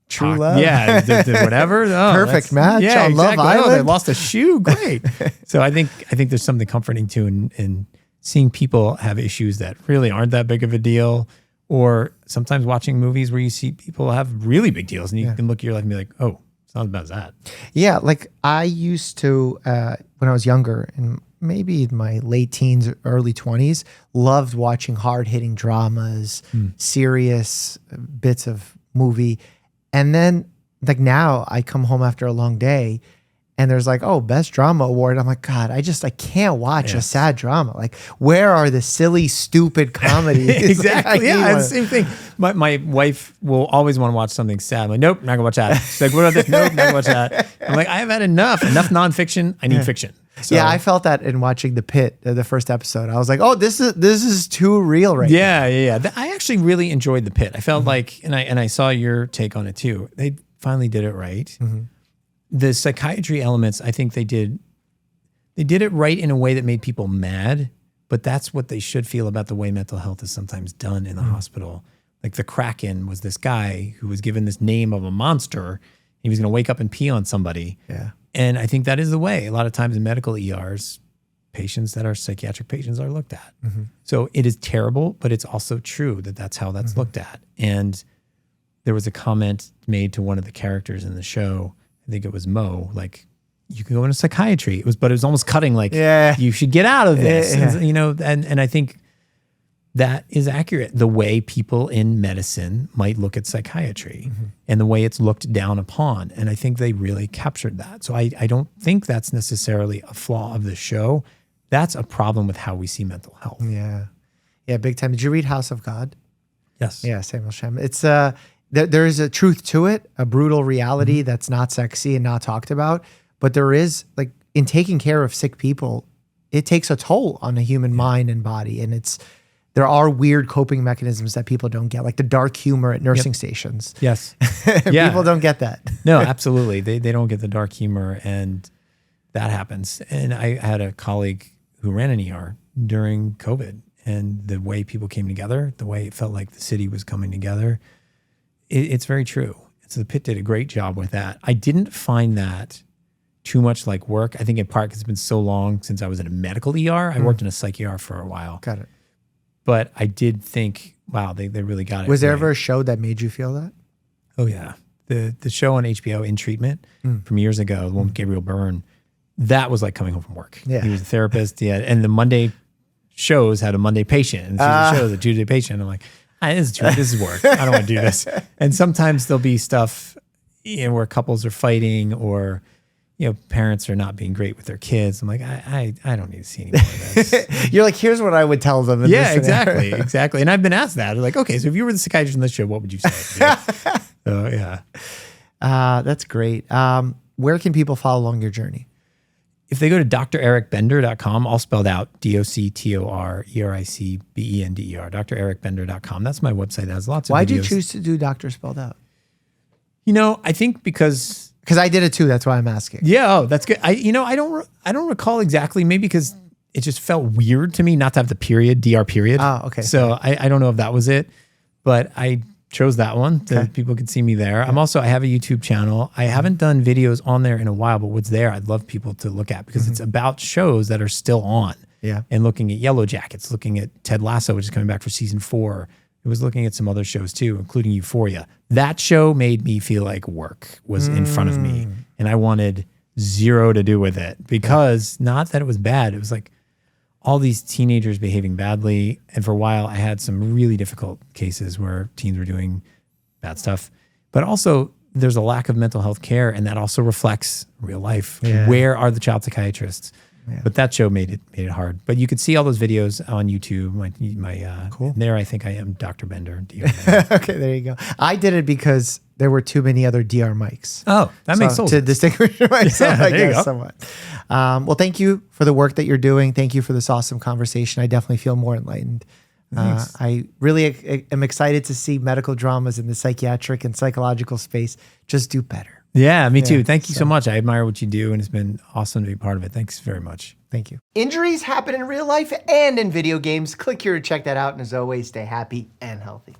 True love. Yeah, whatever. Oh, Perfect match on Love Island. Oh, they lost a shoe. Great. So I think there's something comforting too in seeing people have issues that really aren't that big of a deal, or sometimes watching movies where you see people have really big deals and you can look at your life and be like, oh, it's not as bad as that. Yeah, like I used to, when I was younger, in maybe my late teens, early 20s, loved watching hard-hitting dramas, serious bits of movie. And then like now I come home after a long day and there's like, oh, best drama award. I'm like, God, I can't watch a sad drama. Like, where are the silly, stupid comedies? Exactly. Like, it's the same thing. My wife will always want to watch something sad. I'm like, nope, not gonna watch that. She's like, what about this? Nope, not gonna watch that. I'm like, I have had enough nonfiction. I need fiction. So, yeah, I felt that in watching The Pit, the first episode. I was like, oh, this is too real right now. Yeah. I actually really enjoyed The Pit. I felt like, and I saw your take on it too. They finally did it right. The psychiatry elements, I think they They did it right in a way that made people mad, but that's what they should feel about the way mental health is sometimes done in the hospital. Like the Kraken was this guy who was given this name of a monster. He was going to wake up and pee on somebody. Yeah. And I think that is the way. A lot of times in medical ERs, patients that are psychiatric patients are looked at. So it is terrible, but it's also true that that's how that's looked at. And there was a comment made to one of the characters in the show. I think it was Mo, like, you can go into psychiatry. But it was almost cutting like, you should get out of this. And, you know, and I think that is accurate. The way people in medicine might look at psychiatry and the way it's looked down upon. And I think they really captured that. So I don't think that's necessarily a flaw of the show. That's a problem with how we see mental health. Yeah. Yeah, big time. Did you read House of God? Yes. Yeah, Samuel Shem. It's there is a truth to it, a brutal reality that's not sexy and not talked about. But there is, like, in taking care of sick people, it takes a toll on the human mind and body. And there are weird coping mechanisms that people don't get, like the dark humor at nursing stations. Yes. People don't get that. No, absolutely. They don't get the dark humor, and that happens. And I had a colleague who ran an ER during COVID, and the way people came together, the way it felt like the city was coming together, it's very true. So the Pit did a great job with that. I didn't find that too much like work. I think in part because it's been so long since I was in a medical ER. I worked in a psych ER for a while. Got it. But I did think, wow, they really got it. Was there right. ever a show that made you feel that? Oh, yeah. The show on HBO, In Treatment, from years ago, the one with Gabriel Byrne, that was like coming home from work. Yeah. He was a therapist. Yeah. And the Monday shows had a Monday patient, and the show was a Tuesday patient. I'm like, this is work. I don't want to do this. And sometimes there'll be stuff, you know, where couples are fighting, or, you know, parents are not being great with their kids. I'm like, I don't need to see any more of this. You're like, here's what I would tell them. In Yeah, this scenario. exactly. And I've been asked that. Like, okay, so if you were the psychiatrist in this show, what would you say? So, yeah. That's great. Where can people follow along your journey? If they go to drericbender.com, all spelled out, DoctorEricBender, drericbender.com. That's my website. That has lots of Why'd videos. you choose to do Doctor spelled out? You know, I think because I did it too. That's why I'm asking. yeah, that's good. I don't recall exactly. Maybe because it just felt weird to me not to have the period, DR period. Oh, okay. So I don't know if that was it, but I chose that one so people could see me there. I have a YouTube channel. I haven't done videos on there in a while, but what's there, I'd love people to look at, because it's about shows that are still on. Yeah. And looking at Yellow Jackets, looking at Ted Lasso, which is coming back for season 4. It was looking at some other shows too, including Euphoria. That show made me feel like work was in front of me, and I wanted zero to do with it, because not that it was bad. It was like all these teenagers behaving badly. And for a while I had some really difficult cases where teens were doing bad stuff, but also there's a lack of mental health care, and that also reflects real life. Yeah. Where are the child psychiatrists? Yeah. But that show made it hard. But you could see all those videos on YouTube. Cool. There, I think I am Dr. Bender. Okay, there you go. I did it because there were too many other DR mics. Oh, that makes to sense. distinguish myself, I there you guess, go. somewhat. Well, thank you for the work that you're doing. Thank you for this awesome conversation. I definitely feel more enlightened. I really am excited to see medical dramas in the psychiatric and psychological space just do better. Yeah, me too. Thank you so much. I admire what you do, and it's been awesome to be part of it. Thanks very much. Thank you. Injuries happen in real life and in video games. Click here to check that out. And as always, stay happy and healthy.